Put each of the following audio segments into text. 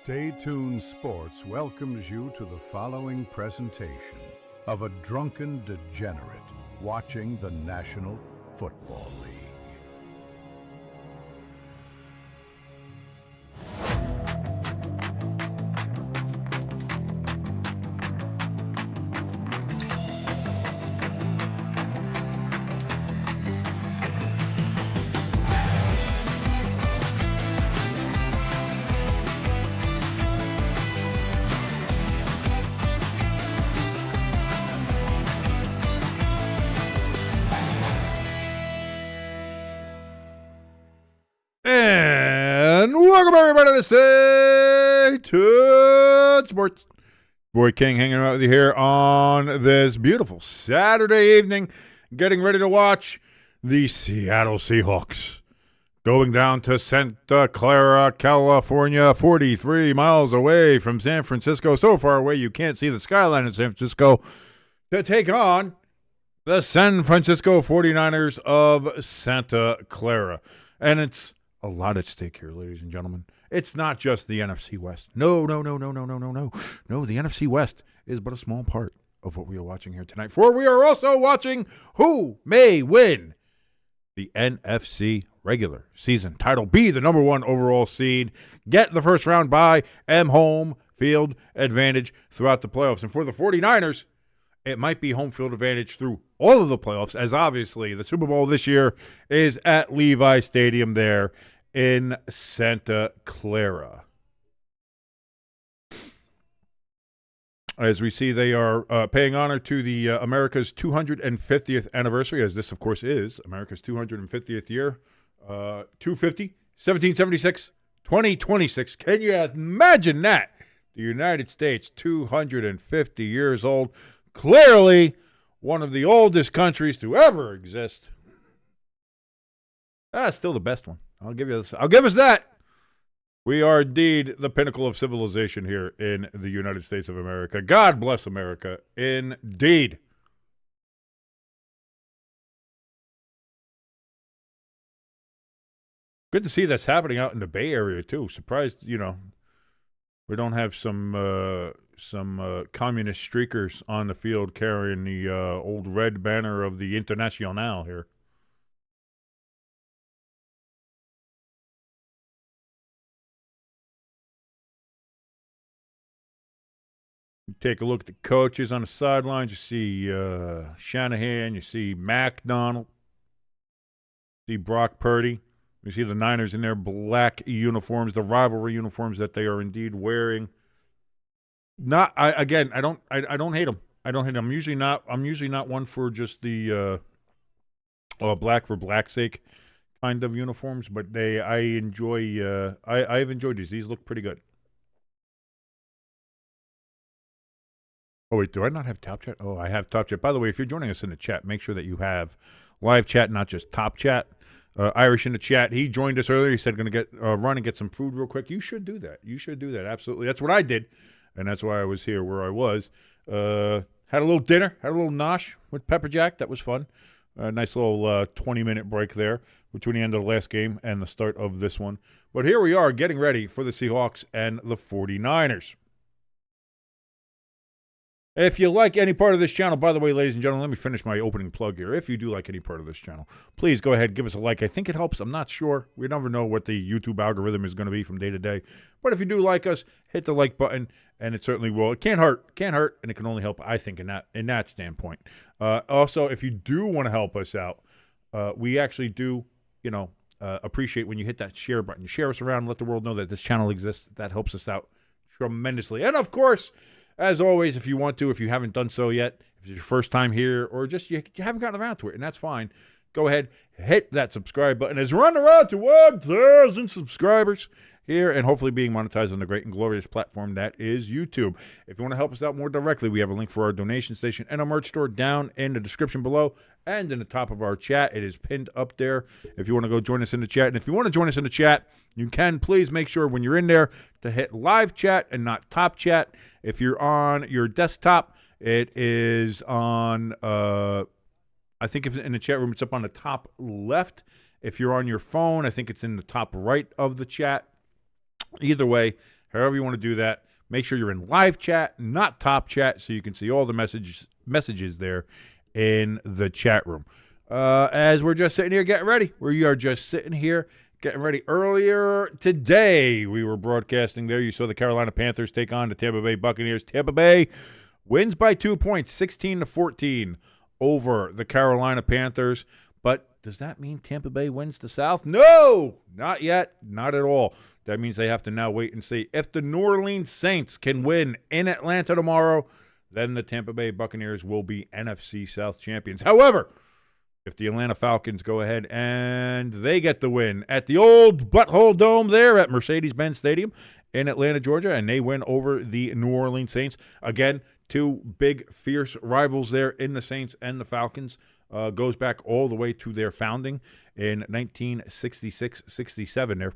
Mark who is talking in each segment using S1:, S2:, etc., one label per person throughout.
S1: Stay Tuned Sports welcomes you to the following presentation of a drunken degenerate watching the National Football League.
S2: And welcome everybody to Stay Tuned Sports. Boy King hanging out with you here on this beautiful Saturday evening, getting ready to watch the Seattle Seahawks going down to Santa Clara, California, 43 miles away from San Francisco, so far away you can't see the skyline in San Francisco, to take on the San Francisco 49ers of Santa Clara. And it's a lot at stake here, ladies and gentlemen. It's not just the NFC West. No. No, the NFC West is but a small part of what we are watching here tonight. For we are also watching who may win the NFC regular season title, be the number one overall seed, get the first round bye, and home field advantage throughout the playoffs. And for the 49ers, it might be home field advantage through all of the playoffs, as obviously the Super Bowl this year is at Levi Stadium there in Santa Clara. As we see, they are paying honor to the America's 250th anniversary, as this, of course, is America's 250th year. 250, 1776, 2026. Can you imagine that? The United States, 250 years old. Clearly one of the oldest countries to ever exist. Still the best one. I'll give us that. We are indeed the pinnacle of civilization here in the United States of America. God bless America, indeed. Good to see that's happening out in the Bay Area too. Surprised, we don't have some communist streakers on the field carrying the old red banner of the Internacional here. You take a look at the coaches on the sidelines. You see Shanahan. You see Darnold. You see Brock Purdy. You see the Niners in their black uniforms, the rivalry uniforms that they are indeed wearing. I don't hate them. I don't hate them. I'm usually not one for just the black for black's sake kind of uniforms, but I've enjoyed these. These look pretty good. Oh wait, do I not have Top Chat? Oh, I have Top Chat. By the way, if you're joining us in the chat, make sure that you have live chat, not just Top Chat. Irish in the chat. He joined us earlier. He said, "Going to get run and get some food real quick." You should do that. Absolutely. That's what I did. And that's why I was here where I was. Had a little dinner, had a little nosh with Pepper Jack. That was fun. A nice little 20-minute break there between the end of the last game and the start of this one. But here we are getting ready for the Seahawks and the 49ers. If you like any part of this channel, by the way, ladies and gentlemen, let me finish my opening plug here. If you do like any part of this channel, please go ahead, give us a like. I think it helps. I'm not sure. We never know what the YouTube algorithm is going to be from day to day. But if you do like us, hit the like button, and it certainly will. It can't hurt, and it can only help, I think, in that standpoint. Also, if you do want to help us out, we actually do, appreciate when you hit that share button. You share us around, let the world know that this channel exists. That helps us out tremendously. And, of course, as always, if you haven't done so yet, if it's your first time here or just you haven't gotten around to it, and that's fine, go ahead, hit that subscribe button. It's running around to 1,000 subscribers here and hopefully being monetized on the great and glorious platform that is YouTube. If you want to help us out more directly, we have a link for our donation station and our merch store down in the description below and in the top of our chat. It is pinned up there if you want to go join us in the chat. And if you want to join us in the chat, you can. Please make sure when you're in there to hit live chat and not top chat. If you're on your desktop, it is on, I think if in the chat room, it's up on the top left. If you're on your phone, I think it's in the top right of the chat. Either way, However you want to do that, make sure you're in live chat, not top chat, so you can see all the messages there in the chat room. As we're just sitting here getting ready, we are just sitting here getting ready. Earlier today, we were broadcasting there. You saw the Carolina Panthers take on the Tampa Bay Buccaneers. Tampa Bay wins by 2 points, 16-14 over the Carolina Panthers. But does that mean Tampa Bay wins the South? No, not yet. Not at all. That means they have to now wait and see. If the New Orleans Saints can win in Atlanta tomorrow, then the Tampa Bay Buccaneers will be NFC South champions. However, if the Atlanta Falcons go ahead and they get the win at the old Butthole Dome there at Mercedes-Benz Stadium in Atlanta, Georgia, and they win over the New Orleans Saints, again, two big, fierce rivals there in the Saints and the Falcons. Goes back all the way to their founding in 1966-67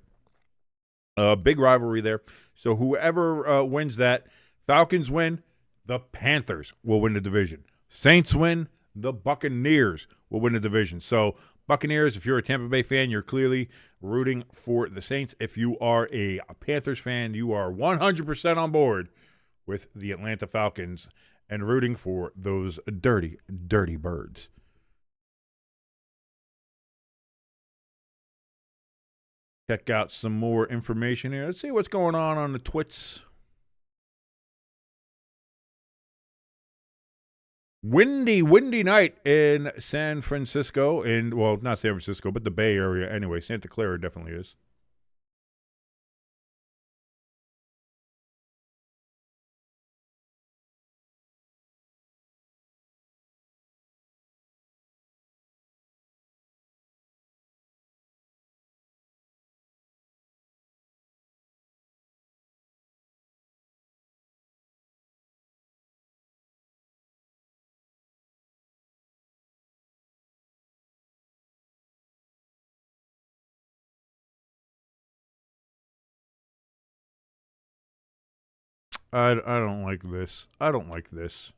S2: there. Big rivalry there. So whoever wins that, Falcons win, the Panthers will win the division. Saints win, the Buccaneers will win the division. So Buccaneers, if you're a Tampa Bay fan, you're clearly rooting for the Saints. If you are a Panthers fan, you are 100% on board with the Atlanta Falcons and rooting for those dirty, dirty birds. Check out some more information here. Let's see what's going on the twits. Windy night in San Francisco. Well, not San Francisco, but the Bay Area anyway. Santa Clara definitely is. I don't like this. I don't like this.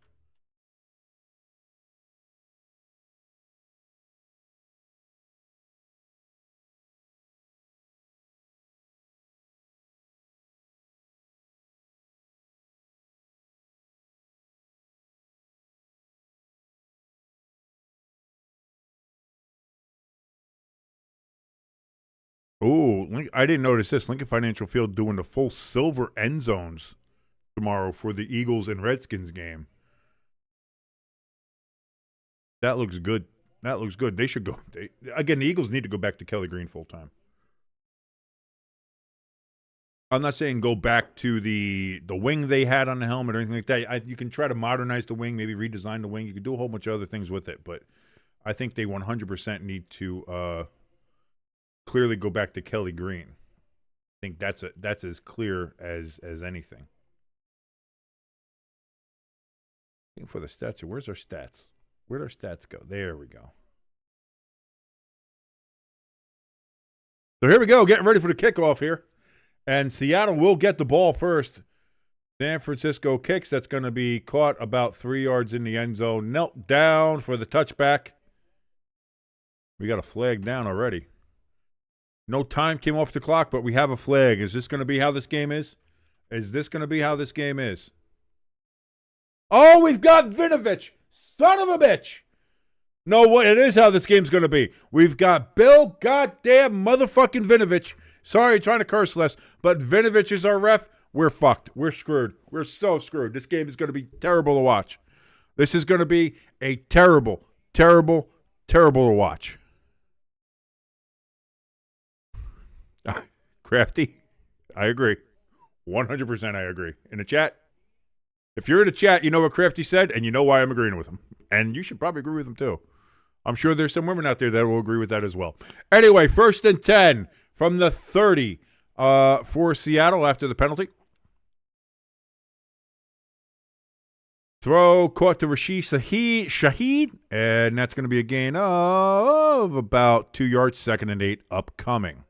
S2: Oh, I didn't notice this. Lincoln Financial Field doing the full silver end zones tomorrow for the Eagles and Redskins game. That looks good. That looks good. They should go. Again, the Eagles need to go back to Kelly Green full time. I'm not saying go back to the wing they had on the helmet or anything like that. You can try to modernize the wing, maybe redesign the wing. You can do a whole bunch of other things with it, but I think they 100% need to clearly go back to Kelly Green. I think that's as clear as anything. Looking for the stats. Where's our stats? Where'd our stats go? There we go. So here we go, getting ready for the kickoff here. And Seattle will get the ball first. San Francisco kicks. That's going to be caught about 3 yards in the end zone. Knelt down for the touchback. We got a flag down already. No time came off the clock, but we have a flag. Is this going to be how this game is? Is this going to be how this game is? Oh, we've got Vinovich. Son of a bitch. No, it is how this game's going to be. We've got Bill goddamn motherfucking Vinovich. Sorry, trying to curse less, but Vinovich is our ref. We're fucked. We're screwed. We're so screwed. This game is going to be terrible to watch. This is going to be a terrible, terrible, terrible to watch. Crafty, I agree. 100% I agree. In the chat, if you're in the chat, you know what Crafty said, and you know why I'm agreeing with him. And you should probably agree with him, too. I'm sure there's some women out there that will agree with that as well. Anyway, 1st and 10 from the 30 for Seattle after the penalty. Throw caught to Rashid Shaheed, and that's going to be a gain of about 2 yards, 2nd and 8 upcoming.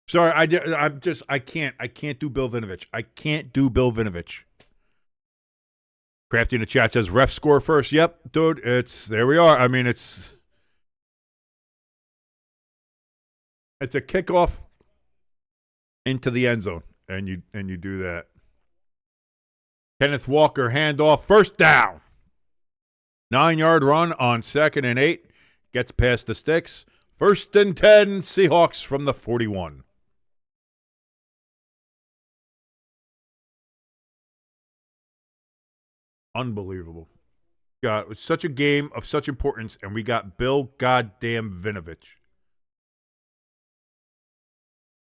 S2: Sorry, I can't do Bill Vinovich. I can't do Bill Vinovich. Crafty in the chat says ref score first. Yep, dude, there we are. I mean, it's It's a kickoff into the end zone, and you do that. Kenneth Walker handoff, first down. 9-yard run on 2nd and 8. Gets past the sticks. 1st and 10, Seahawks from the 41. Unbelievable. God, it was such a game of such importance, and we got Bill goddamn Vinovich.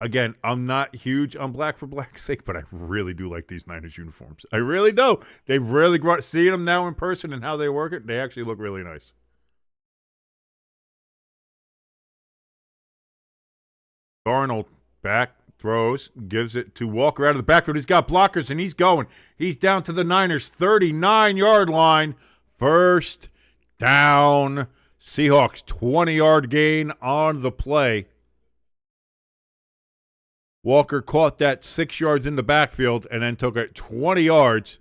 S2: Again, I'm not huge on black for black's sake, but I really do like these Niners uniforms. I really do. They've really brought, seeing them now in person and how they work it, they actually look really nice. Darnold back, throws, gives it to Walker out of the backfield. He's got blockers, and he's going. He's down to the Niners' 39-yard line. First down. Seahawks, 20-yard gain on the play. Walker caught that 6 yards in the backfield and then took it 20 yards.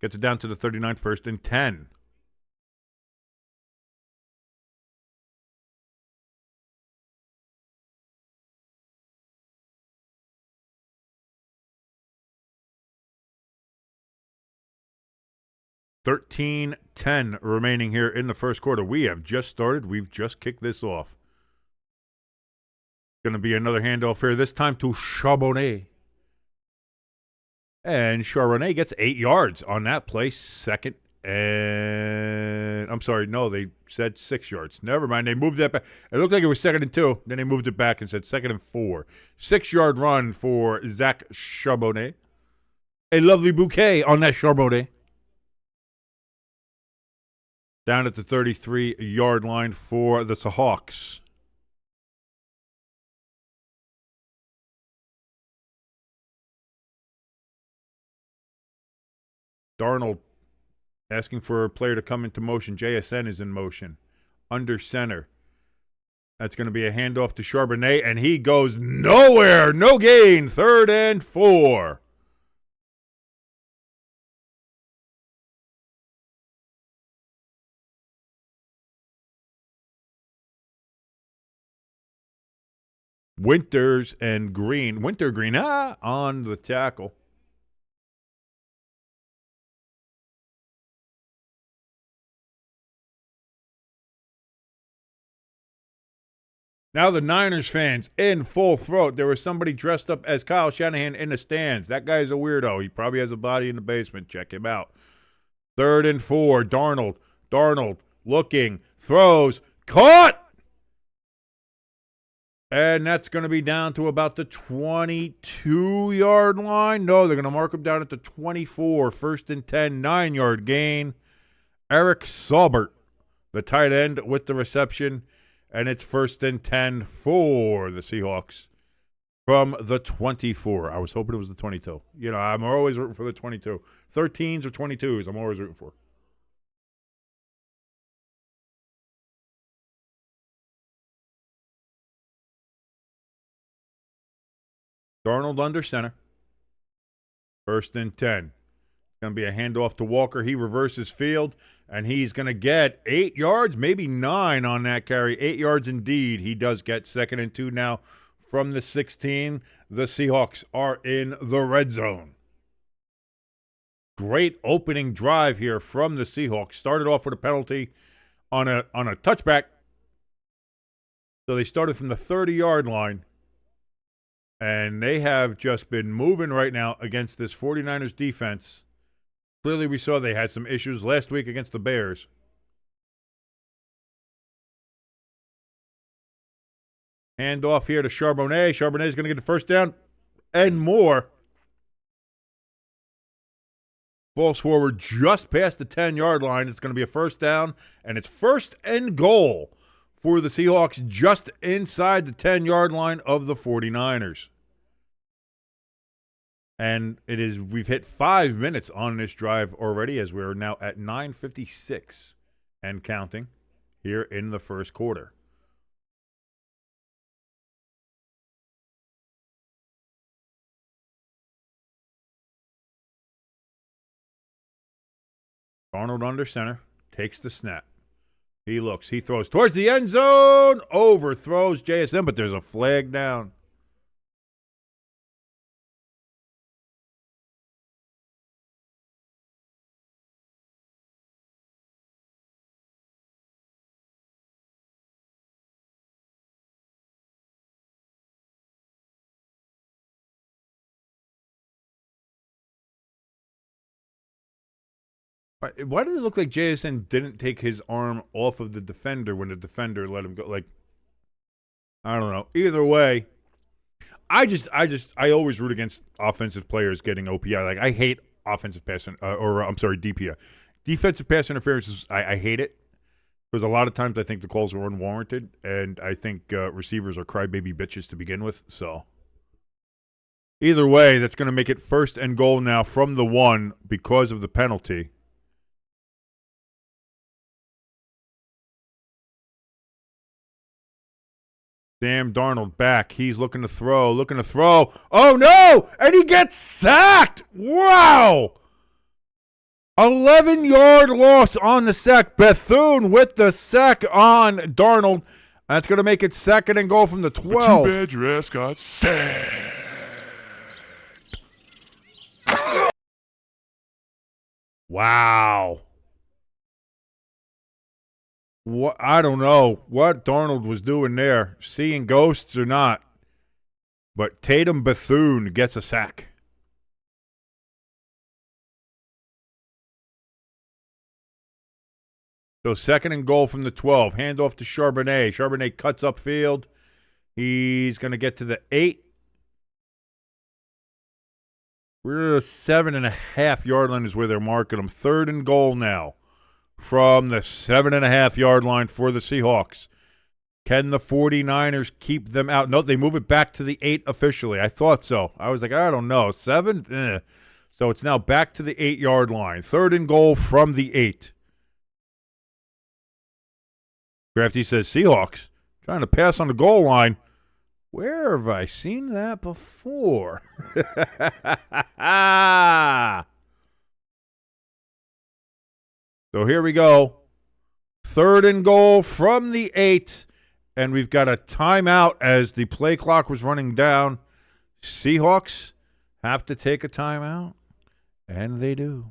S2: Gets it down to the 39, 1st and 10. $13-10 remaining here in the first quarter. We have just started. We've just kicked this off. Going to be another handoff here, this time to Charbonnet. And Charbonnet gets 8 yards on that play. 2nd and... I'm sorry, no, they said 6 yards. Never mind, they moved that back. It looked like it was 2nd and 2. Then they moved it back and said 2nd and 4. 6-yard run for Zach Charbonnet. A lovely bouquet on that Charbonnet. Down at the 33-yard line for the Seahawks. Darnold asking for a player to come into motion. JSN is in motion. Under center. That's going to be a handoff to Charbonnet, and he goes nowhere. No gain. 3rd and 4. Winters and Green. Winter Green on the tackle. Now the Niners fans in full throat. There was somebody dressed up as Kyle Shanahan in the stands. That guy's a weirdo. He probably has a body in the basement. Check him out. 3rd and 4. Darnold. Darnold looking. Throws. Caught! And that's going to be down to about the 22-yard line. No, they're going to mark him down at the 24. 1st and 10, 9-yard gain. Eric Saubert, the tight end, with the reception. And it's 1st and 10 for the Seahawks from the 24. I was hoping it was the 22. You know, I'm always rooting for the 22. 13s or 22s, I'm always rooting for. Darnold under center. 1st and 10. Going to be a handoff to Walker. He reverses field, and he's going to get 8 yards, maybe 9 on that carry. 8 yards indeed. He does get 2nd and 2 now from the 16. The Seahawks are in the red zone. Great opening drive here from the Seahawks. Started off with a penalty on a touchback. So they started from the 30-yard line. And they have just been moving right now against this 49ers defense. Clearly, we saw they had some issues last week against the Bears. Hand off here to Charbonnet. Charbonnet is going to get the first down and more. Falls forward just past the 10-yard line. It's going to be a first down, and it's 1st and goal for the Seahawks just inside the 10-yard line of the 49ers. And we've hit 5 minutes on this drive already, as we're now at 9:56 and counting here in the first quarter. Darnold under center, takes the snap. He looks. He throws towards the end zone. Overthrows JSN, but there's a flag down. Why did it look like JSN didn't take his arm off of the defender when the defender let him go? Like, I don't know. Either way, I always root against offensive players getting OPI. Like, I hate offensive pass, DPI. Defensive pass interference, I hate it. Because a lot of times I think the calls are unwarranted, and I think receivers are crybaby bitches to begin with. So, either way, that's going to make it 1st and goal now from the 1 because of the penalty. Sam Darnold back. He's looking to throw. Oh, no! And he gets sacked! Wow! 11-yard loss on the sack. Bethune with the sack on Darnold. That's going to make it 2nd and goal from the 12.
S3: Too bad your ass got sacked.
S2: Wow. What, I don't know what Darnold was doing there, seeing ghosts or not. But Tatum Bethune gets a sack. So 2nd and goal from the 12. Handoff to Charbonnet. Charbonnet cuts upfield. He's going to get to the 8. We're at the 7.5-yard line is where they're marking him. 3rd and goal now from the 7.5-yard line for the Seahawks. Can the 49ers keep them out? No, they move it back to the 8 officially. I thought so. I was like, I don't know. 7? So it's now back to the 8-yard line. 3rd and goal from the 8. Crafty says, Seahawks trying to pass on the goal line. Where have I seen that before? So here we go. 3rd and goal from the 8. And we've got a timeout as the play clock was running down. Seahawks have to take a timeout. And they do.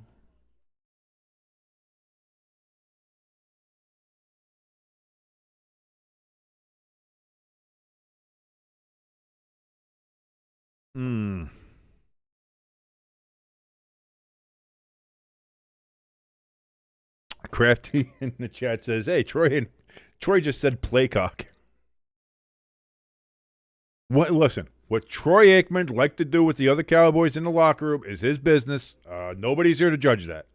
S2: Crafty in the chat says, hey, Troy just said playcock. Listen, what Troy Aikman liked to do with the other Cowboys in the locker room is his business. Nobody's here to judge that.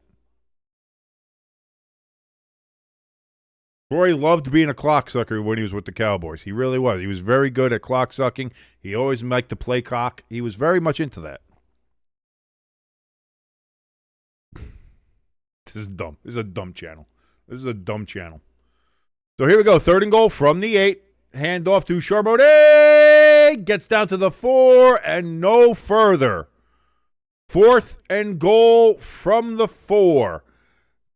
S2: Troy loved being a clock sucker when he was with the Cowboys. He really was. He was very good at clock sucking. He always liked to play cock. He was very much into that. This is dumb. This is a dumb channel. So here we go. 3rd and goal from the 8. Hand off to Charbonnet. Gets down to the 4 and no further. 4th and goal from the 4.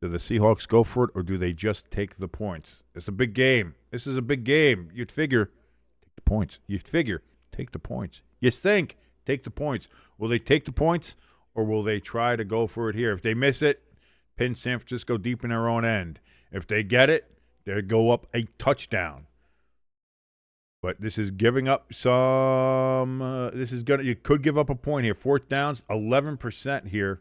S2: Do the Seahawks go for it or do they just take the points? It's a big game. This is a big game. You'd figure take the points. Take the points. You think take the points. Will they take the points or will they try to go for it here? If they miss it, pin San Francisco deep in their own end. If they get it, they go up a touchdown. But this is giving up some. You could give up a point here. 4th downs, 11% here.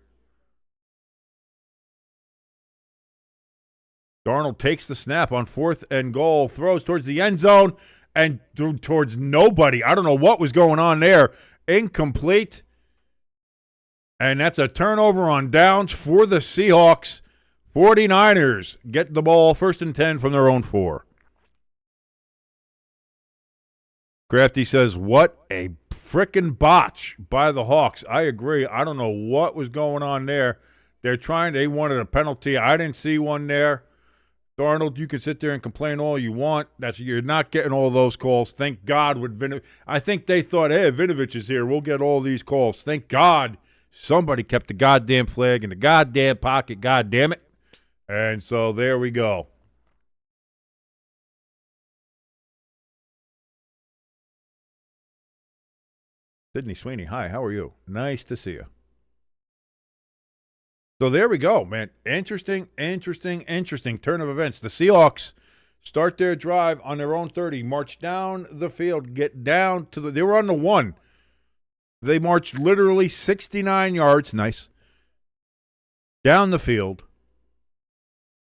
S2: Darnold takes the snap on 4th and goal, throws towards the end zone and towards nobody. I don't know what was going on there. Incomplete. And that's a turnover on downs for the Seahawks. 49ers get the ball 1st and 10 from their own 4. Crafty says, what a frickin' botch by the Hawks. I agree. I don't know what was going on there. They wanted a penalty. I didn't see one there. Darnold, you can sit there and complain all you want. You're not getting all those calls. Thank God with Vinovich. I think they thought, hey, Vinovich is here. We'll get all these calls. Thank God somebody kept the goddamn flag in the goddamn pocket. God damn it. And so there we go. Sydney Sweeney, hi, how are you? Nice to see you. So there we go, man. Interesting turn of events. The Seahawks start their drive on their own 30, march down the field, get down to they were on the 1. They marched literally 69 yards, nice, down the field,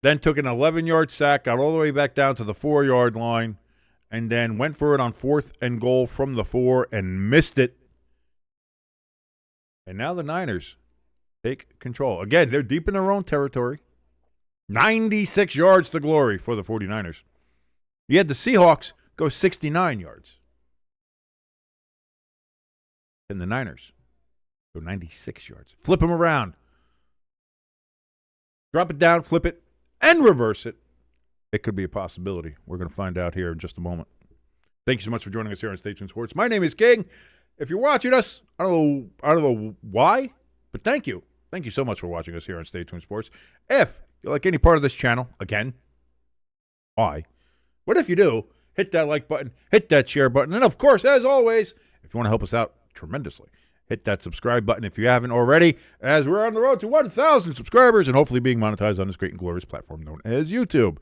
S2: then took an 11-yard sack, got all the way back down to the 4-yard line, and then went for it on 4th and goal from the 4 and missed it. And now the Niners take control. Again, they're deep in their own territory. 96 yards to glory for the 49ers. You had the Seahawks go 69 yards. And the Niners go 96 yards. Flip them around. Drop it down, flip it, and reverse it. It could be a possibility. We're going to find out here in just a moment. Thank you so much for joining us here on Station Sports. My name is King. If you're watching us, I don't know why, but thank you. Thank you so much for watching us here on Stay Tuned Sports. If you like any part of this channel, again, why? What if you do? Hit that like button, hit that share button, and of course, as always, if you want to help us out tremendously, hit that subscribe button if you haven't already, as we're on the road to 1,000 subscribers and hopefully being monetized on this great and glorious platform known as YouTube.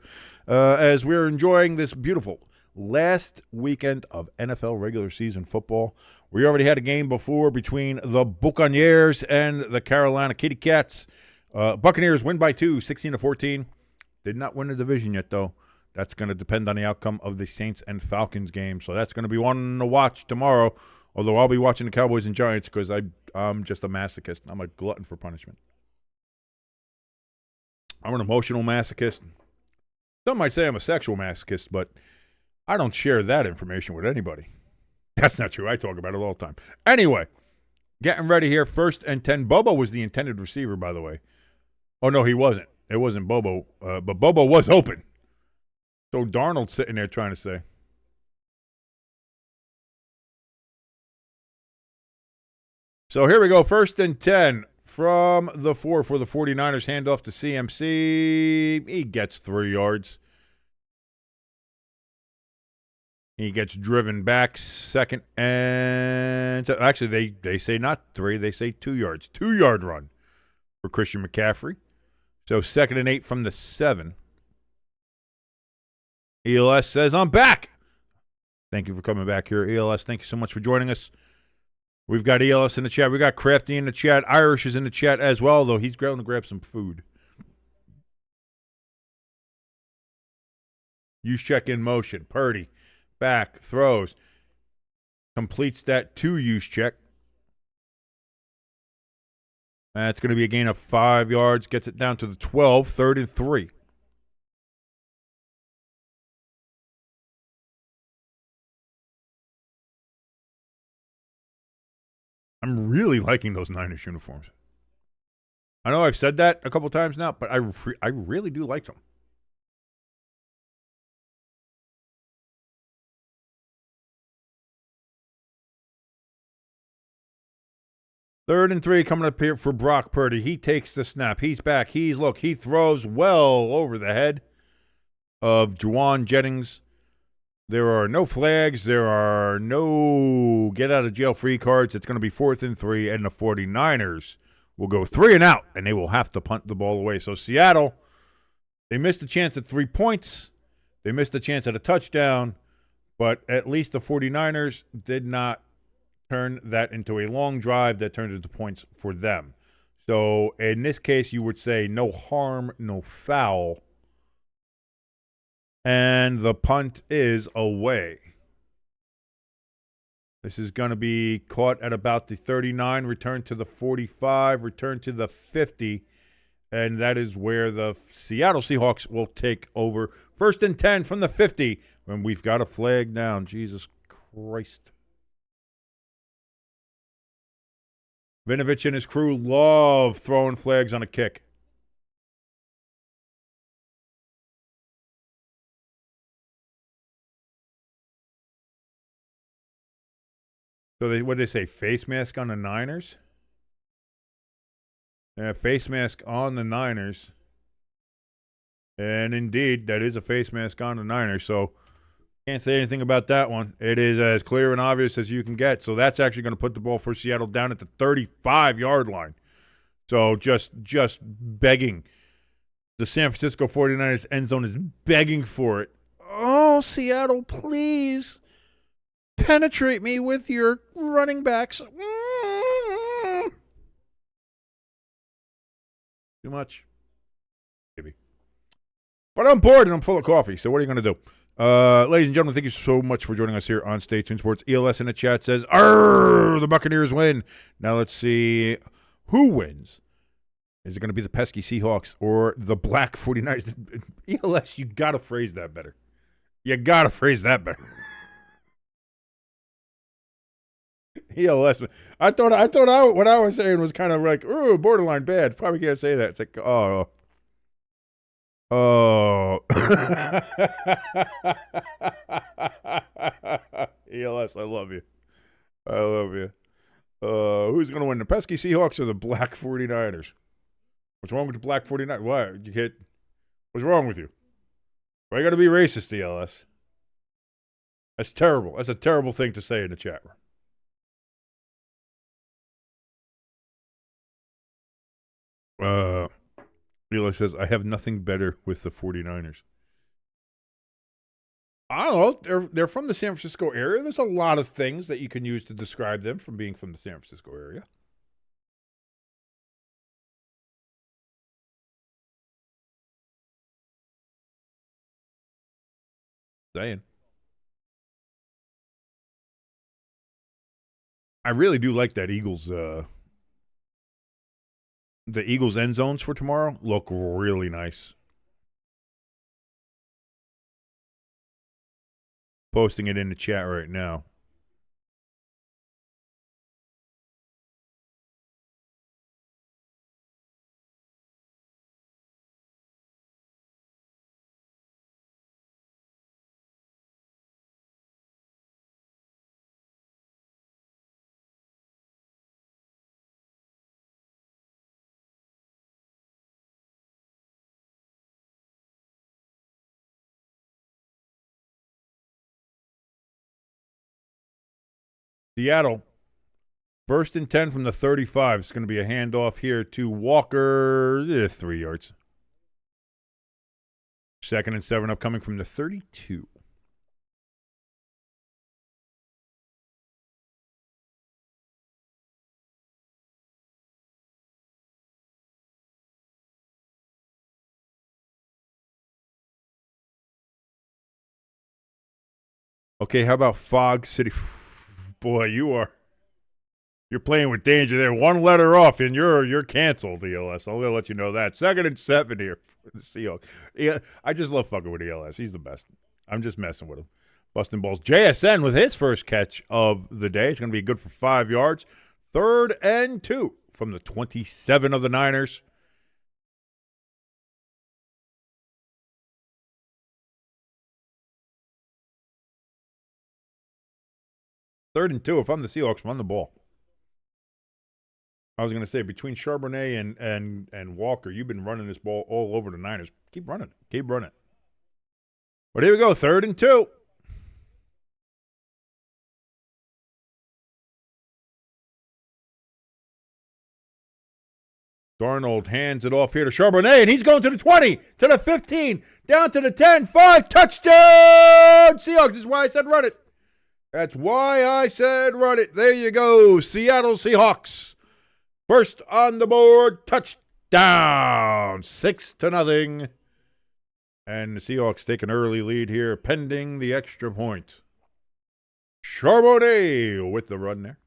S2: As we're enjoying this beautiful last weekend of NFL regular season football. We already had a game before between the Buccaneers and the Carolina Kitty Cats. Buccaneers win by 2, 16-14. Did not win the division yet, though. That's going to depend on the outcome of the Saints and Falcons game. So that's going to be one to watch tomorrow. Although I'll be watching the Cowboys and Giants because I'm just a masochist. I'm a glutton for punishment. I'm an emotional masochist. Some might say I'm a sexual masochist, but I don't share that information with anybody. That's not true. I talk about it all the time. Anyway, getting ready here. 1st and 10. Bobo was the intended receiver, by the way. Oh, no, he wasn't. It wasn't Bobo. But Bobo was open. So Darnold's sitting there trying to say. So here we go. 1st and 10 from the 4 for the 49ers. Handoff to CMC. He gets 3 yards. He gets driven back. 2nd and... Actually, they say not 3. They say 2 yards. 2-yard run for Christian McCaffrey. So 2nd and 8 from the 7. ELS says, I'm back. Thank you for coming back here, ELS. Thank you so much for joining us. We've got ELS in the chat. We got Crafty in the chat. Irish is in the chat as well, though he's going to grab some food. Use check in motion. Purdy. Back. Throws. Completes that 2 use check. That's going to be a gain of 5 yards. Gets it down to the 12. 3rd and 3. I'm really liking those Niners uniforms. I know I've said that a couple times now, but I really do like them. Third and 3 coming up here for Brock Purdy. He takes the snap. He's back. He throws well over the head of Juwan Jennings. There are no flags. There are no get-out-of-jail-free cards. It's going to be 4th and 3, and the 49ers will go 3 and out, and they will have to punt the ball away. So Seattle, they missed a chance at 3 points. They missed a chance at a touchdown, but at least the 49ers did not turn that into a long drive that turned into points for them. So in this case, you would say no harm, no foul. And the punt is away. This is going to be caught at about the 39, return to the 45, return to the 50, and that is where the Seattle Seahawks will take over. 1st and 10 from the 50, when we've got a flag down. Jesus Christ. Vinovich and his crew love throwing flags on a kick. So what did they say? Face mask on the Niners? Yeah, face mask on the Niners. And indeed, that is a face mask on the Niners. So Can't say anything about that one. It is as clear and obvious as you can get. So that's actually going to put the ball for Seattle down at the 35-yard line. So just begging. The San Francisco 49ers end zone is begging for it. Oh, Seattle, please penetrate me with your running backs. Too much. Maybe. But I'm bored and I'm full of coffee, so what are you going to do? Ladies and gentlemen, thank you so much for joining us here on Stay Tuned Sports. ELS in the chat says, "Arr, the Buccaneers win." Now let's see who wins. Is it going to be the pesky Seahawks or the black 49ers? ELS, you got to phrase that better. You got to phrase that better. ELS. I thought what I was saying was kind of like, oh, borderline bad. Probably can't say that. It's like, oh. ELS, I love you. I love you. Who's going to win, the pesky Seahawks or the black 49ers? What's wrong with the black 49ers? Why? You can't. What's wrong with you? Why you got to be racist, ELS? That's terrible. That's a terrible thing to say in the chat room. ELS says, I have nothing better with the 49ers. I don't know. They're from the San Francisco area. There's a lot of things that you can use to describe them from being from the San Francisco area. Saying. I really do like that Eagles, the Eagles end zones for tomorrow look really nice. Posting it in the chat right now. Seattle, 1st and 10 from the 35. It's going to be a handoff here to Walker, 3 yards. 2nd and 7 upcoming from the 32. Okay, how about Fog City? Boy, you're playing with danger there. One letter off, and you're canceled, ELS. I'm gonna let you know that. 2nd and 7 here for the Seahawks. Yeah, I just love fucking with ELS. He's the best. I'm just messing with him, busting balls. JSN with his first catch of the day. It's gonna be good for 5 yards. 3rd and 2 from the 27 of the Niners. Third and 2, if I'm the Seahawks, run the ball. I was going to say, between Charbonnet and Walker, you've been running this ball all over the Niners. Keep running. Keep running. But here we go, 3rd and 2. Darnold hands it off here to Charbonnet, and he's going to the 20, to the 15, down to the 10, 5, touchdown! Seahawks, this is why I said run it. That's why I said run it. There you go. Seattle Seahawks. First on the board. Touchdown. 6-0. And the Seahawks take an early lead here, pending the extra point. Charbonnet with the run there.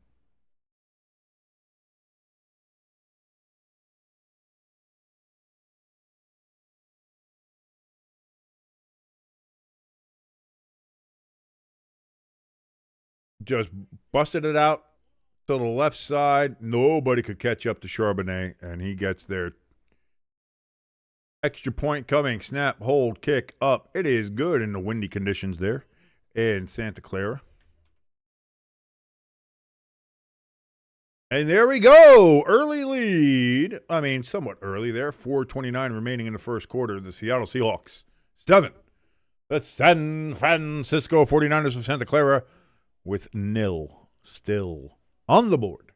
S2: Just busted it out to the left side. Nobody could catch up to Charbonnet, and he gets there. Extra point coming. Snap, hold, kick, up. It is good in the windy conditions there in Santa Clara. And there we go. Early lead. I mean, somewhat early there. 4:29 remaining in the first quarter. The Seattle Seahawks 7. The San Francisco 49ers of Santa Clara with nil still on the board.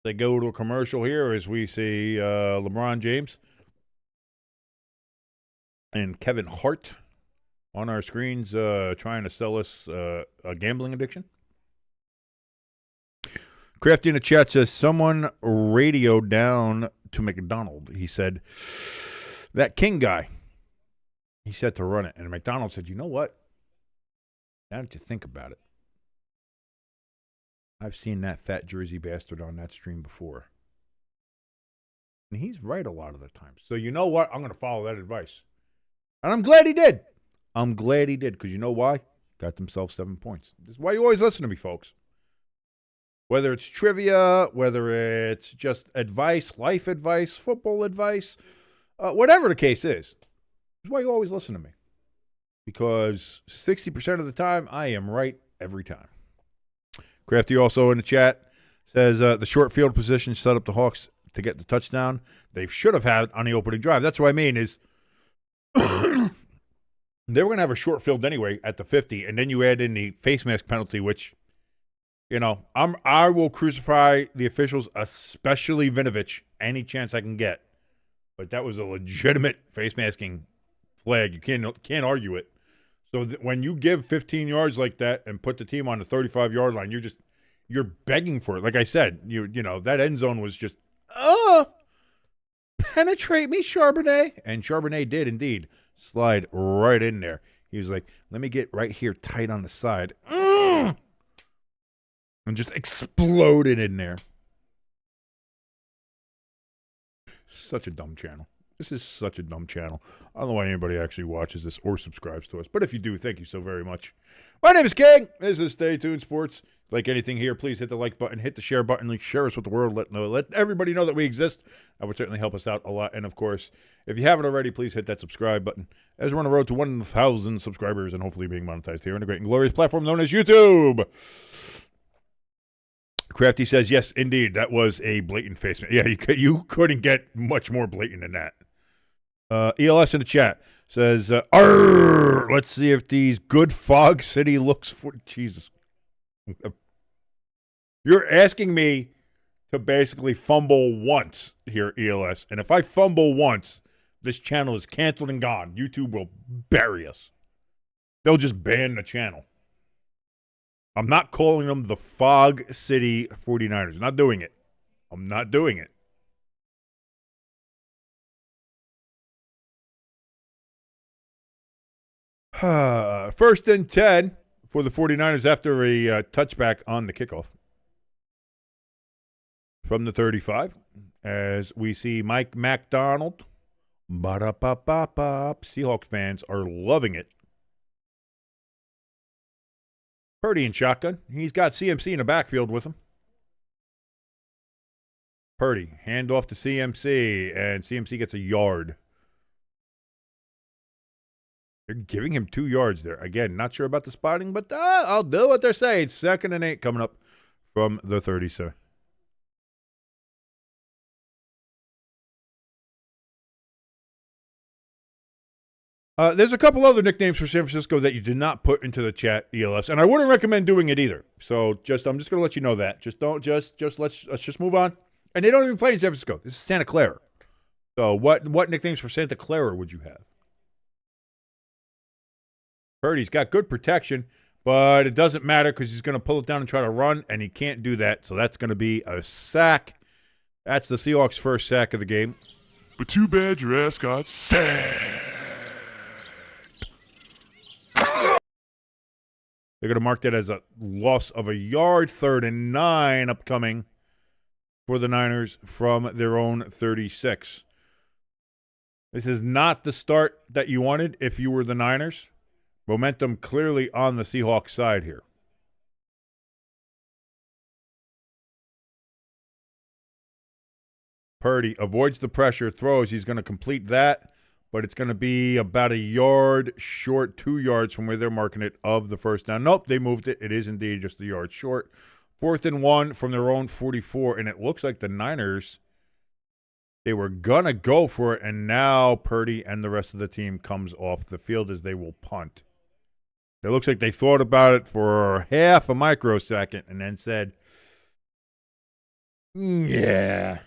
S2: They go to a commercial here as we see LeBron James and Kevin Hart on our screens trying to sell us a gambling addiction. Crafty in the chat says, someone radioed down to McDonald. He said, that King guy, he said to run it. And McDonald said, you know what? Now that you think about it, I've seen that fat Jersey bastard on that stream before. And he's right a lot of the time. So you know what? I'm going to follow that advice. And I'm glad he did. I'm glad he did, because you know why? Got themselves 7 points. This is why you always listen to me, folks. Whether it's trivia, whether it's just advice, life advice, football advice, whatever the case is, this is why you always listen to me. Because 60% of the time, I am right every time. Crafty also in the chat says the short field position set up the Hawks to get the touchdown they should have had on the opening drive. That's what I mean is they were going to have a short field anyway at the 50, and then you add in the face mask penalty, which, you know, I will crucify the officials, especially Vinovich, any chance I can get. But that was a legitimate face masking flag. You can't argue it. So when you give 15 yards like that and put the team on the 35-yard line, you're begging for it. Like I said, you know that end zone was just penetrate me, Charbonnet, and Charbonnet did indeed slide right in there. He was like, let me get right here tight on the side. And just exploded in there. Such a dumb channel. This is such a dumb channel. I don't know why anybody actually watches this or subscribes to us. But if you do, thank you so very much. My name is King. This is Stay Tuned Sports. Like anything here, please hit the like button, hit the share button, share us with the world. Let everybody know that we exist. That would certainly help us out a lot. And, of course, if you haven't already, please hit that subscribe button as we're on the road to 1,000 subscribers and hopefully being monetized here on a great and glorious platform known as YouTube. Crafty says, yes, indeed, that was a blatant face. Yeah, you couldn't get much more blatant than that. ELS in the chat says, let's see if these good Fog City looks for... Jesus. You're asking me to basically fumble once here, ELS. And if I fumble once, this channel is canceled and gone. YouTube will bury us. They'll just ban the channel. I'm not calling them the Fog City 49ers. I'm not doing it. I'm not doing it. First and 10 for the 49ers after a touchback on the kickoff. From the 35, as we see Mike McDonald. Ba-da-ba-ba-ba. Seahawks fans are loving it. Purdy in shotgun. He's got CMC in the backfield with him. Purdy, hand off to CMC, and CMC gets a yard. They're giving him 2 yards there. Again, not sure about the spotting, but I'll do what they're saying. 2nd and 8 coming up from the 30, sir. There's a couple other nicknames for San Francisco that you did not put into the chat, ELS, and I wouldn't recommend doing it either. So I'm just going to let you know that. Let's just move on. And they don't even play in San Francisco. This is Santa Clara. So what nicknames for Santa Clara would you have? Purdy's got good protection, but it doesn't matter because he's going to pull it down and try to run, and he can't do that. So that's going to be a sack. That's the Seahawks' first sack of the game.
S3: But too bad your ass got sacked.
S2: They're going to mark that as a loss of a yard. 3rd and 9 upcoming for the Niners from their own 36. This is not the start that you wanted if you were the Niners. Momentum clearly on the Seahawks side here. Purdy avoids the pressure, throws. He's going to complete that, but it's going to be about a yard short, 2 yards from where they're marking it of the first down. Nope, they moved it. It is indeed just a yard short. 4th and 1 from their own 44, and it looks like the Niners They were going to go for it, and now Purdy and the rest of the team comes off the field as they will punt. It looks like they thought about it for half a microsecond and then said, yeah.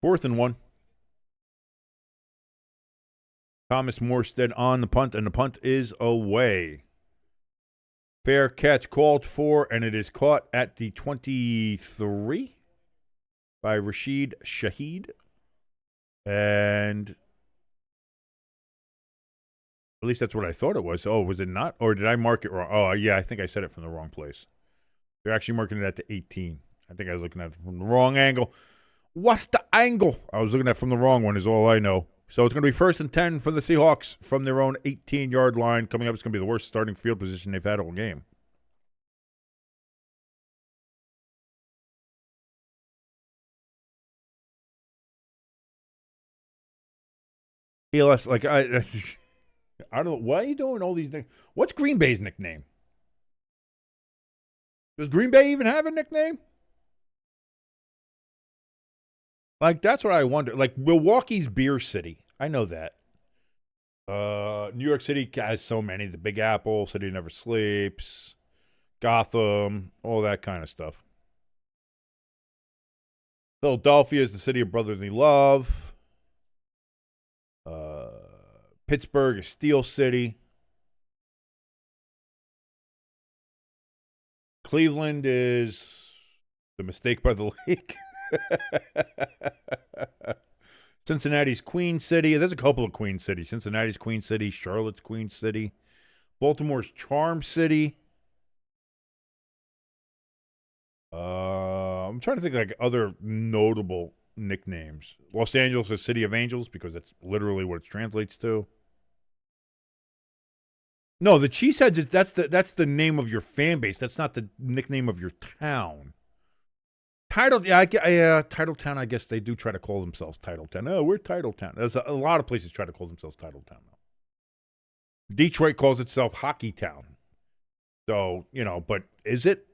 S2: Fourth and 1. Thomas Morstead on the punt, and the punt is away. Fair catch called for, and it is caught at the 23 by Rashid Shaheed. And at least that's what I thought it was. Oh, was it not? Or did I mark it wrong? Oh, yeah, I think I said it from the wrong place. They're actually marking it at the 18. I think I was looking at it from the wrong angle. What's the angle? I was looking at it from the wrong one is all I know. So it's going to be 1st and 10 for the Seahawks from their own 18-yard line. Coming up, it's going to be the worst starting field position they've had all game. ELS, like, I don't know. Why are you doing all these things? What's Green Bay's nickname? Does Green Bay even have a nickname? Like, that's what I wonder. Like, Milwaukee's Beer City. I know that. New York City has so many. The Big Apple, City Never Sleeps, Gotham, all that kind of stuff. Philadelphia is the city of brotherly love. Pittsburgh is Steel City. Cleveland is the mistake by the lake. Cincinnati's Queen City. There's a couple of Queen Cities. Cincinnati's Queen City. Charlotte's Queen City. Baltimore's Charm City. I'm trying to think like other notable nicknames. Los Angeles is City of Angels because that's literally what it translates to. No, the Cheeseheads that's the name of your fan base. That's not the nickname of your town. Titletown, I guess they do try to call themselves Titletown. Oh, we're Titletown. There's a lot of places try to call themselves Titletown now. Detroit calls itself Hockey Town. So, but is it?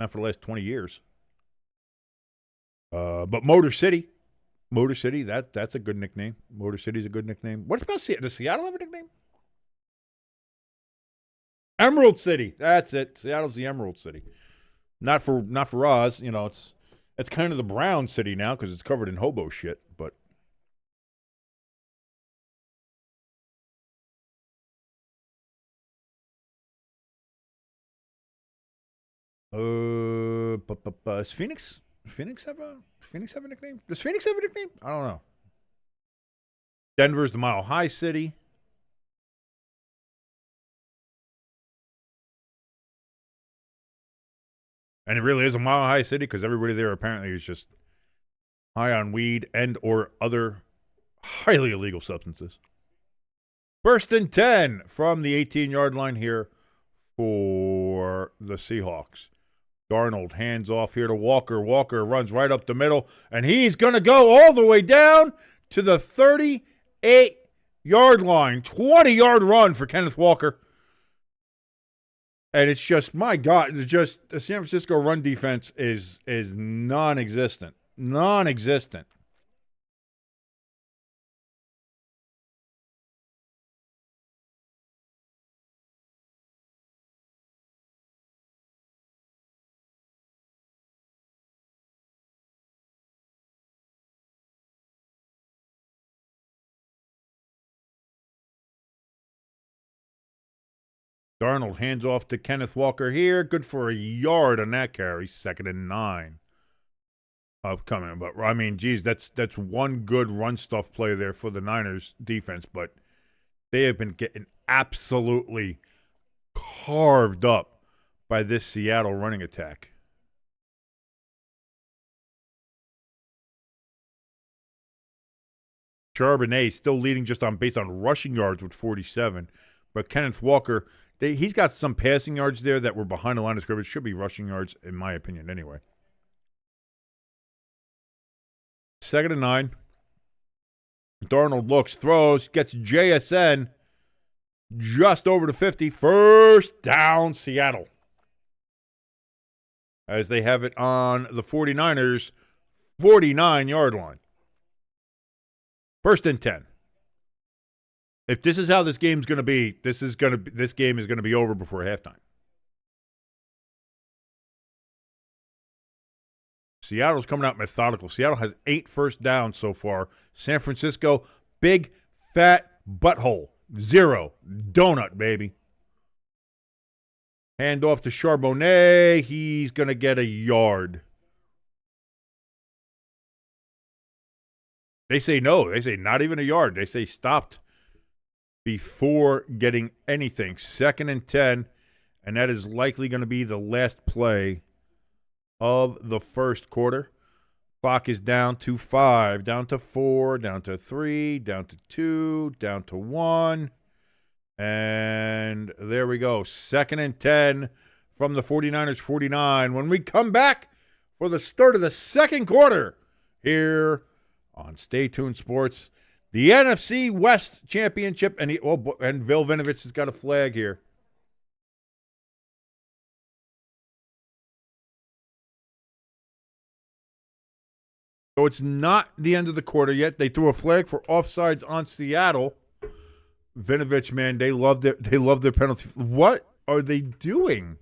S2: Not for the last 20 years. But Motor City. Motor City, that's a good nickname. Motor City's a good nickname. What about Seattle? Does Seattle have a nickname? Emerald City. That's it. Seattle's the Emerald City. Not for us. It's kind of the brown city now because it's covered in hobo shit. But does Phoenix have a nickname? Does Phoenix have a nickname? I don't know. Denver's the Mile High City. And it really is a mile high city because everybody there apparently is just high on weed and or other highly illegal substances. 1st and 10 from the 18-yard line here for the Seahawks. Darnold hands off here to Walker. Walker runs right up the middle, and he's going to go all the way down to the 38-yard line. 20-yard run for Kenneth Walker. And it's just, my God, it's just the San Francisco run defense is non-existent. Non-existent. Darnold hands off to Kenneth Walker here. Good for a yard on that carry. 2nd and 9. Upcoming. But, I mean, geez, that's one good run stuff play there for the Niners defense. But they have been getting absolutely carved up by this Seattle running attack. Charbonnet still leading just based on rushing yards with 47. But Kenneth Walker, he's got some passing yards there that were behind the line of scrimmage. Should be rushing yards, in my opinion, anyway. 2nd and 9. Darnold looks, throws, gets JSN just over the 50. 1st down, Seattle. as they have it on the 49ers' 49-yard line. 1st and 10. If this is how this game's going to be, this game is going to be over before halftime. Seattle's coming out methodical. Seattle has 8 first downs so far. San Francisco, big, fat butthole. 0. Donut, baby. Hand off to Charbonnet. He's going to get a yard. They say no. They say not even a yard. They say stopped before getting anything. 2nd and 10, and that is likely going to be the last play of the first quarter. Clock is down to 5, down to 4, down to 3, down to 2, down to 1. And there we go. 2nd and 10 from the 49ers 49. When we come back for the start of the second quarter here on Stay Tuned Sports, the NFC West Championship, and Bill Vinovich has got a flag here. So it's not the end of the quarter yet. They threw a flag for offsides on Seattle. Vinovich, man, they love their penalty. What are they doing?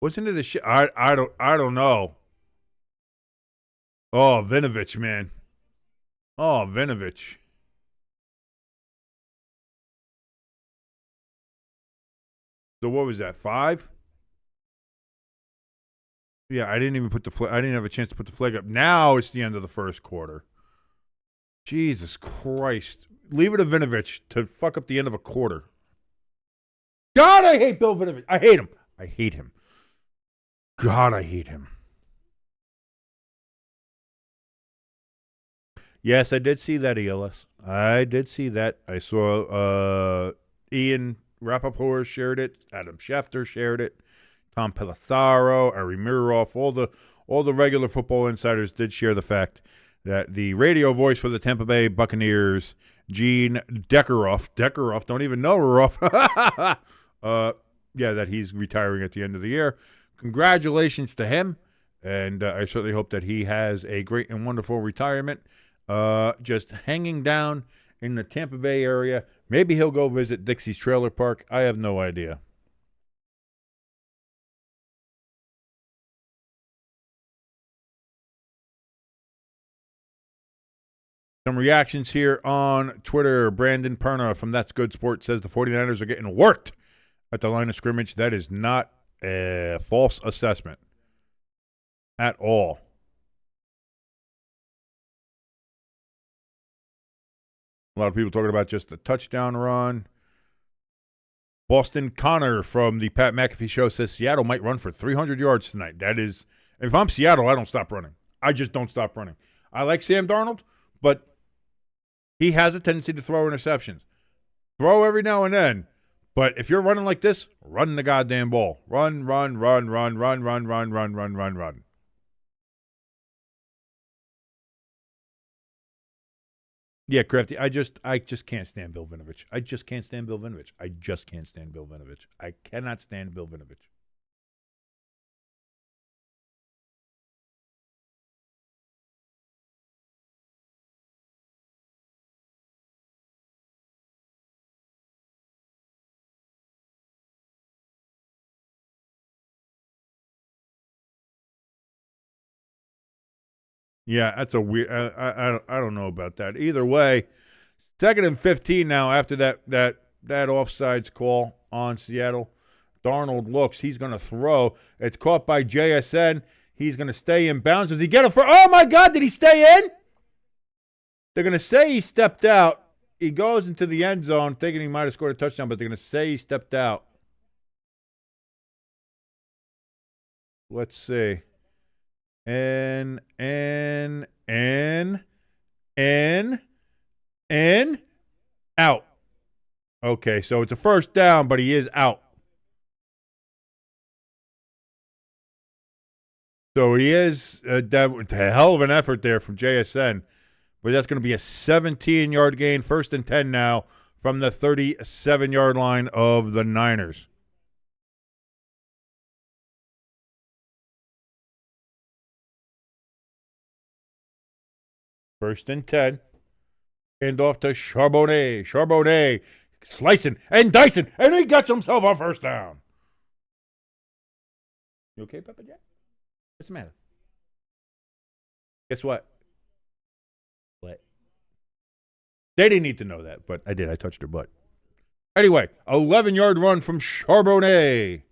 S2: Wasn't it a shit? I don't know. Oh, Vinovich, man. Oh, Vinovich. So what was that? 5? Yeah, I didn't even put the flag. I didn't have a chance to put the flag up. Now it's the end of the first quarter. Jesus Christ. Leave it to Vinovich to fuck up the end of a quarter. God, I hate Bill Vinovich. I hate him. I hate him. God, I hate him. Yes, I did see that, ELS. I did see that. I saw Ian Rappaport shared it. Adam Schefter shared it. Tom Pelissaro, Ari Miroff, all the regular football insiders did share the fact that the radio voice for the Tampa Bay Buccaneers, Gene Deckeroff, don't even know Ruff, that he's retiring at the end of the year. Congratulations to him, and I certainly hope that he has a great and wonderful retirement. Just hanging down in the Tampa Bay area. Maybe he'll go visit Dixie's Trailer Park. I have no idea. Some reactions here on Twitter. Brandon Perna from That's Good Sports says the 49ers are getting worked at the line of scrimmage. That is not a false assessment at all. A lot of people talking about just the touchdown run. Boston Connor from the Pat McAfee Show says Seattle might run for 300 yards tonight. That is, if I'm Seattle, I don't stop running. I just don't stop running. I like Sam Darnold, but he has a tendency to throw interceptions. Throw every now and then. But if you're running like this, run the goddamn ball. Run. Yeah, Crafty, I just can't stand Bill Vinovich. I cannot stand Bill Vinovich. I cannot stand Bill Vinovich. Yeah, that's a weird. I don't know about that. Either way, 2nd and 15 now after that offsides call on Seattle. Darnold looks. He's going to throw. It's caught by JSN. He's going to stay in bounds. Does he get it for? Oh my God! Did he stay in? They're going to say he stepped out. He goes into the end zone, thinking he might have scored a touchdown, but they're going to say he stepped out. Let's see. And out. Okay, so it's a first down, but he is out. So he is that a hell of an effort there from JSN, but that's going to be a 17-yard gain, 1st and 10 now from the 37-yard line of the Niners. First and 10. Hand off to Charbonnet. Charbonnet slicing and dicing, and he gets himself a first down. You okay, Peppa Jack? What's the matter? Guess what? What? They didn't need to know that, but I did. I touched her butt. Anyway, 11-yard run from Charbonnet.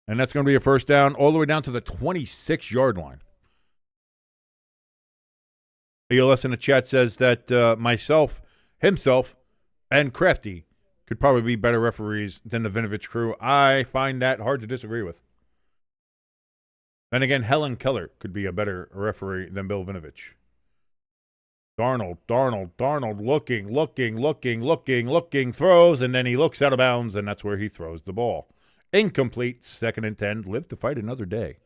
S2: And that's going to be a first down all the way down to the 26-yard line. ELS in the chat says that himself, and Crafty could probably be better referees than the Vinovich crew. I find that hard to disagree with. And again, Helen Keller could be a better referee than Bill Vinovich. Darnold, looking, throws, and then he looks out of bounds, and that's where he throws the ball. Incomplete, 2nd and 10, live to fight another day.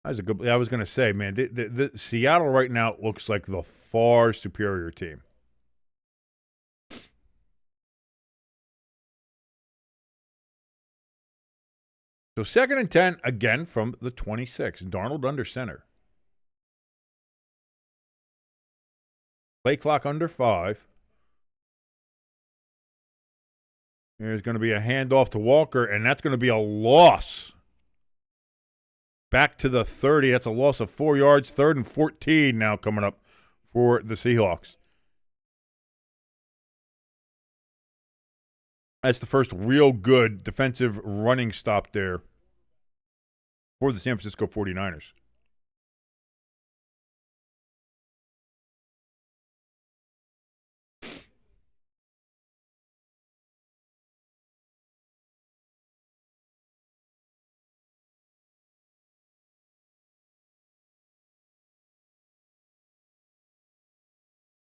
S2: I was going to say, man, the Seattle right now looks like the far superior team. So 2nd and 10, again from the 26. Darnold under center. Play clock under 5. There's going to be a handoff to Walker, and that's going to be a loss. Back to the 30. That's a loss of 4 yards. 3rd and 14 now coming up for the Seahawks. That's the first real good defensive running stop there for the San Francisco 49ers.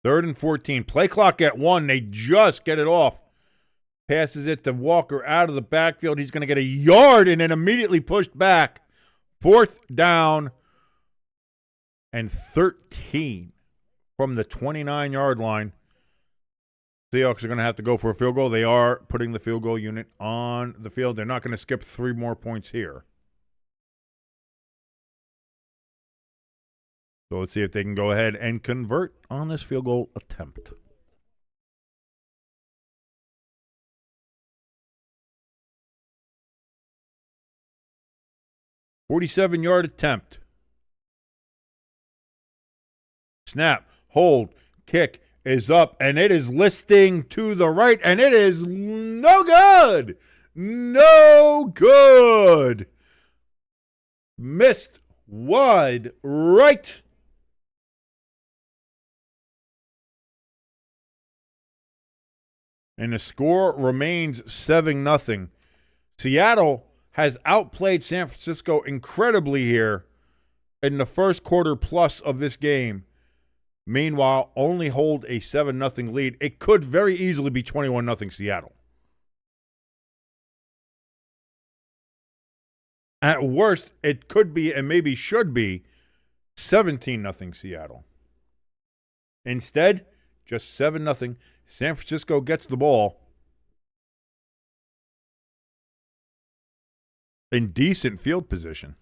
S2: Third and 14. Play clock at 1. They just get it off. Passes it to Walker out of the backfield. He's going to get a yard and then immediately pushed back. 4th down and 13 from the 29-yard line. Seahawks are going to have to go for a field goal. They are putting the field goal unit on the field. They're not going to skip 3 more points here. So let's see if they can go ahead and convert on this field goal attempt. "47-yard attempt. Snap, hold, kick is up, and it is listing to the right, and it is no good. No good. Missed wide right. And the score remains 7-0. Seattle has outplayed San Francisco incredibly here in the first quarter plus of this game. Meanwhile, only hold a 7-0 lead. It could very easily be 21-0 Seattle. At worst, it could be and maybe should be 17-0 Seattle. Instead, just 7-0. San Francisco gets the ball in decent field position.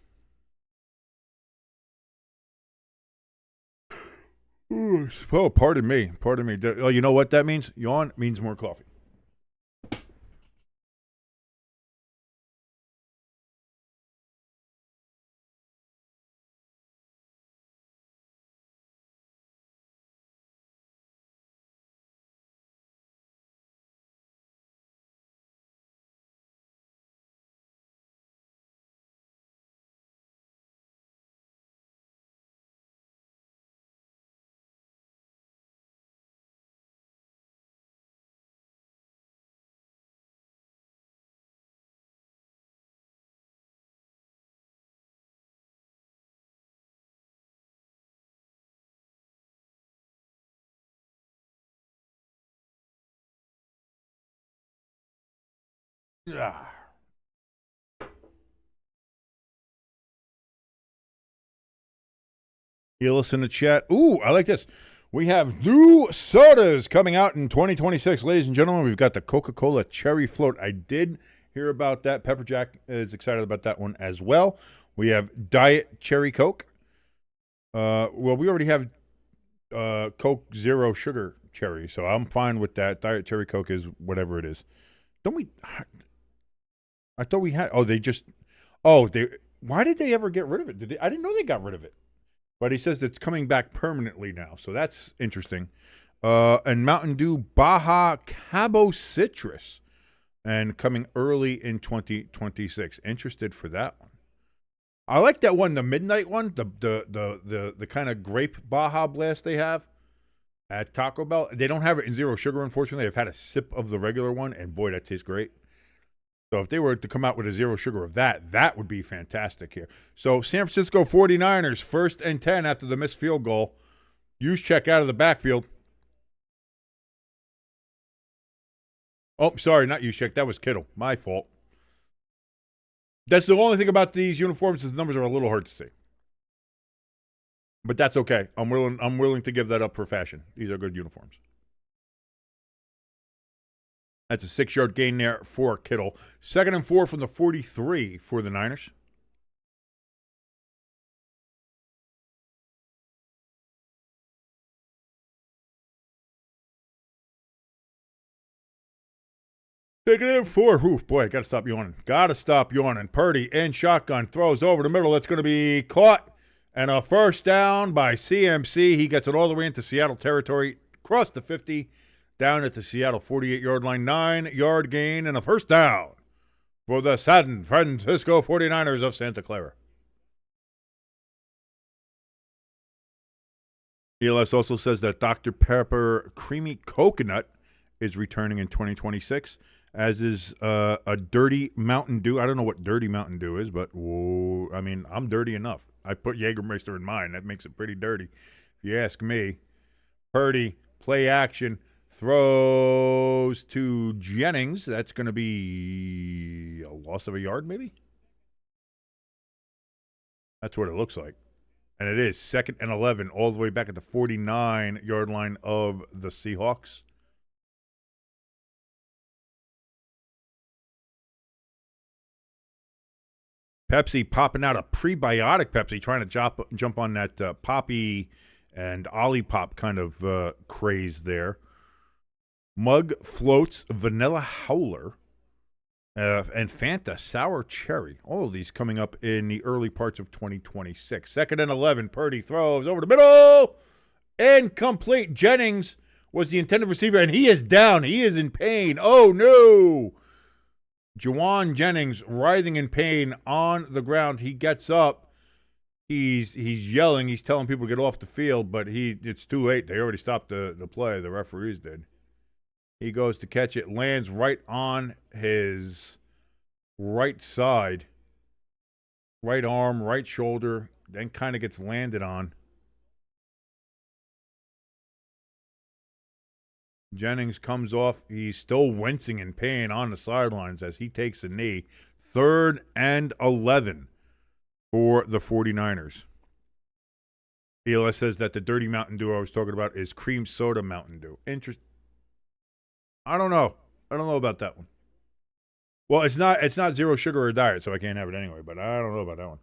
S2: Oh, pardon me. Oh, you know what that means? Yawn means more coffee. Ah. You listen to chat. Ooh, I like this. We have new sodas coming out in 2026. Ladies and gentlemen, we've got the Coca-Cola Cherry Float. I did hear about that. Pepper Jack is excited about that one as well. We have Diet Cherry Coke. Well, we already have Coke Zero Sugar Cherry, so I'm fine with that. Diet Cherry Coke is whatever it is. Don't we? I thought we had. Oh, they just. Oh, they. Why did they ever get rid of it? I didn't know they got rid of it. But he says it's coming back permanently now, so that's interesting. And Mountain Dew Baja Cabo Citrus, and coming early in 2026. Interested for that one. I like that one, the midnight one, the kind of grape Baja Blast they have at Taco Bell. They don't have it in zero sugar, unfortunately. I've had a sip of the regular one, and boy, that tastes great. So if they were to come out with a zero sugar of that, that would be fantastic here. So San Francisco 49ers, 1st and 10 after the missed field goal. Use check out of the backfield. Oh, sorry, not use check. That was Kittle. My fault. That's the only thing about these uniforms is the numbers are a little hard to see. But that's okay. I'm willing to give that up for fashion. These are good uniforms. That's a 6-yard gain there for Kittle. 2nd and 4 from the 43 for the Niners. Taking it in 4. Oof, boy, got to stop yawning. Purdy in shotgun. Throws over the middle. That's going to be caught. And a first down by CMC. He gets it all the way into Seattle territory. Across the 50. Down at the Seattle 48-yard line, 9-yard gain and a first down for the San Francisco 49ers of Santa Clara. ELS also says that Dr. Pepper Creamy Coconut is returning in 2026, as is a Dirty Mountain Dew. I don't know what Dirty Mountain Dew is, but I mean, I'm dirty enough. I put Jägermeister in mine. That makes it pretty dirty, if you ask me. Purdy, play action. Throws to Jennings. That's going to be a loss of a yard, maybe? That's what it looks like. And it is 2nd and 11, all the way back at the 49-yard line of the Seahawks. Pepsi popping out a prebiotic Pepsi, trying to jump on that Poppy and Olipop kind of craze there. Mug Floats Vanilla Howler and Fanta Sour Cherry. All of these coming up in the early parts of 2026. 2nd and 11. Purdy throws over the middle. Incomplete. Jennings was the intended receiver, and he is down. He is in pain. Oh, no. Juwan Jennings writhing in pain on the ground. He gets up. He's yelling. He's telling people to get off the field, but it's too late. They already stopped the play. The referees did. He goes to catch it, lands right on his right side, right arm, right shoulder, then kind of gets landed on. Jennings comes off. He's still wincing in pain on the sidelines as he takes a knee. 3rd and 11 for the 49ers. ELS says that the Dirty Mountain Dew I was talking about is cream soda Mountain Dew. Interesting. I don't know about that one. Well, it's not zero sugar or diet, so I can't have it anyway, but I don't know about that one.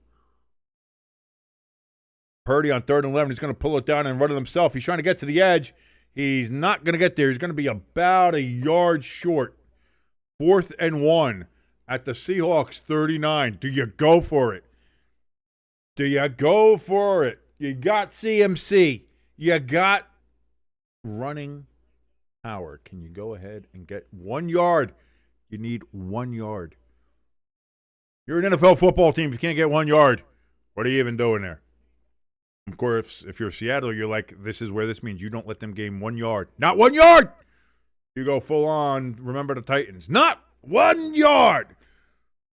S2: Purdy on 3rd and 11. He's going to pull it down and run it himself. He's trying to get to the edge. He's not going to get there. He's going to be about a yard short. 4th and 1 at the Seahawks 39. Do you go for it? You got CMC. You got running power. Can you go ahead and get 1 yard? You need 1 yard. You're an NFL football team. If you can't get 1 yard, what are you even doing there? Of course, if you're Seattle, you're like, this is where this means you don't let them gain 1 yard. Not 1 yard! You go full on, remember the Titans. Not 1 yard!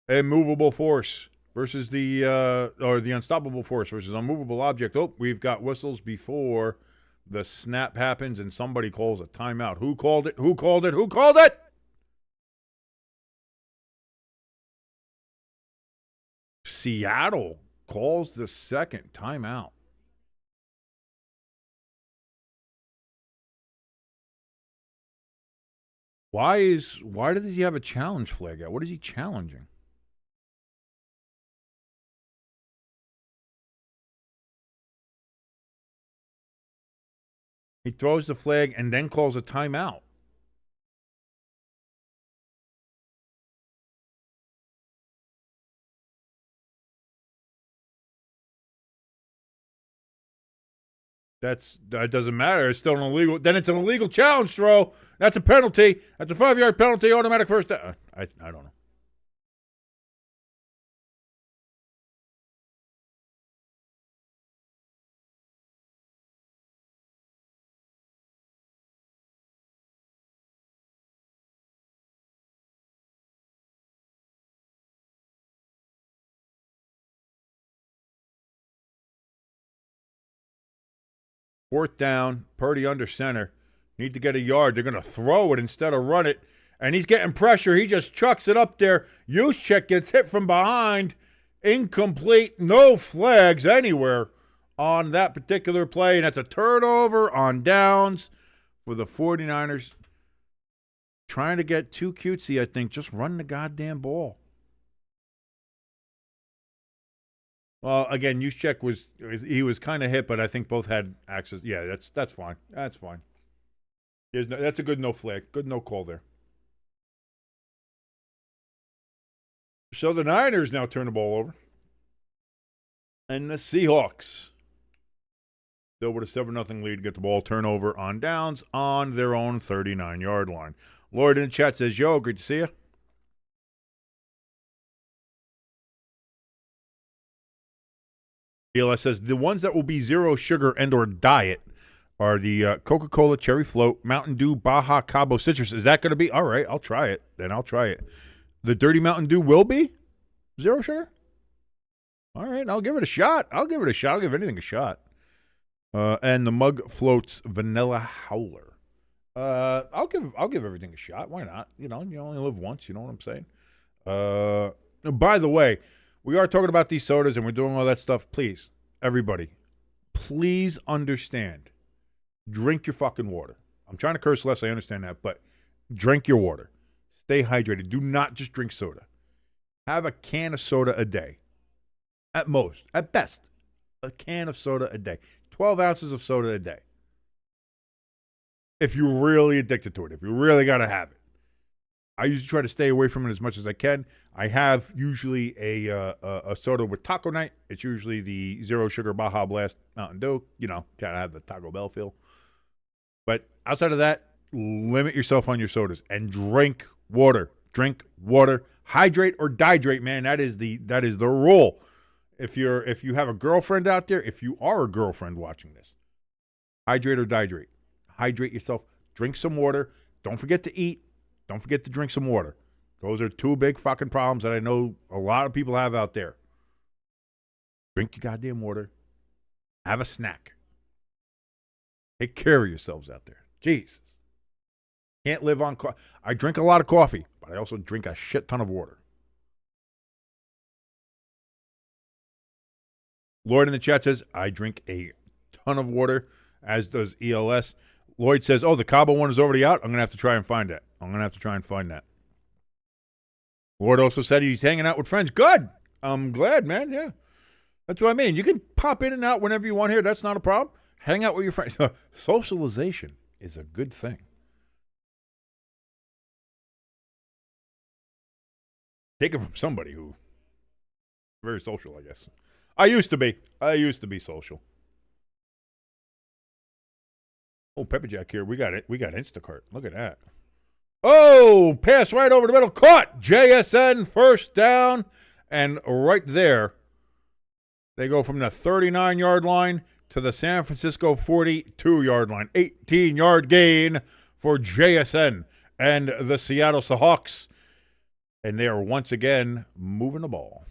S2: Immovable force versus the unstoppable force versus unmovable object. Oh, we've got whistles before the snap happens and somebody calls a timeout. Who called it? Seattle calls the second timeout. Why does he have a challenge flag out? What is he challenging? He throws the flag and then calls a timeout. That doesn't matter. It's still an illegal. Then it's an illegal challenge throw. That's a penalty. That's a 5-yard penalty. Automatic first down. I don't know. Fourth down, Purdy under center. Need to get a yard. They're going to throw it instead of run it. And he's getting pressure. He just chucks it up there. Juszczyk gets hit from behind. Incomplete. No flags anywhere on that particular play. And that's a turnover on downs for the 49ers. Trying to get too cutesy, I think. Just run the goddamn ball. Well, again, Juszczyk was kind of hit, but I think both had access. Yeah, that's fine. That's fine. That's a good no flag. Good no call there. So the Niners now turn the ball over. And the Seahawks, still with a 7-0 lead, get the ball turnover on downs on their own 39-yard line. Lloyd in the chat says, yo, great to see you. ELS says, the ones that will be zero sugar and or diet are the Coca-Cola Cherry Float, Mountain Dew, Baja Cabo Citrus. Is that going to be? All right, I'll try it. Then I'll try it. The Dirty Mountain Dew will be zero sugar? All right, I'll give it a shot. I'll give anything a shot. And the Mug Floats Vanilla Howler. I'll give everything a shot. Why not? You only live once. You know what I'm saying? By the way, we are talking about these sodas and we're doing all that stuff. Please, everybody, please understand. Drink your fucking water. I'm trying to curse less. I understand that, but drink your water. Stay hydrated. Do not just drink soda. Have a can of soda a day. At most, at best, a can of soda a day. 12 ounces of soda a day. If you're really addicted to it, if you really got to have it. I usually try to stay away from it as much as I can. I have usually a soda with taco night. It's usually the zero sugar Baja Blast Mountain Dew. Kind of have the Taco Bell feel. But outside of that, limit yourself on your sodas and drink water. Drink water. Hydrate or dihydrate, man. That is the rule. If you have a girlfriend out there, if you are a girlfriend watching this, hydrate or dihydrate. Hydrate yourself. Drink some water. Don't forget to eat. Don't forget to drink some water. Those are two big fucking problems that I know a lot of people have out there. Drink your goddamn water. Have a snack. Take care of yourselves out there. Jesus. Can't live on coffee. I drink a lot of coffee, but I also drink a shit ton of water. Lloyd in the chat says, I drink a ton of water, as does ELS. Lloyd says, oh, the Cabo one is already out. I'm going to have to try and find that. Lloyd also said he's hanging out with friends. Good. I'm glad, man. Yeah. That's what I mean. You can pop in and out whenever you want here. That's not a problem. Hang out with your friends. Socialization is a good thing. Take it from somebody who very social, I guess. I used to be social. Oh, Pepper Jack here. We got it. We got Instacart. Look at that. Oh, pass right over the middle. Caught. JSN first down. And right there, they go from the 39-yard line to the San Francisco 42-yard line. 18-yard gain for JSN and the Seattle Seahawks. And they are once again moving the ball.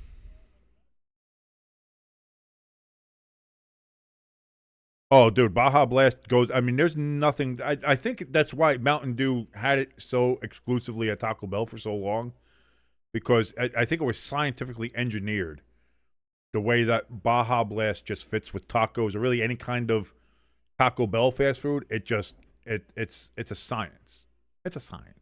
S2: Oh, dude, Baja Blast goes. I mean, there's nothing. I think that's why Mountain Dew had it so exclusively at Taco Bell for so long, because I think it was scientifically engineered the way that Baja Blast just fits with tacos or really any kind of Taco Bell fast food, it's a science. It's a science.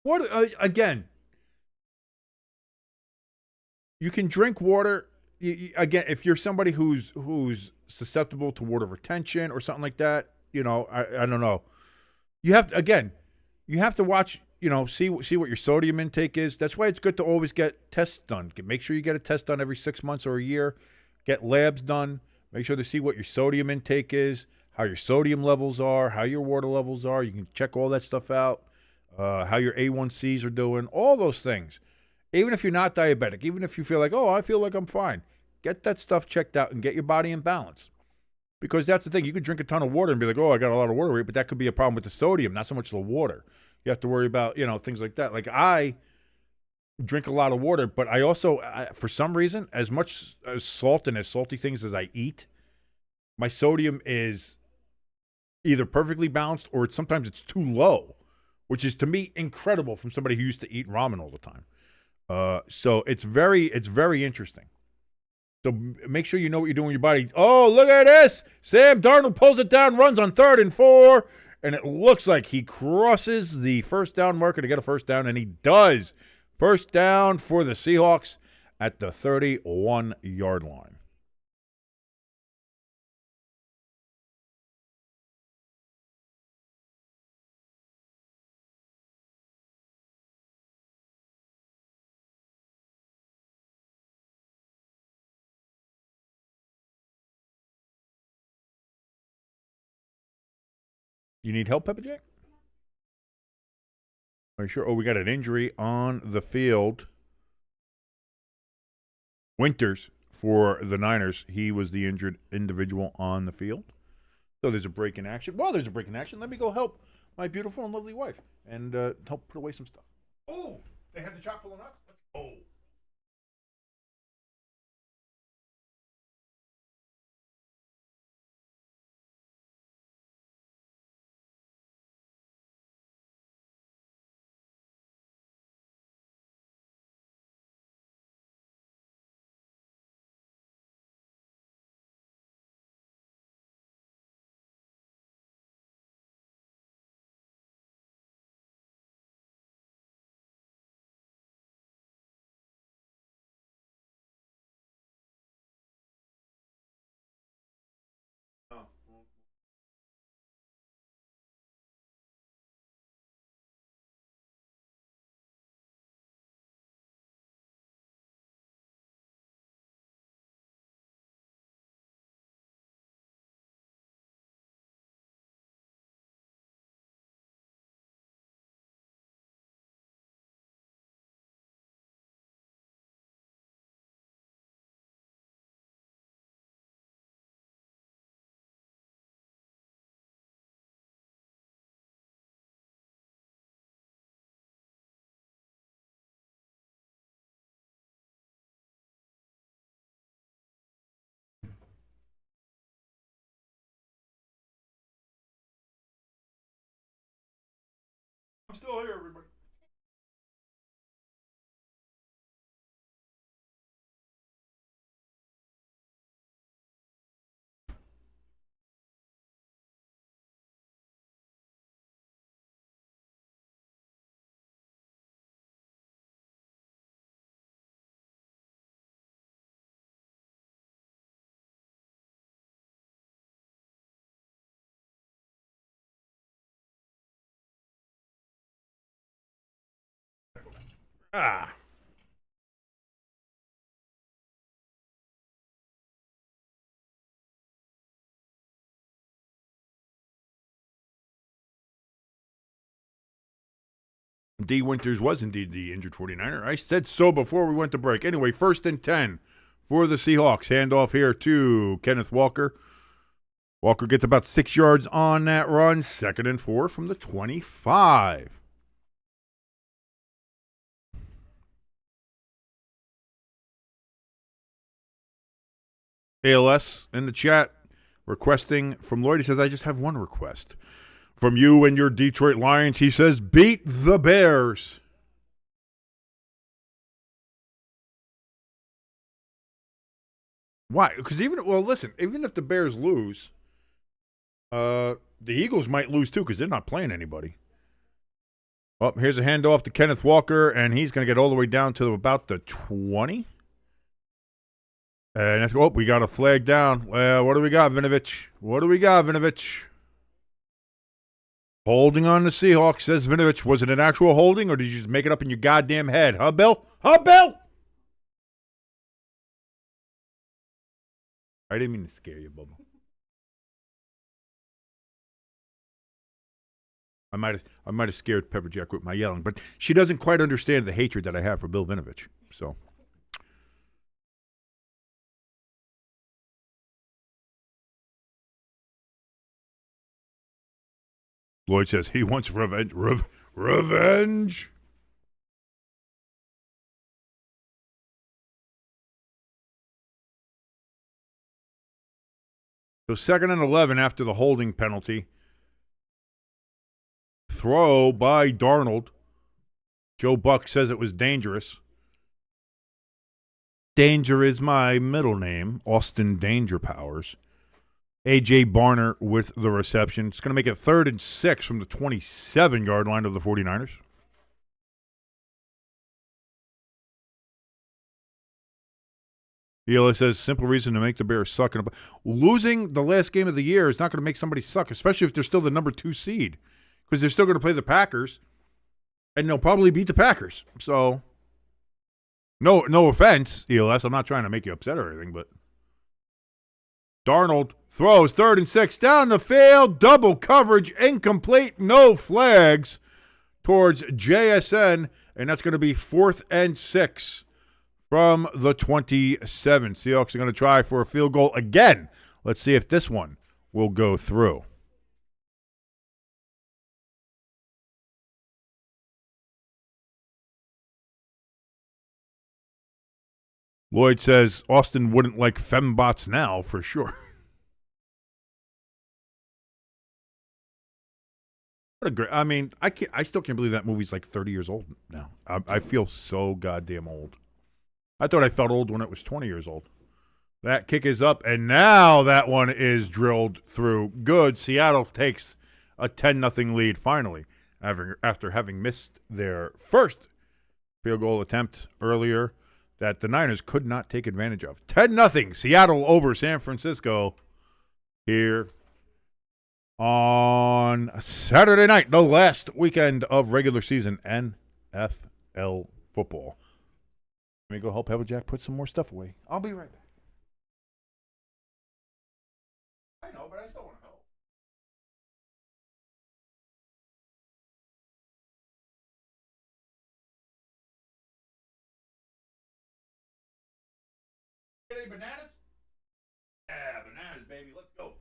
S2: What again? You can drink water. Again, if you're somebody who's susceptible to water retention or something like that, I don't know. You have to watch. See what your sodium intake is. That's why it's good to always get tests done. Make sure you get a test done every 6 months or a year. Get labs done. Make sure to see what your sodium intake is, how your sodium levels are, how your water levels are. You can check all that stuff out. How your A1Cs are doing. All those things. Even if you're not diabetic, even if you feel like, oh, I feel like I'm fine, get that stuff checked out and get your body in balance. Because that's the thing. You could drink a ton of water and be like, oh, I got a lot of water weight, but that could be a problem with the sodium, not so much the water. You have to worry about, things like that. Like I drink a lot of water, but I also, for some reason, as much as salt and as salty things as I eat, my sodium is either perfectly balanced or sometimes it's too low, which is to me incredible from somebody who used to eat ramen all the time. So it's very interesting. So make sure you know what you're doing with your body. Oh, look at this. Sam Darnold pulls it down, runs on 3rd and 4, and it looks like he crosses the first down marker to get a first down, and he does. First down for the Seahawks at the 31-yard line. You need help, Peppa Jack? Are you sure? Oh, we got an injury on the field. Winters for the Niners. He was the injured individual on the field. So there's a break in action. Well, there's a break in action. Let me go help my beautiful and lovely wife and help put away some stuff. Oh, they had the chock full of nuts? Let's go. I'm still here, everybody. Ah. D. Winters was indeed the injured 49er. I said so before we went to break. Anyway, 1st and 10 for the Seahawks. Handoff here to Kenneth Walker. Walker gets about 6 yards on that run. 2nd and 4 from the 25. ALS in the chat. requesting from Lloyd. He says, I just have one request. From you and your Detroit Lions, he says, beat the Bears. Why? Because even if the Bears lose, the Eagles might lose too because they're not playing anybody. Oh, here's a handoff to Kenneth Walker, and he's going to get all the way down to about the 20. And we got a flag down. Well, what do we got, Vinovich? Holding on the Seahawks, says Vinovich. Was it an actual holding, or did you just make it up in your goddamn head? Huh, Bill? I didn't mean to scare you, Bubba. I might have scared Pepper Jack with my yelling, but she doesn't quite understand the hatred that I have for Bill Vinovich. So, Lloyd says he wants revenge. Revenge. So 2nd and 11 after the holding penalty. Throw by Darnold. Joe Buck says it was dangerous. Danger is my middle name. Austin Danger Powers. A.J. Barner with the reception. It's going to make it 3rd and 6 from the 27-yard line of the 49ers. Ela says, simple reason to make the Bears suck. Losing the last game of the year is not going to make somebody suck, especially if they're still the number 2 seed. Because they're still going to play the Packers, and they'll probably beat the Packers. So, no offense, ELS. I'm not trying to make you upset or anything, but Darnold throws 3rd and 6 down the field. Double coverage, incomplete, no flags towards JSN, and that's going to be 4th and 6 from the 27. Seahawks are going to try for a field goal again. Let's see if this one will go through. Lloyd says Austin wouldn't like fembots now for sure. What a great! I mean, I still can't believe that movie's like 30 years old now. I feel so goddamn old. I thought I felt old when it was 20 years old. That kick is up, and now that one is drilled through. Good. Seattle takes a 10-0 lead finally after having missed their first field goal attempt earlier that the Niners could not take advantage of. 10-0, Seattle over San Francisco here on Saturday night, the last weekend of regular season NFL football. Let me go help Applejack put some more stuff away. I'll be right back. I know, but I still want to help. Get any bananas? Yeah, bananas, baby. Let's go.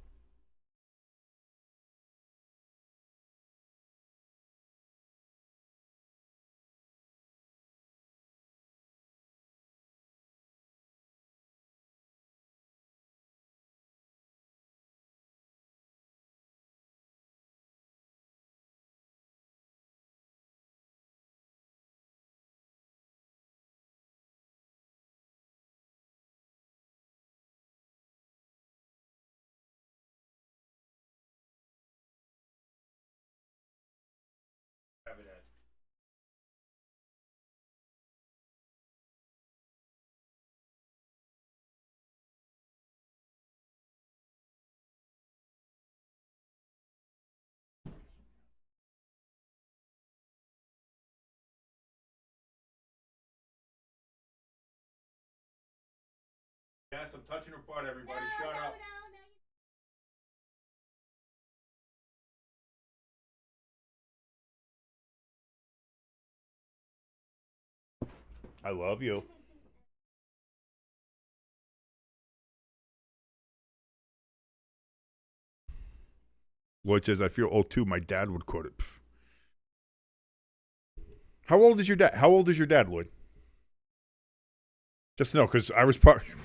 S2: Have it at. Yes, I'm touching her butt, everybody. Shut up. I love you. Lloyd says, I feel old too. My dad would quote it. How old is your dad? How old is your dad, Lloyd? Just know, because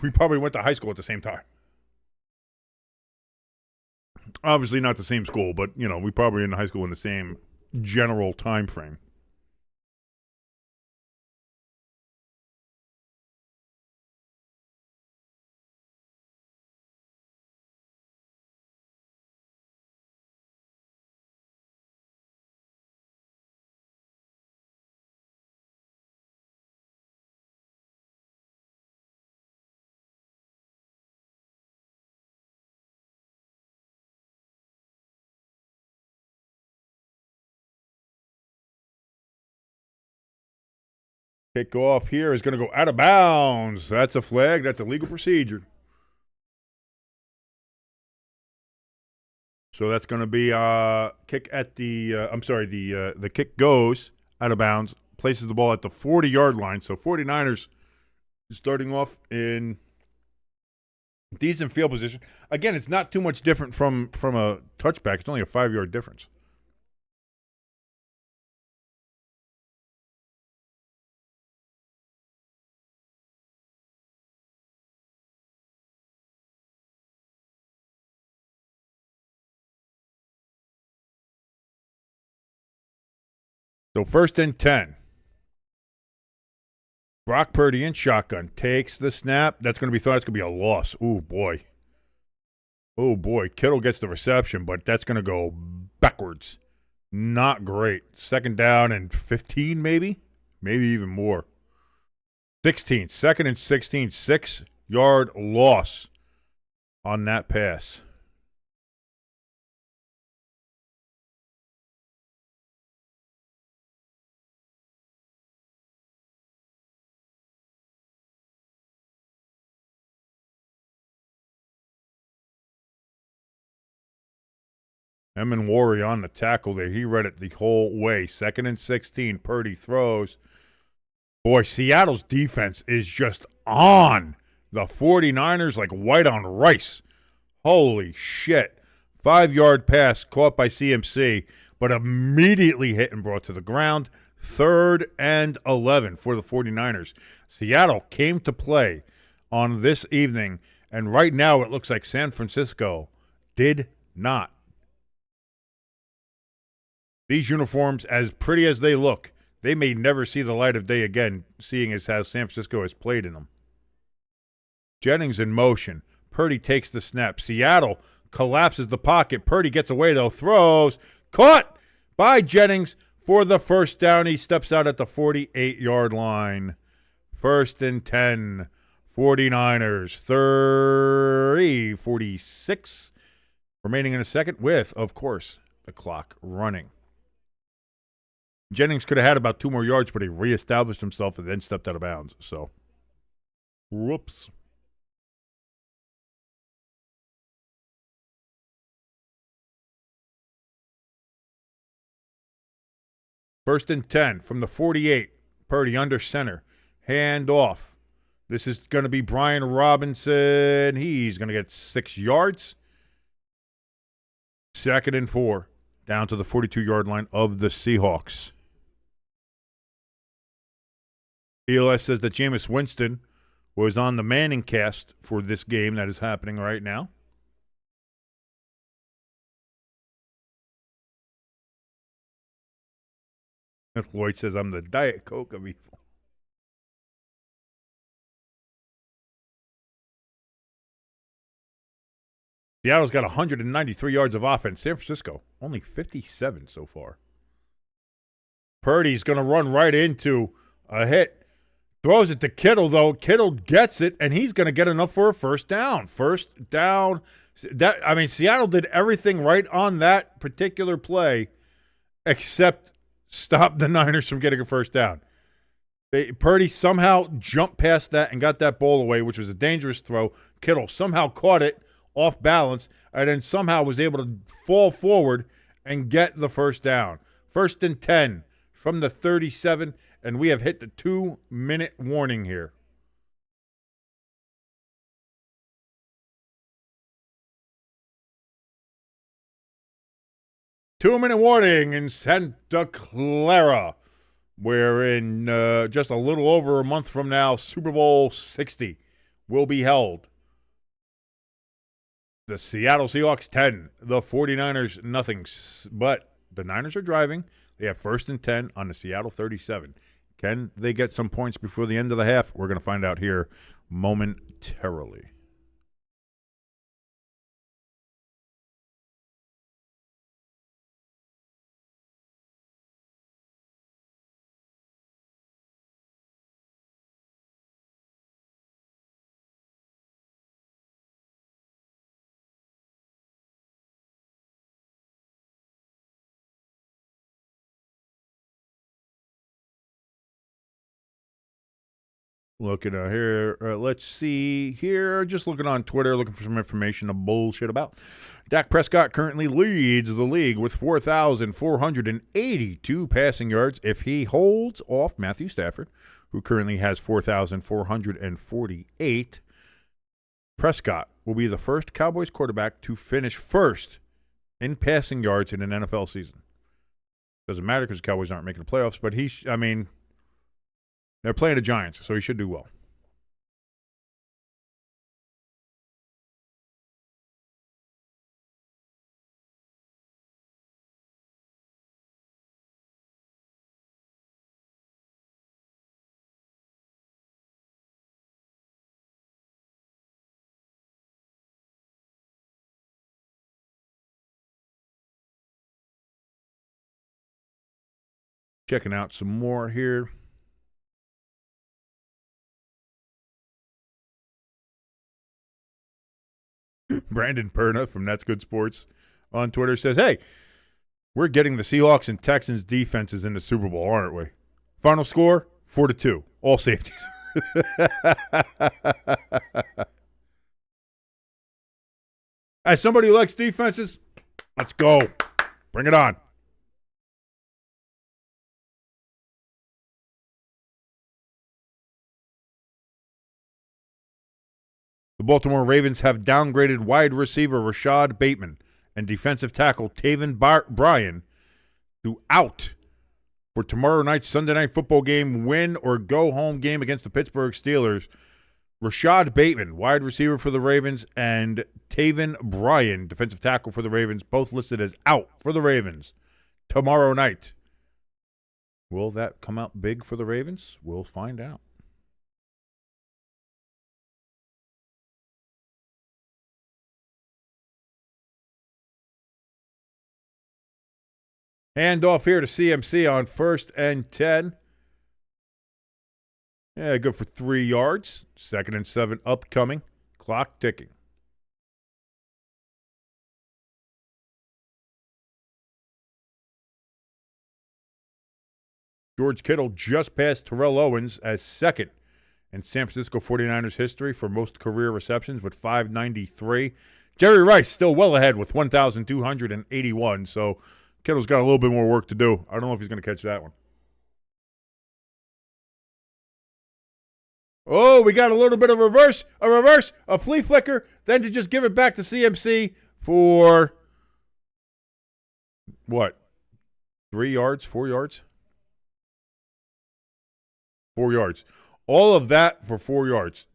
S2: we probably went to high school at the same time. Obviously not the same school, but, we probably in high school in the same general time frame. Kickoff here is going to go out of bounds. That's a flag. That's a legal procedure. So that's going to be kick at the. The kick goes out of bounds, places the ball at the 40-yard line. So 49ers starting off in decent field position. Again, it's not too much different from a touchback. It's only a 5-yard difference. So 1st and 10. Brock Purdy in shotgun takes the snap. That's going to be thought it's going to be a loss. Oh boy. Oh boy. Kittle gets the reception, but that's going to go backwards. Not great. 2nd down and 15 maybe? Maybe even more. 16. 2nd and 16. 6-yard loss on that pass. Wwearing on the tackle there. He read it the whole way. 2nd and 16. Purdy throws. Boy, Seattle's defense is just on the 49ers like white on rice. Holy shit. 5-yard pass caught by CMC, but immediately hit and brought to the ground. 3rd and 11 for the 49ers. Seattle came to play on this evening, and right now it looks like San Francisco did not. These uniforms, as pretty as they look, they may never see the light of day again, seeing as how San Francisco has played in them. Jennings in motion. Purdy takes the snap. Seattle collapses the pocket. Purdy gets away, though. Throws. Caught by Jennings for the 1st down. He steps out at the 48-yard line. 1st and 10. 49ers. 46. Remaining in a second with, of course, the clock running. Jennings could have had about 2 more yards, but he reestablished himself and then stepped out of bounds. So, whoops. First and 10 from the 48. Purdy under center. Hand off. This is going to be Brian Robinson. He's going to get 6 yards. 2nd and 4. Down to the 42-yard line of the Seahawks. ELS says that Jameis Winston was on the Manning cast for this game that is happening right now. Lloyd says, I'm the Diet Coke of evil. Seattle's got 193 yards of offense. San Francisco, only 57 so far. Purdy's going to run right into a hit. Throws it to Kittle, though. Kittle gets it, and he's going to get enough for a 1st down. 1st down. Seattle did everything right on that particular play except stop the Niners from getting a 1st down. Purdy somehow jumped past that and got that ball away, which was a dangerous throw. Kittle somehow caught it off balance and then somehow was able to fall forward and get the 1st down. 1st and 10 from the 37, and we have hit the 2-minute warning here. Two-minute warning in Santa Clara, where in just a little over a month from now, Super Bowl 60 will be held. The Seattle Seahawks 10, the 49ers nothing. But the Niners are driving. They have 1st and 10 on the Seattle 37. Can they get some points before the end of the half? We're going to find out here momentarily. Looking here, let's see here. Just looking on Twitter, looking for some information to bullshit about. Dak Prescott currently leads the league with 4,482 passing yards. If he holds off Matthew Stafford, who currently has 4,448, Prescott will be the first Cowboys quarterback to finish first in passing yards in an NFL season. Doesn't matter because the Cowboys aren't making the playoffs, but they're playing the Giants, so he should do well. Checking out some more here. Brandon Perna from That's Good Sports on Twitter says, hey, we're getting the Seahawks and Texans defenses in the Super Bowl, aren't we? Final score, 4-2. All safeties. As somebody who likes defenses, let's go. Bring it on. The Baltimore Ravens have downgraded wide receiver Rashad Bateman and defensive tackle Taven Bryan to out for tomorrow night's Sunday Night Football game, win or go home game against the Pittsburgh Steelers. Rashad Bateman, wide receiver for the Ravens, and Taven Bryan, defensive tackle for the Ravens, both listed as out for the Ravens tomorrow night. Will that come out big for the Ravens? We'll find out. Hand off here to CMC on 1st and 10. Yeah, good for 3 yards. 2nd and 7 upcoming. Clock ticking. George Kittle just passed Terrell Owens as second in San Francisco 49ers history for most career receptions with 593. Jerry Rice still well ahead with 1,281, so Kittle's got a little bit more work to do. I don't know if he's going to catch that one. Oh, we got a little bit of a flea flicker, then to just give it back to CMC for what? 3 yards, 4 yards? 4 yards. All of that for 4 yards.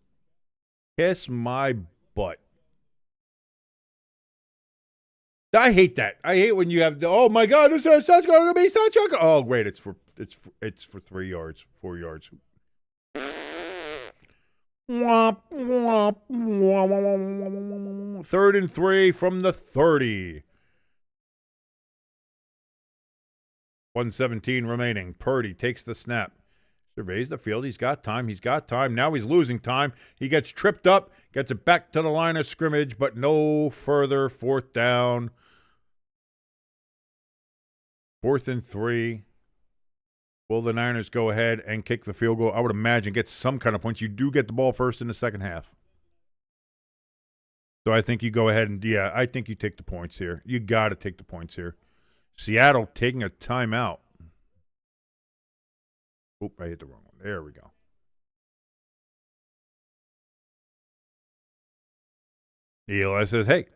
S2: Kiss my butt. I hate that. I hate when you have oh my God, this is such going to be such a oh wait, it's for 3 yards, 4 yards. Womp, womp, womp. 3rd and 3 from the 30. 1:17 remaining. Purdy takes the snap. Surveys the field. He's got time. Now he's losing time. He gets tripped up, gets it back to the line of scrimmage, but no further. 4th down. 4th and 3. Will the Niners go ahead and kick the field goal? I would imagine get some kind of points. You do get the ball first in the second half. So I think you go ahead and, I think you take the points here. You got to take the points here. Seattle taking a timeout. Oop, I hit the wrong one. There we go. Eli says, hey,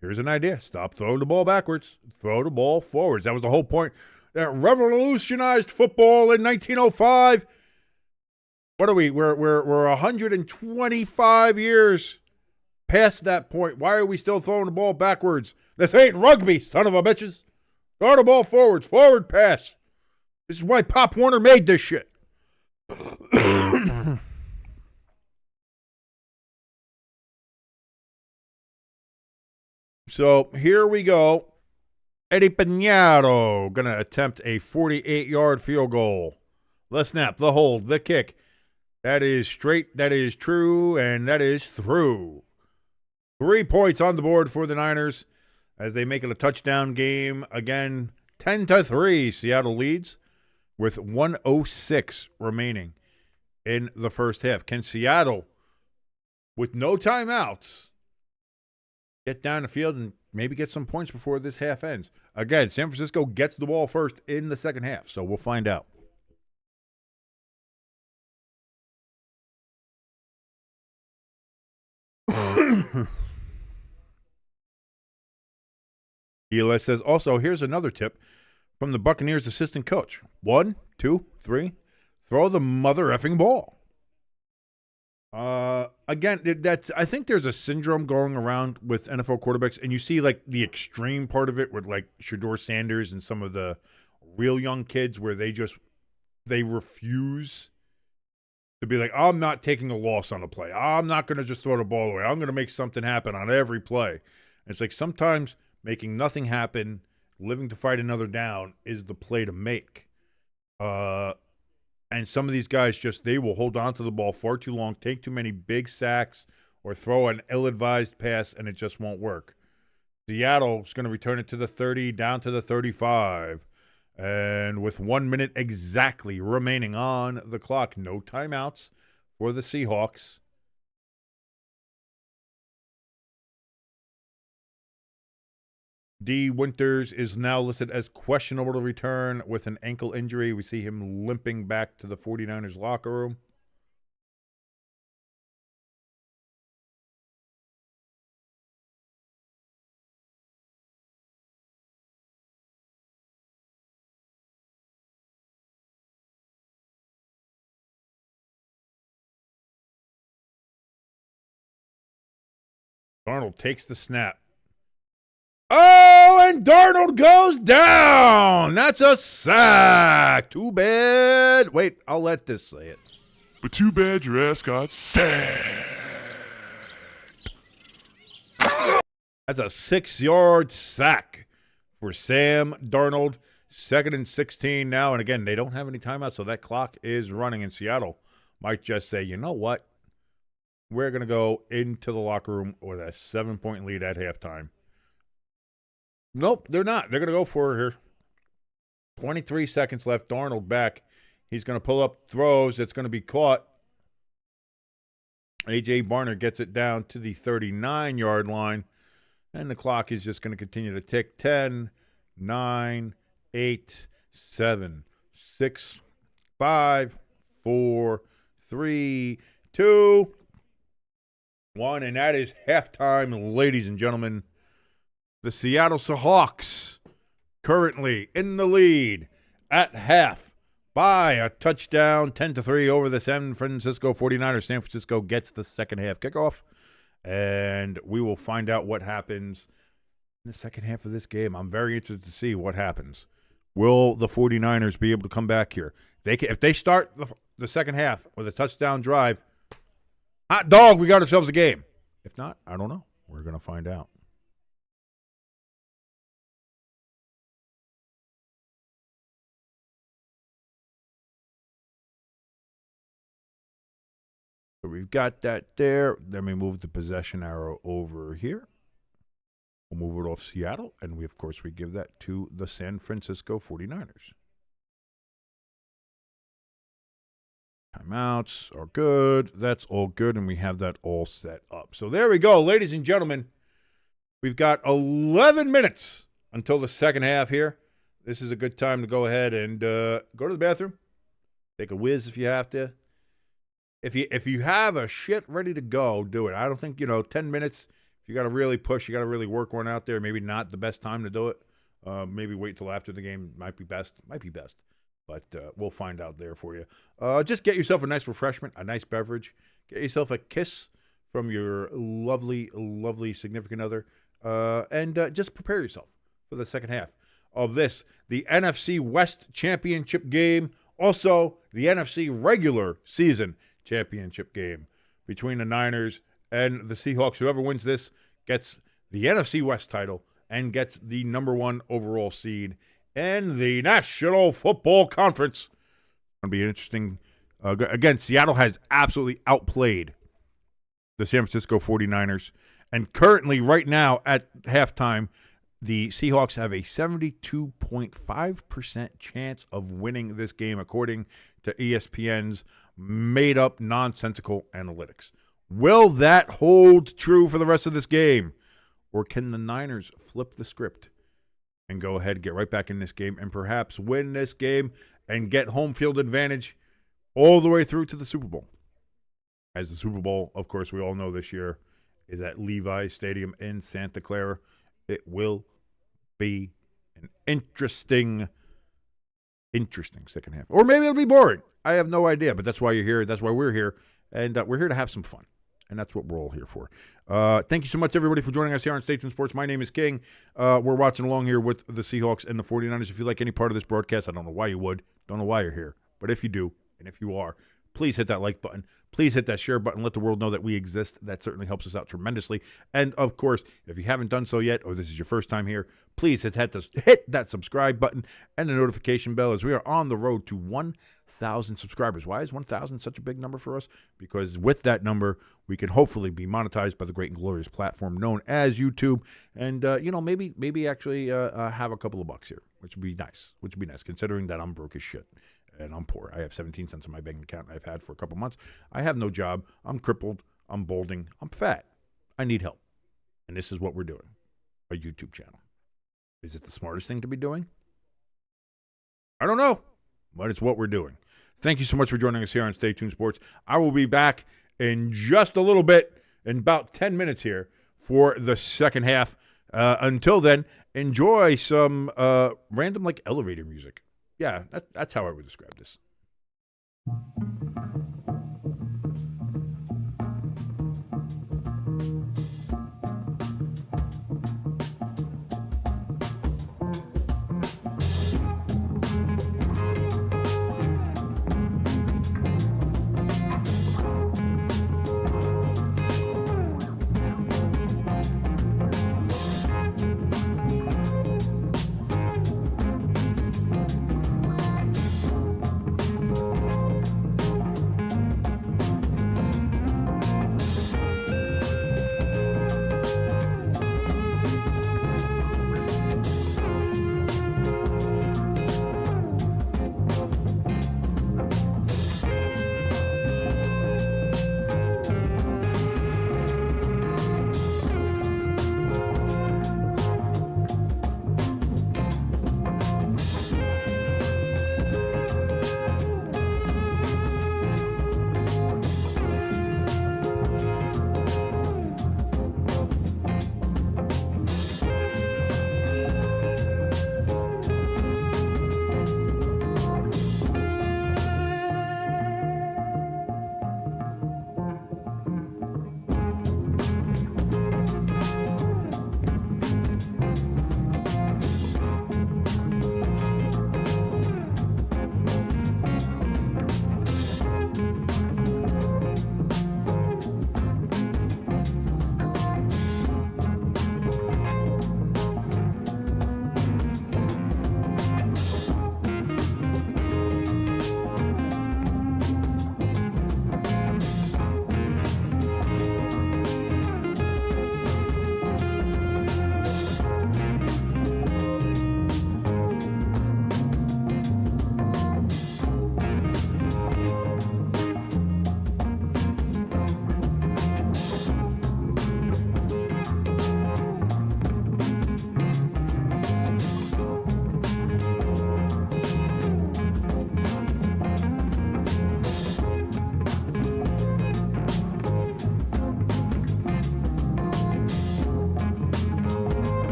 S2: here's an idea. Stop throwing the ball backwards. Throw the ball forwards. That was the whole point. That revolutionized football in 1905. What are we? We're 125 years past that point. Why are we still throwing the ball backwards? This ain't rugby, son of a bitches. Throw the ball forwards. Forward pass. This is why Pop Warner made this shit. So here we go. Eddie Piñero going to attempt a 48-yard field goal. The snap, the hold, the kick. That is straight, that is true, and that is through. 3 points on the board for the Niners as they make it a touchdown game. Again, 10-3, Seattle leads with 1:06 remaining in the first half. Can Seattle, with no timeouts, get down the field and maybe get some points before this half ends? Again, San Francisco gets the ball first in the second half, so we'll find out. Eli says, also, here's another tip from the Buccaneers assistant coach. 1, 2, 3, throw the mother effing ball. Again, I think there's a syndrome going around with NFL quarterbacks, and you see like the extreme part of it with like Shedeur Sanders and some of the real young kids where they refuse to be like, I'm not taking a loss on a play. I'm not going to just throw the ball away. I'm going to make something happen on every play. And it's like sometimes making nothing happen, living to fight another down is the play to make. And some of these guys they will hold on to the ball far too long, take too many big sacks, or throw an ill-advised pass, and it just won't work. Seattle is going to return it to the 30, down to the 35. And with 1 minute exactly remaining on the clock, no timeouts for the Seahawks. D. Winters is now listed as questionable to return with an ankle injury. We see him limping back to the 49ers locker room. Darnold takes the snap. Oh, and Darnold goes down. That's a sack. Too bad. Wait, I'll let this say it.
S3: But too bad your ass got sacked.
S2: That's a 6-yard sack for Sam Darnold. 2nd and 16 now. And again, they don't have any timeouts, so that clock is running. In Seattle might just say, you know what? We're going to go into the locker room with a 7-point lead at halftime. Nope, they're not. They're going to go for it here. 23 seconds left. Darnold back. He's going to pull up throws. It's going to be caught. A.J. Barner gets it down to the 39-yard line. And the clock is just going to continue to tick. 10, 9, 8, 7, 6, 5, 4, 3, 2, 1. And that is halftime, ladies and gentlemen. The Seattle Seahawks currently in the lead at half by a touchdown, 10-3 over the San Francisco 49ers. San Francisco gets the second half kickoff, and we will find out what happens in the second half of this game. I'm very interested to see what happens. Will the 49ers be able to come back here? If they start the second half with a touchdown drive, hot dog, we got ourselves a game. If not, I don't know. We're going to find out. So we've got that there. Then we move the possession arrow over here. We'll move it off Seattle. And we, of course, we give that to the San Francisco 49ers. Timeouts are good. That's all good. And we have that all set up. So there we go, ladies and gentlemen. We've got 11 minutes until the second half here. This is a good time to go ahead and go to the bathroom. Take a whiz if you have to. If you have a shit ready to go, do it. I don't think, 10 minutes, if you got to really push, you got to really work one out there, maybe not the best time to do it. Maybe wait till after the game might be best. But we'll find out there for you. Just get yourself a nice refreshment, a nice beverage. Get yourself a kiss from your lovely, lovely significant other, and just prepare yourself for the second half of this, the NFC West championship game, also the NFC regular season championship game between the Niners and the Seahawks. Whoever wins this gets the NFC West title and gets the number 1 overall seed in the National Football Conference. It's going to be interesting. Again, Seattle has absolutely outplayed the San Francisco 49ers. And currently, right now, at halftime, the Seahawks have a 72.5% chance of winning this game, according to ESPN's made-up, nonsensical analytics. Will that hold true for the rest of this game? Or can the Niners flip the script and go ahead, get right back in this game, and perhaps win this game and get home field advantage all the way through to the Super Bowl? As the Super Bowl, of course, we all know this year is at Levi's Stadium in Santa Clara. It will be an interesting second half. Or maybe it'll be boring. I have no idea, but that's why you're here. That's why we're here. And we're here to have some fun. And that's what we're all here for. Thank you so much, everybody, for joining us here on States and Sports. My name is King. We're watching along here with the Seahawks and the 49ers. If you like any part of this broadcast, I don't know why you would. Don't know why you're here. But if you do, and if you are, please hit that like button. Please hit that share button. Let the world know that we exist. That certainly helps us out tremendously. And, of course, if you haven't done so yet, or this is your first time here, please hit that subscribe button and the notification bell, as we are on the road to 1,000 subscribers. Why is 1,000 such a big number for us? Because with that number, we can hopefully be monetized by the great and glorious platform known as YouTube. And, maybe actually have a couple of bucks here, which would be nice. Considering that I'm broke as shit. And I'm poor. I have 17 cents in my bank account I've had for a couple months. I have no job. I'm crippled. I'm balding. I'm fat. I need help. And this is what we're doing. A YouTube channel. Is it the smartest thing to be doing? I don't know. But it's what we're doing. Thank you so much for joining us here on Stay Tuned Sports. I will be back in just a little bit, in about 10 minutes here, for the second half. Until then, enjoy some random elevator music. Yeah, that's how I would describe this.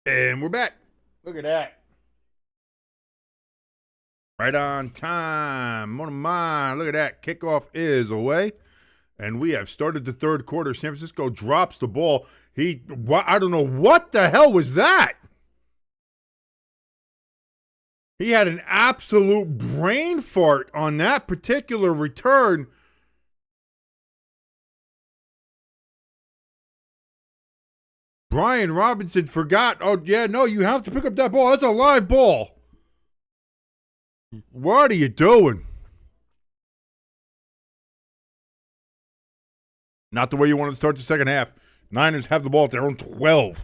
S2: And we're back. Look at that. Right on time. One of mine. Look at that. Kickoff is away. And we have started the third quarter. San Francisco drops the ball. I don't know what the hell was that. He had an absolute brain fart on that particular return. Brian Robinson forgot. Oh, yeah, no, you have to pick up that ball. That's a live ball. What are you doing? Not the way you want to start the second half. Niners have the ball at their own 12.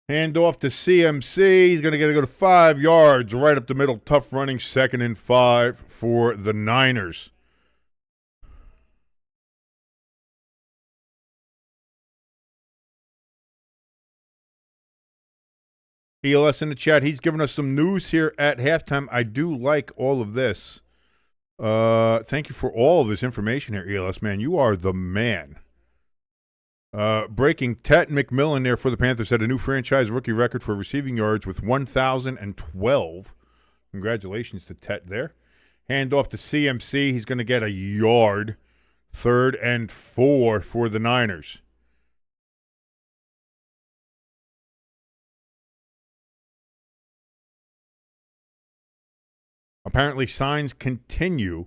S2: Hand off to CMC. He's going to go to 5 yards right up the middle. Tough running, 2nd and 5 for the Niners. ELS in the chat. He's giving us some news here at halftime. I do like all of this. Thank you for all of this information here, ELS, man. You are the man. Breaking, Tet McMillan there for the Panthers set a new franchise rookie record for receiving yards with 1,012. Congratulations to Tet there. Hand off to CMC. He's going to get a yard. 3rd and 4 for the Niners. Apparently, signs continue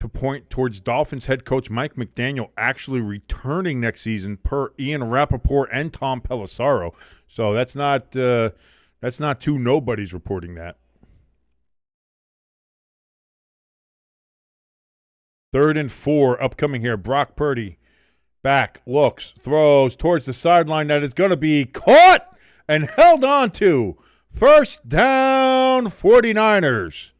S2: to point towards Dolphins head coach Mike McDaniel actually returning next season, per Ian Rappaport and Tom Pelissaro. So that's not two nobodies reporting that. 3rd and 4 upcoming here. Brock Purdy back, looks, throws towards the sideline. That is going to be caught and held on to. 1st down, 49ers.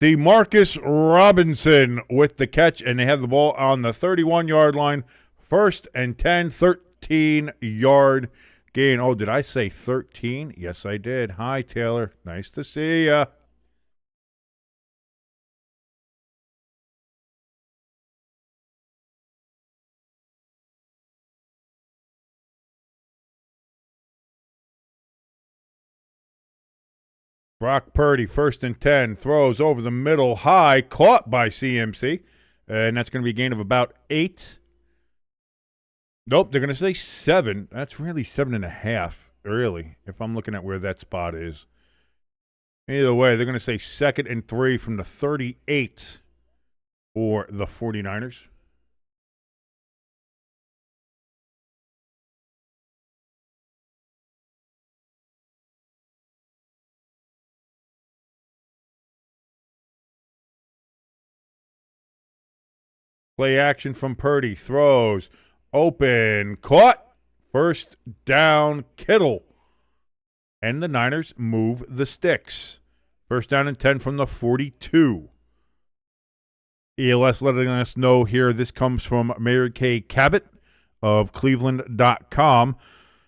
S2: DeMarcus Robinson with the catch, and they have the ball on the 31-yard line. 1st and 10, 13-yard gain. Oh, did I say 13? Yes, I did. Hi, Taylor. Nice to see ya. Brock Purdy, 1st and 10, throws over the middle, high, caught by CMC, and that's going to be a gain of about 8. Nope, they're going to say 7. That's really 7.5, really, if I'm looking at where that spot is. Either way, they're going to say 2nd and 3 from the 38 for the 49ers. Play action from Purdy. Throws. Open. Caught. 1st down. Kittle. And the Niners move the sticks. 1st down and 10 from the 42. ELS letting us know here. This comes from Mayor K. Cabot of Cleveland.com.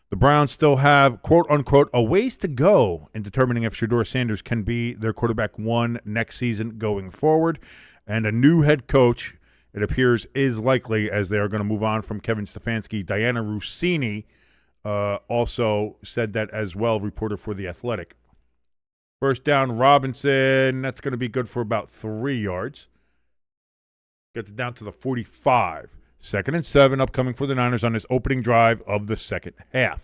S2: The Browns still have, quote unquote, a ways to go in determining if Shedeur Sanders can be their quarterback 1 next season going forward. And a new head coach, it appears, is likely, as they are going to move on from Kevin Stefanski. Diana Rossini also said that as well, reporter for The Athletic. 1st down, Robinson. That's going to be good for about 3 yards. Gets it down to the 45. 2nd and 7 upcoming for the Niners on this opening drive of the second half.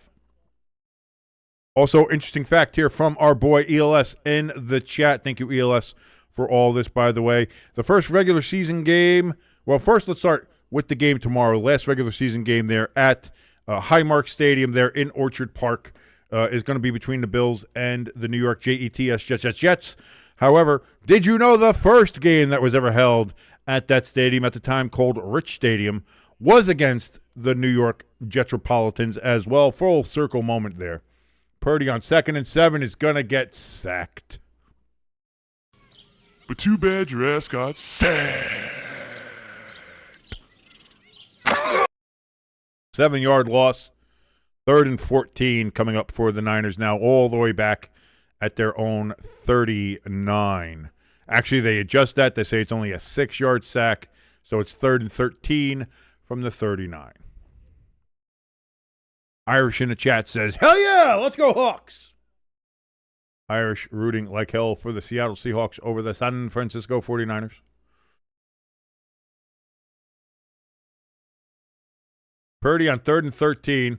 S2: Also, interesting fact here from our boy ELS in the chat. Thank you, ELS, for all this, by the way. The first regular season game. Well, first let's start with the game tomorrow. Last regular season game there at Highmark Stadium there in Orchard Park is going to be between the Bills and the New York Jets. Jets. However, did you know the first game that was ever held at that stadium, at the time called Rich Stadium, was against the New York Jetropolitans as well? Full circle moment there. Purdy on 2nd and 7 is going to get sacked.
S3: But too bad your ass got sacked.
S2: 7-yard loss. 3rd and 14 coming up for the Niners now, all the way back at their own 39. Actually, they adjust that. They say it's only a 6-yard sack, so it's 3rd and 13 from the 39. Irish in the chat says, hell yeah, let's go Hawks. Irish rooting like hell for the Seattle Seahawks over the San Francisco 49ers. Purdy on 3rd and 13.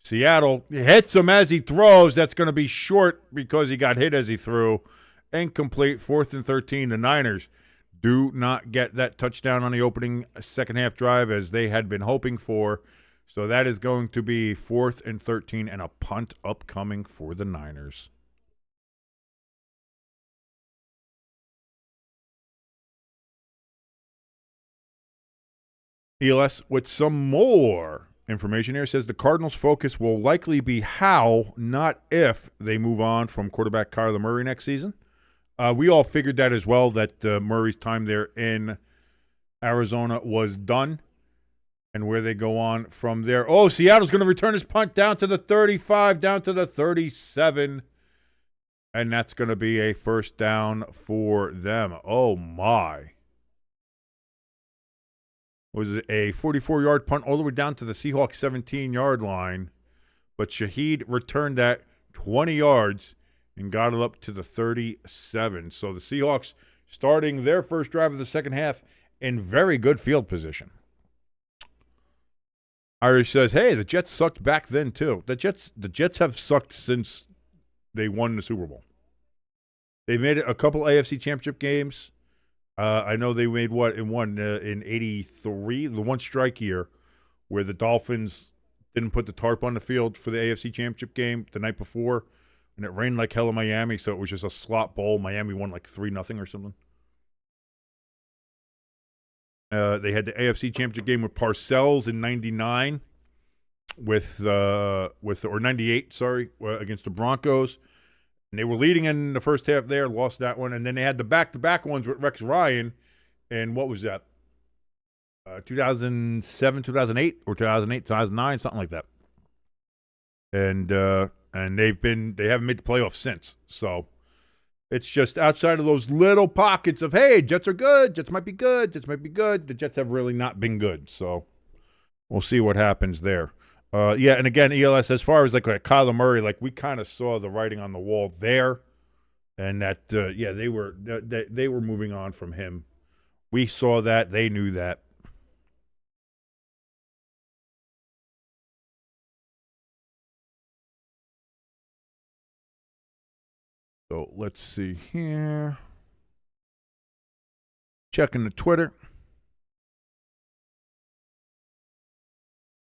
S2: Seattle hits him as he throws. That's going to be short because he got hit as he threw. Incomplete, 4th and 13. The Niners do not get that touchdown on the opening second half drive as they had been hoping for. So that is going to be 4th and 13 and a punt upcoming for the Niners. ELS with some more information here says the Cardinals' focus will likely be how, not if, they move on from quarterback Kyler Murray next season. We all figured that as well, that Murray's time there in Arizona was done, and where they go on from there. Oh, Seattle's going to return his punt down to the 35, down to the 37, and that's going to be a first down for them. Oh, my. Was it a 44-yard punt all the way down to the Seahawks 17-yard line, but Shaheed returned that 20 yards and got it up to the 37. So the Seahawks starting their first drive of the second half in very good field position. Irish says, hey, the Jets sucked back then too. The Jets have sucked since they won the Super Bowl. They made it a couple AFC Championship games. I know they made in 83, the one strike year where the Dolphins didn't put the tarp on the field for the AFC Championship game the night before, and it rained like hell in Miami, so it was just a slot bowl. Miami won like 3-0 or something. They had the AFC Championship game with Parcells in 99 or 98, sorry, against the Broncos. And they were leading in the first half there, lost that one. And then they had the back-to-back ones with Rex Ryan. And what was that? 2007, 2008, or 2008, 2009, something like that. And they haven't made the playoffs since. So it's just outside of those little pockets of, hey, Jets are good, Jets might be good, Jets might be good. The Jets have really not been good. So we'll see what happens there. Yeah, and again, ELS, as far as like Kyler Murray, like we kind of saw the writing on the wall there, and that they were moving on from him. We saw that, they knew that. So let's see here. Checking the Twitter.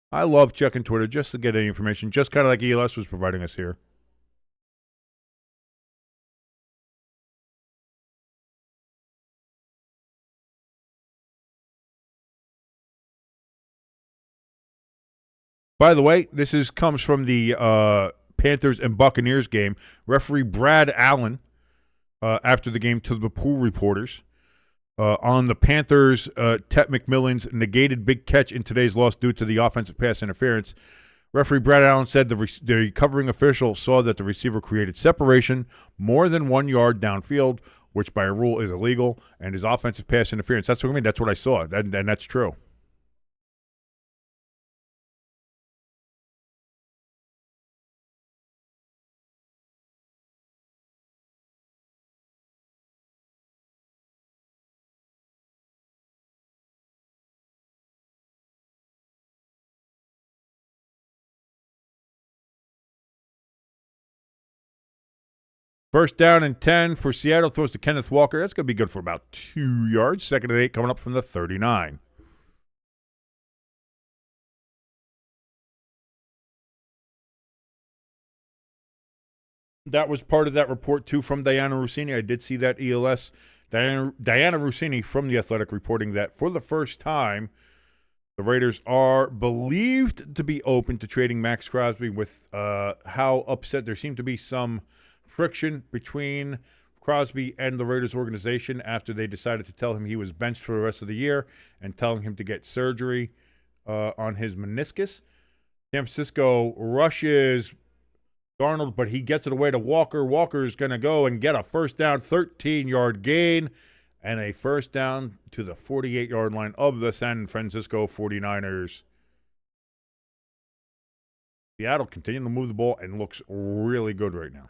S2: I love checking Twitter just to get any information, just kind of like ELS was providing us here. By the way, this comes from the Panthers and Buccaneers game. Referee Brad Allen, after the game, to the pool reporters. On the Panthers, Tet McMillan's negated big catch in today's loss due to the offensive pass interference. Referee Brad Allen said the covering official saw that the receiver created separation more than 1 yard downfield, which by a rule is illegal, and his offensive pass interference. That's what I mean. That's what I saw, and that's true. First down and 10 for Seattle. Throws to Kenneth Walker. That's going to be good for about 2 yards. 2nd and 8 coming up from the 39. That was part of that report, too, from Diana Rossini. I did see that ELS. Diana Rossini from The Athletic reporting that for the first time, the Raiders are believed to be open to trading Max Crosby with how upset there seemed to be some friction between Crosby and the Raiders organization after they decided to tell him he was benched for the rest of the year and telling him to get surgery on his meniscus. San Francisco rushes Darnold, but he gets it away to Walker. Walker is going to go and get a first down, 13-yard gain, and a first down to the 48-yard line of the San Francisco 49ers. Seattle continuing to move the ball and looks really good right now.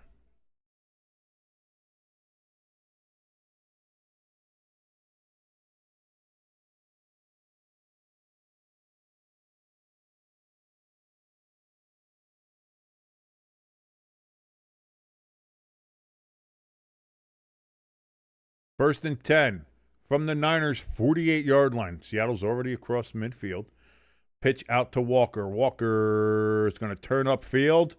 S2: First and 10 from the Niners' 48-yard line. Seattle's already across midfield. Pitch out to Walker. Walker is going to turn upfield,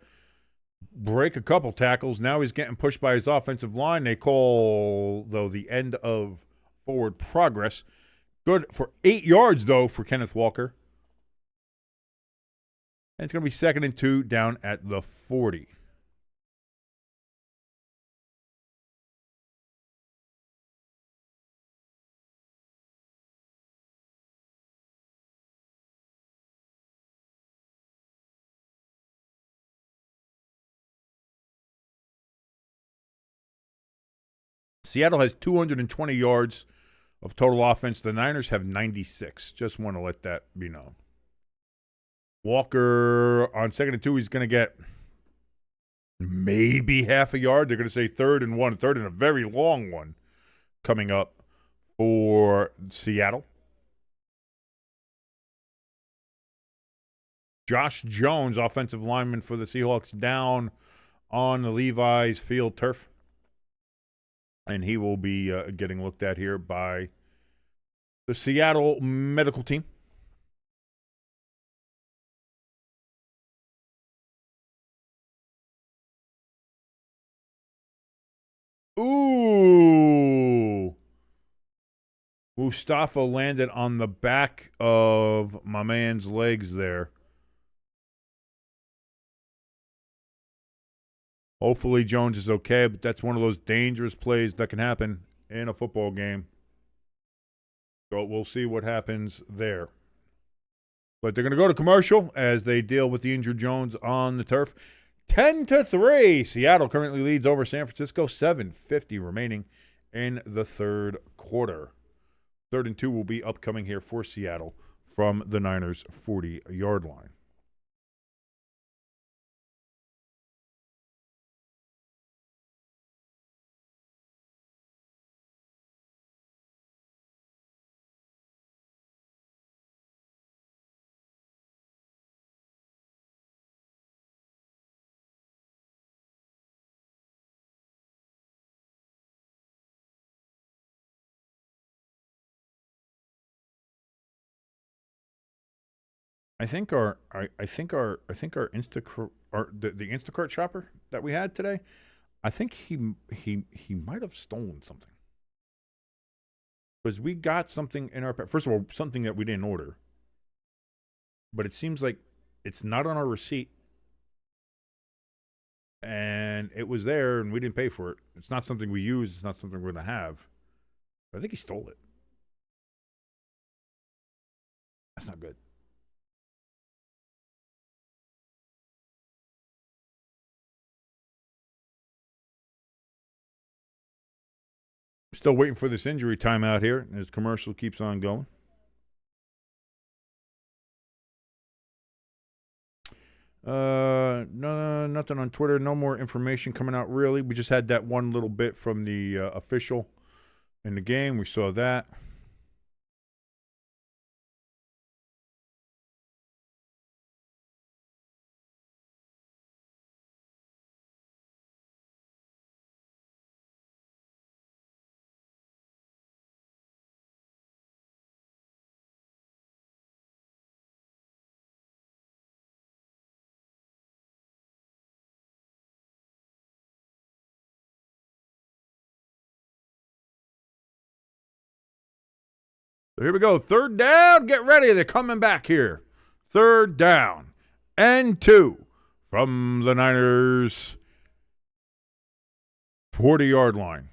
S2: break a couple tackles. Now he's getting pushed by his offensive line. They call, though, the end of forward progress. Good for 8 yards, though, for Kenneth Walker. And it's going to be 2nd and 2 down at the 40. Seattle has 220 yards of total offense. The Niners have 96. Just want to let that be known. Walker on 2nd and 2, he's going to get maybe half a yard. They're going to say 3rd and 1, 3rd and a very long one coming up for Seattle. Josh Jones, offensive lineman for the Seahawks, down on the Levi's Field turf. And he will be getting looked at here by the Seattle medical team. Ooh. Mustafa landed on the back of my man's legs there. Hopefully Jones is okay, but that's one of those dangerous plays that can happen in a football game. So we'll see what happens there. But they're going to go to commercial as they deal with the injured Jones on the turf. 10-3. Seattle currently leads over San Francisco. 7:50 remaining in the third quarter. 3rd and 2 will be upcoming here for Seattle from the Niners' 40-yard line. I think our Instacart, the Instacart shopper that we had today, I think he might have stolen something. Because we got something in our, first of all, something that we didn't order. But it seems like it's not on our receipt. And it was there and we didn't pay for it. It's not something we use. It's not something we're going to have. I think he stole it. That's not good. Still waiting for this injury timeout here as commercial keeps on going. No, nothing on Twitter. No more information coming out, really. We just had that one little bit from the official in the game. We saw that. So here we go. 3rd down. Get ready. They're coming back here. 3rd down and 2 from the Niners' 40-yard line.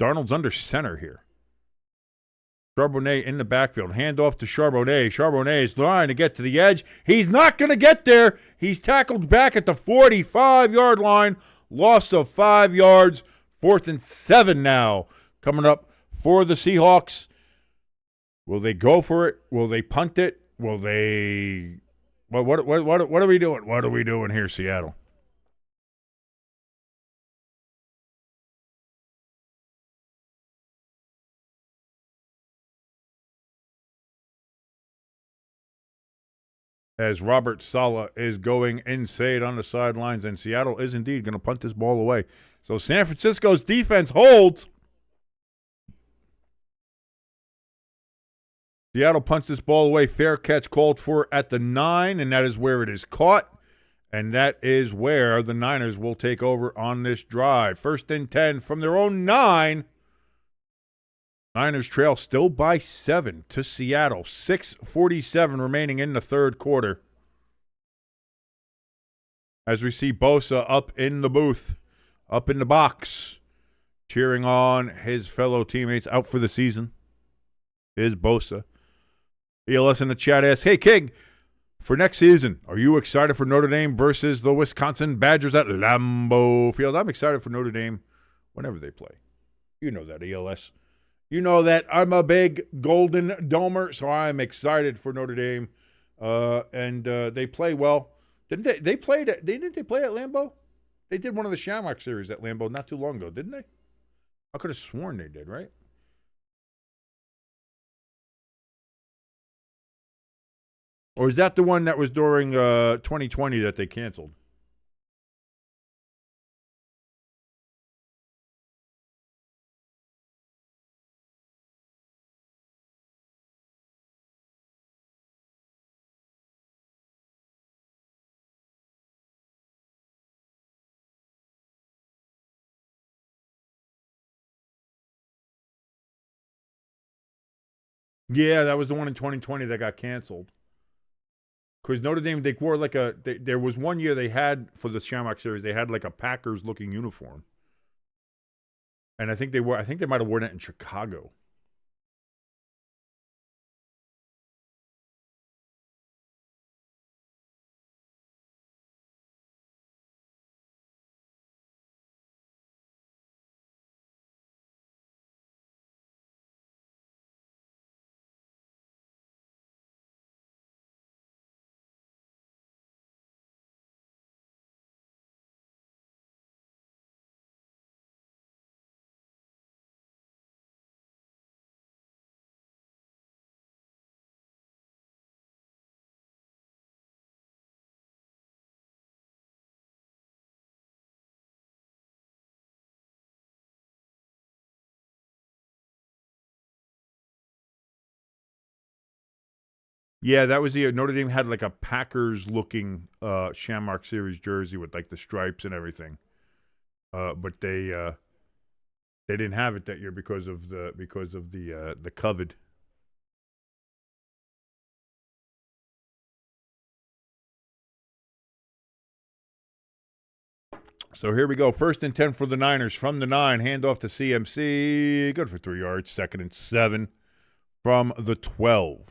S2: Darnold's under center here. Charbonnet in the backfield. Handoff to Charbonnet. Charbonnet is trying to get to the edge. He's not going to get there. He's tackled back at the 45-yard line. Loss of 5 yards. 4th and 7 now. Coming up for the Seahawks. Will they go for it? Will they punt it? Will they... What are we doing? What are we doing here, Seattle? As Robert Saleh is going insane on the sidelines, and Seattle is indeed going to punt this ball away. So San Francisco's defense holds. Seattle punts this ball away. Fair catch called for at the 9, and that is where it is caught. And that is where the Niners will take over on this drive. 1st and 10 from their own 9. Niners trail still by 7 to Seattle. 6:47 remaining in the third quarter. As we see Bosa up in the booth, up in the box, cheering on his fellow teammates out for the season. Is Bosa. ELS in the chat asks, hey, King, for next season, are you excited for Notre Dame versus the Wisconsin Badgers at Lambeau Field? I'm excited for Notre Dame whenever they play. You know that, ELS. You know that I'm a big Golden Domer, so I'm excited for Notre Dame. And they play well. Didn't they? Didn't they play at Lambeau? They did one of the Shamrock series at Lambeau not too long ago, didn't they? I could have sworn they did, right? Or is that the one that was during 2020 that they canceled? Yeah, that was the one in 2020 that got canceled. Because Notre Dame, they wore like there was one year they had, for the Shamrock series, they had like a Packers-looking uniform. And I think they might have worn it in Chicago. Yeah, that was the Notre Dame had like a Packers-looking Shamrock Series jersey with like the stripes and everything. But they didn't have it that year because of the COVID. So here we go. 1st and 10 for the Niners from the 9. Handoff to CMC. Good for 3 yards. 2nd and 7 from the 12.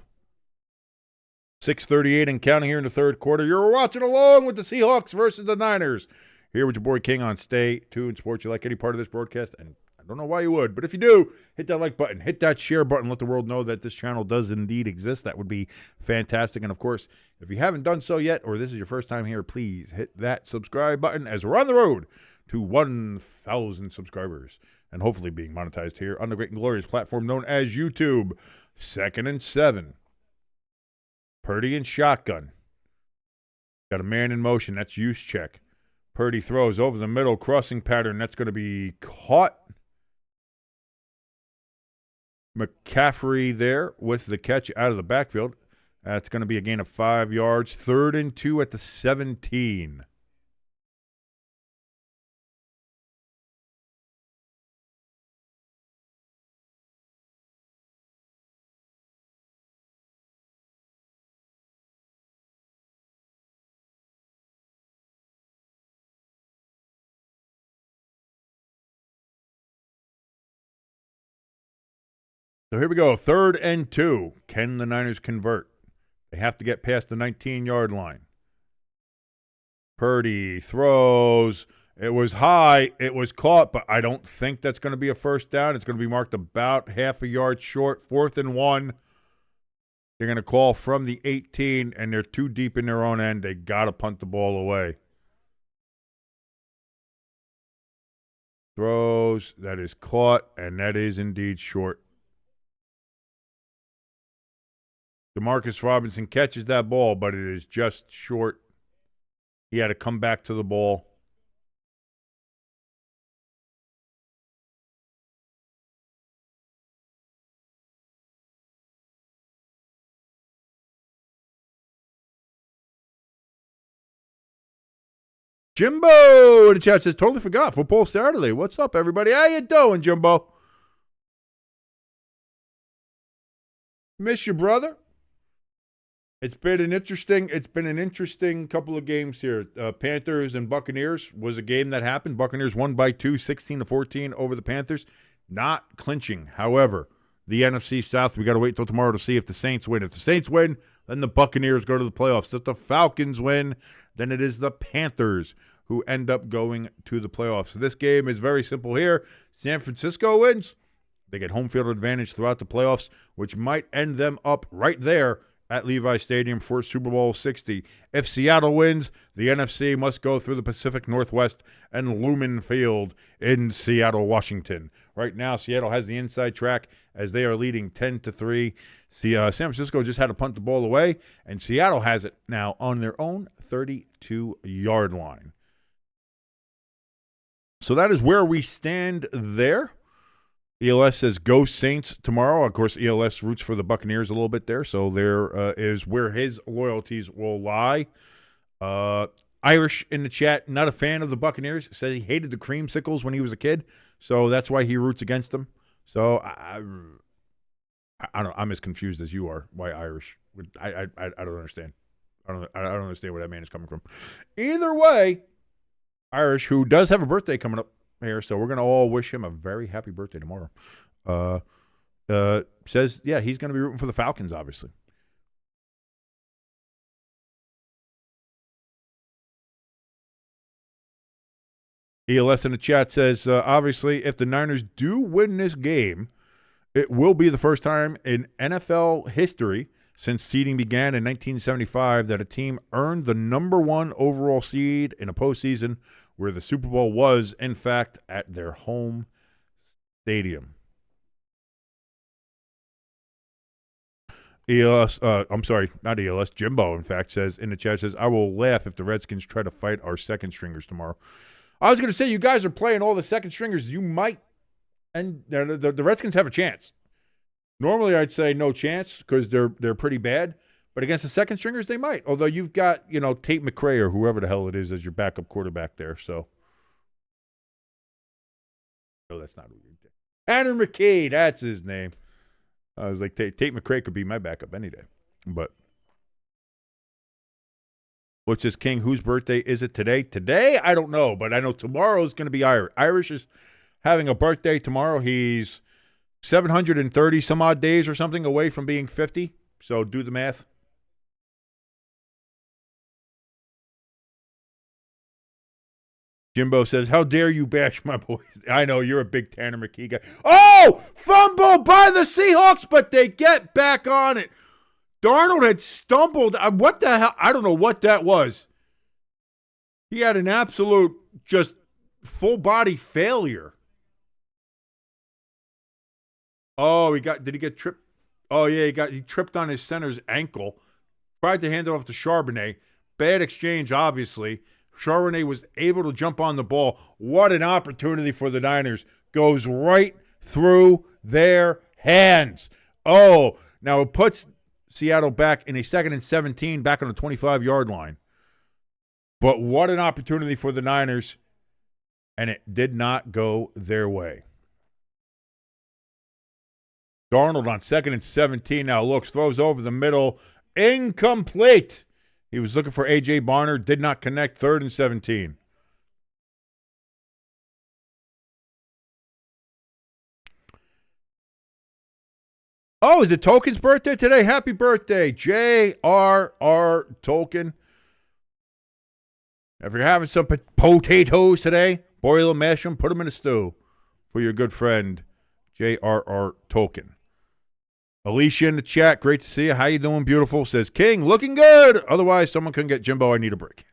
S2: 6:38 and counting here in the third quarter. You're watching along with the Seahawks versus the Niners. Here with your boy King on Stay Tuned Sports. You like any part of this broadcast? And I don't know why you would, but if you do, hit that like button. Hit that share button. Let the world know that this channel does indeed exist. That would be fantastic. And, of course, if you haven't done so yet or this is your first time here, please hit that subscribe button as we're on the road to 1,000 subscribers and hopefully being monetized here on the great and glorious platform known as YouTube. 2nd and 7. Purdy in shotgun. Got a man in motion. That's use check. Purdy throws over the middle, crossing pattern. That's going to be caught. McCaffrey there with the catch out of the backfield. That's going to be a gain of 5 yards. 3rd and 2 at the 17. So here we go. 3rd and 2. Can the Niners convert? They have to get past the 19-yard line. Purdy throws. It was high. It was caught, but I don't think that's going to be a first down. It's going to be marked about half a yard short. 4th and 1. They're going to call from the 18, and they're too deep in their own end. They got to punt the ball away. Throws. That is caught, and that is indeed short. Demarcus Robinson catches that ball, but it is just short. He had to come back to the ball. Jimbo in the chat says, totally forgot. Football Saturday. What's up, everybody? How you doing, Jimbo? Miss you, brother. It's been an interesting couple of games here. Panthers and Buccaneers was a game that happened. Buccaneers won by 2, 16-14 over the Panthers. Not clinching. However, the NFC South, we got to wait till tomorrow to see if the Saints win. If the Saints win, then the Buccaneers go to the playoffs. If the Falcons win, then it is the Panthers who end up going to the playoffs. So this game is very simple here. San Francisco wins. They get home field advantage throughout the playoffs, which might end them up right there at Levi Stadium for Super Bowl 60. If Seattle wins, the NFC must go through the Pacific Northwest and Lumen Field in Seattle, Washington. Right now, Seattle has the inside track as they are leading 10-3. San Francisco just had to punt the ball away, and Seattle has it now on their own 32-yard line. So that is where we stand there. ELS says, go Saints tomorrow. Of course, ELS roots for the Buccaneers a little bit there, so there is where his loyalties will lie. Irish in the chat, not a fan of the Buccaneers, said he hated the creamsicles when he was a kid, so that's why he roots against them. So I don't know, I'm as confused as you are. Why Irish? I don't understand. I don't understand where that man is coming from. Either way, Irish, who does have a birthday coming up here, so we're going to all wish him a very happy birthday tomorrow. Says, yeah, he's going to be rooting for the Falcons, obviously. ELS in the chat says, obviously, if the Niners do win this game, it will be the first time in NFL history since seeding began in 1975 that a team earned the number 1 overall seed in a postseason where the Super Bowl was, in fact, at their home stadium. ELS, I'm sorry, not ELS, Jimbo, in fact, says in the chat, says, I will laugh if the Redskins try to fight our second stringers tomorrow. I was going to say, you guys are playing all the second stringers. You might, and the Redskins have a chance. Normally, I'd say no chance because they're pretty bad. But against the second stringers, they might. Although you've got, Tate McRae or whoever the hell it is as your backup quarterback there. So, no, that's not who you did. Tanner McKay, that's his name. I was like, Tate McRae could be my backup any day. But, which is King? Whose birthday is it today? Today, I don't know. But I know tomorrow is going to be Irish. Irish is having a birthday tomorrow. He's 730 some odd days or something away from being 50. So do the math. Jimbo says, how dare you bash my boys? I know, you're a big Tanner McKee guy. Oh, fumble by the Seahawks, but they get back on it. Darnold had stumbled. What the hell? I don't know what that was. He had an absolute just full-body failure. Oh, did he get tripped? Oh, yeah, he tripped on his center's ankle. Tried to hand it off to Charbonnet. Bad exchange, obviously. Charbonnet was able to jump on the ball. What an opportunity for the Niners. Goes right through their hands. Oh, now it puts Seattle back in a 2nd and 17, back on the 25-yard line. But what an opportunity for the Niners, and it did not go their way. Darnold on 2nd and 17 now looks, throws over the middle, incomplete. He was looking for A.J. Barner, did not connect, 3rd and 17. Oh, is it Tolkien's birthday today? Happy birthday, J.R.R. Tolkien. If you're having some potatoes today, boil them, mash them, put them in a stew for your good friend, J.R.R. Tolkien. Alicia in the chat, great to see you. How you doing, beautiful? Says, King, looking good. Otherwise, someone couldn't get Jimbo. I need a break.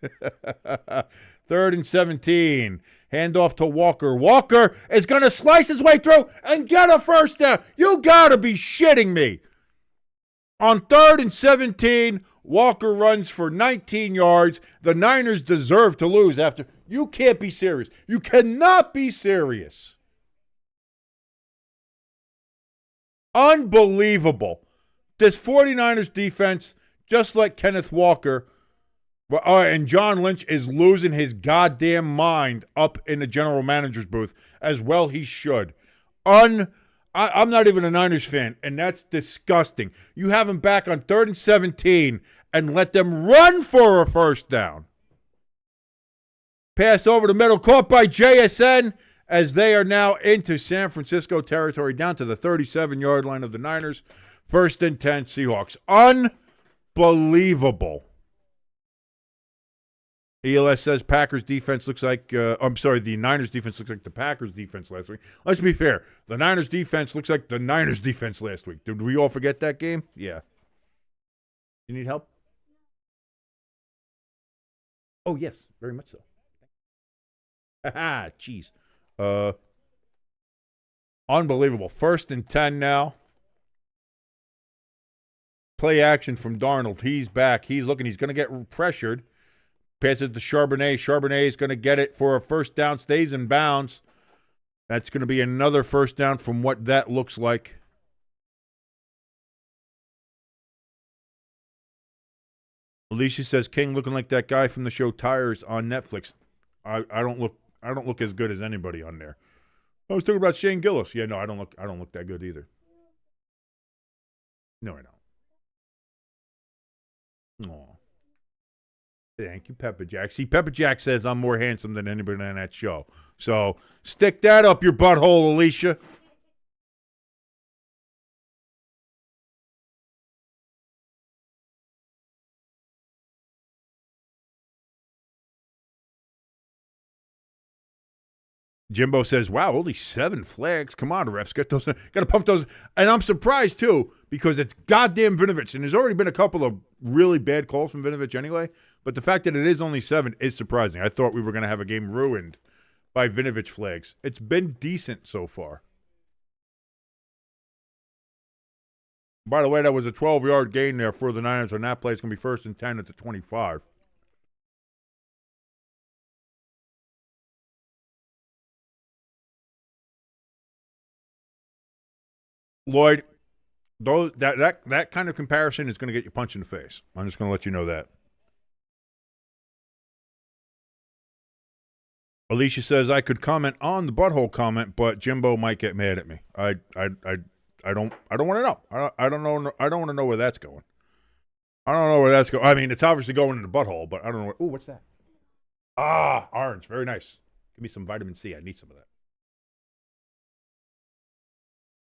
S2: 3rd and 17. Handoff to Walker. Walker is going to slice his way through and get a first down. You got to be shitting me. On 3rd and 17, Walker runs for 19 yards. The Niners deserve to lose after. You can't be serious. You cannot be serious. Unbelievable. This 49ers defense, just like Kenneth Walker, and John Lynch is losing his goddamn mind up in the general manager's booth, as well he should. I'm not even a Niners fan, and that's disgusting. You have him back on 3rd and 17 and let them run for a first down. Pass over the middle, caught by JSN, as they are now into San Francisco territory, down to the 37-yard line of the Niners. 1st and 10, Seahawks. Unbelievable. ELS says Packers defense looks like, the Niners defense looks like the Packers defense last week. Let's be fair. The Niners defense looks like the Niners defense last week. Did we all forget that game? Yeah. You need help? Oh, yes, very much so. Haha, jeez. Unbelievable. 1st and 10 now. Play action from Darnold. He's back. He's looking. He's going to get pressured. Passes to Charbonnet. Charbonnet is going to get it for a first down. Stays in bounds. That's going to be another first down from what that looks like. Alicia says, King looking like that guy from the show Tires on Netflix. I don't look as good as anybody on there. I was talking about Shane Gillis. Yeah, no, I don't look that good either. No, I don't. Aw. Thank you, Pepper Jack. See, Pepper Jack says I'm more handsome than anybody on that show. So stick that up your butthole, Alicia. Jimbo says, wow, only 7 flags. Come on, refs. Got to pump those. And I'm surprised, too, because it's goddamn Vinovich. And there's already been a couple of really bad calls from Vinovich anyway. But the fact that it is only 7 is surprising. I thought we were going to have a game ruined by Vinovich flags. It's been decent so far. By the way, that was a 12-yard gain there for the Niners on that play. It's going to be 1st and 10 at the 25. Lloyd, that kind of comparison is going to get you punched in the face. I'm just going to let you know that. Alicia says I could comment on the butthole comment, but Jimbo might get mad at me. I don't want to know. I don't know. I don't want to know where that's going. I don't know where that's going. I mean, it's obviously going in the butthole, but I don't know. Ooh, what's that? Ah, orange. Very nice. Give me some vitamin C. I need some of that.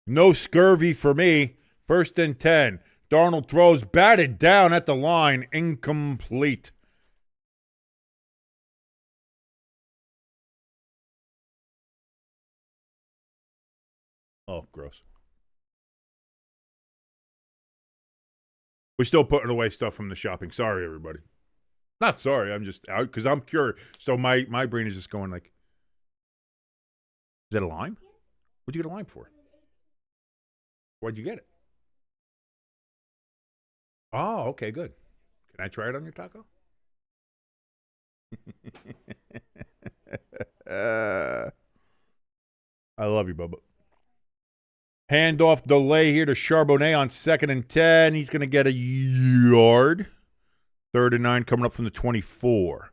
S2: No scurvy for me. 1st and 10. Darnold throws, batted down at the line, incomplete. Oh, gross. We're still putting away stuff from the shopping. Sorry, everybody. Not sorry. I'm just out because I'm curious. So my brain is just going like, is that a lime? What'd you get a lime for? Why'd you get it? Oh, okay, good. Can I try it on your taco? I love you, Bubba. Handoff delay here to Charbonnet on 2nd and 10. He's going to get a yard. 3rd and 9 coming up from the 24.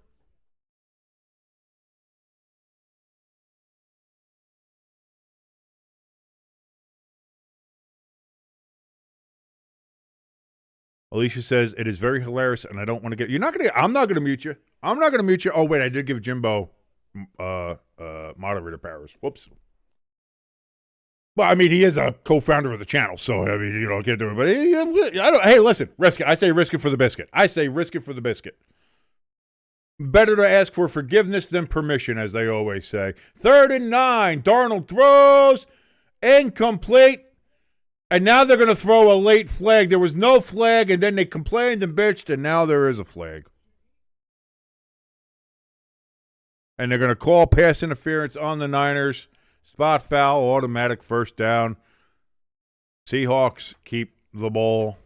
S2: Alicia says, it is very hilarious, and I don't want to get... I'm not going to mute you. I'm not going to mute you. Oh, wait, I did give Jimbo moderator powers. Whoops. Well, I mean, he is a co-founder of the channel, so I mean, can't do it. But I don't. Hey, listen, risk it. I say risk it for the biscuit. I say risk it for the biscuit. Better to ask for forgiveness than permission, as they always say. 3rd and 9. Darnold throws incomplete, and now they're going to throw a late flag. There was no flag, and then they complained and bitched, and now there is a flag. And they're going to call pass interference on the Niners. Spot foul, automatic first down. Seahawks keep the ball.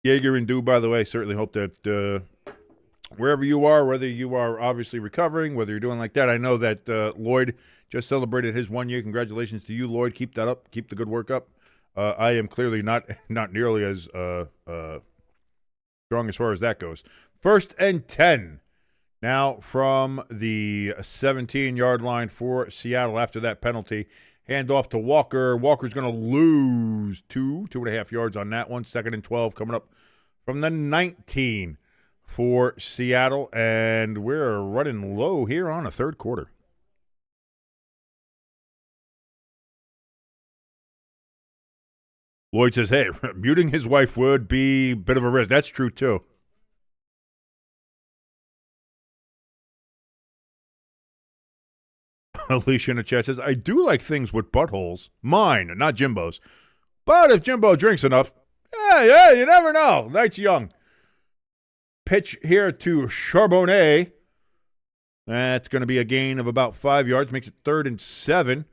S2: Jaeger and Dew, by the way, certainly hope that wherever you are, whether you are obviously recovering, whether you're doing like that, I know that Lloyd just celebrated his 1 year. Congratulations to you, Lloyd. Keep that up. Keep the good work up. I am clearly not nearly as strong as far as that goes. 1st and 10. Now from the 17-yard line for Seattle after that penalty. Hand off to Walker. Walker's going to lose 2.5 yards on that one. 2nd and 12 coming up from the 19 for Seattle. And we're running low here on a third quarter. Lloyd says, hey, muting his wife would be a bit of a risk. That's true, too. Alicia in the chat says, I do like things with buttholes. Mine, not Jimbo's. But if Jimbo drinks enough, yeah, you never know. Night's young. Pitch here to Charbonnet. That's going to be a gain of about 5 yards. Makes it 3rd and 7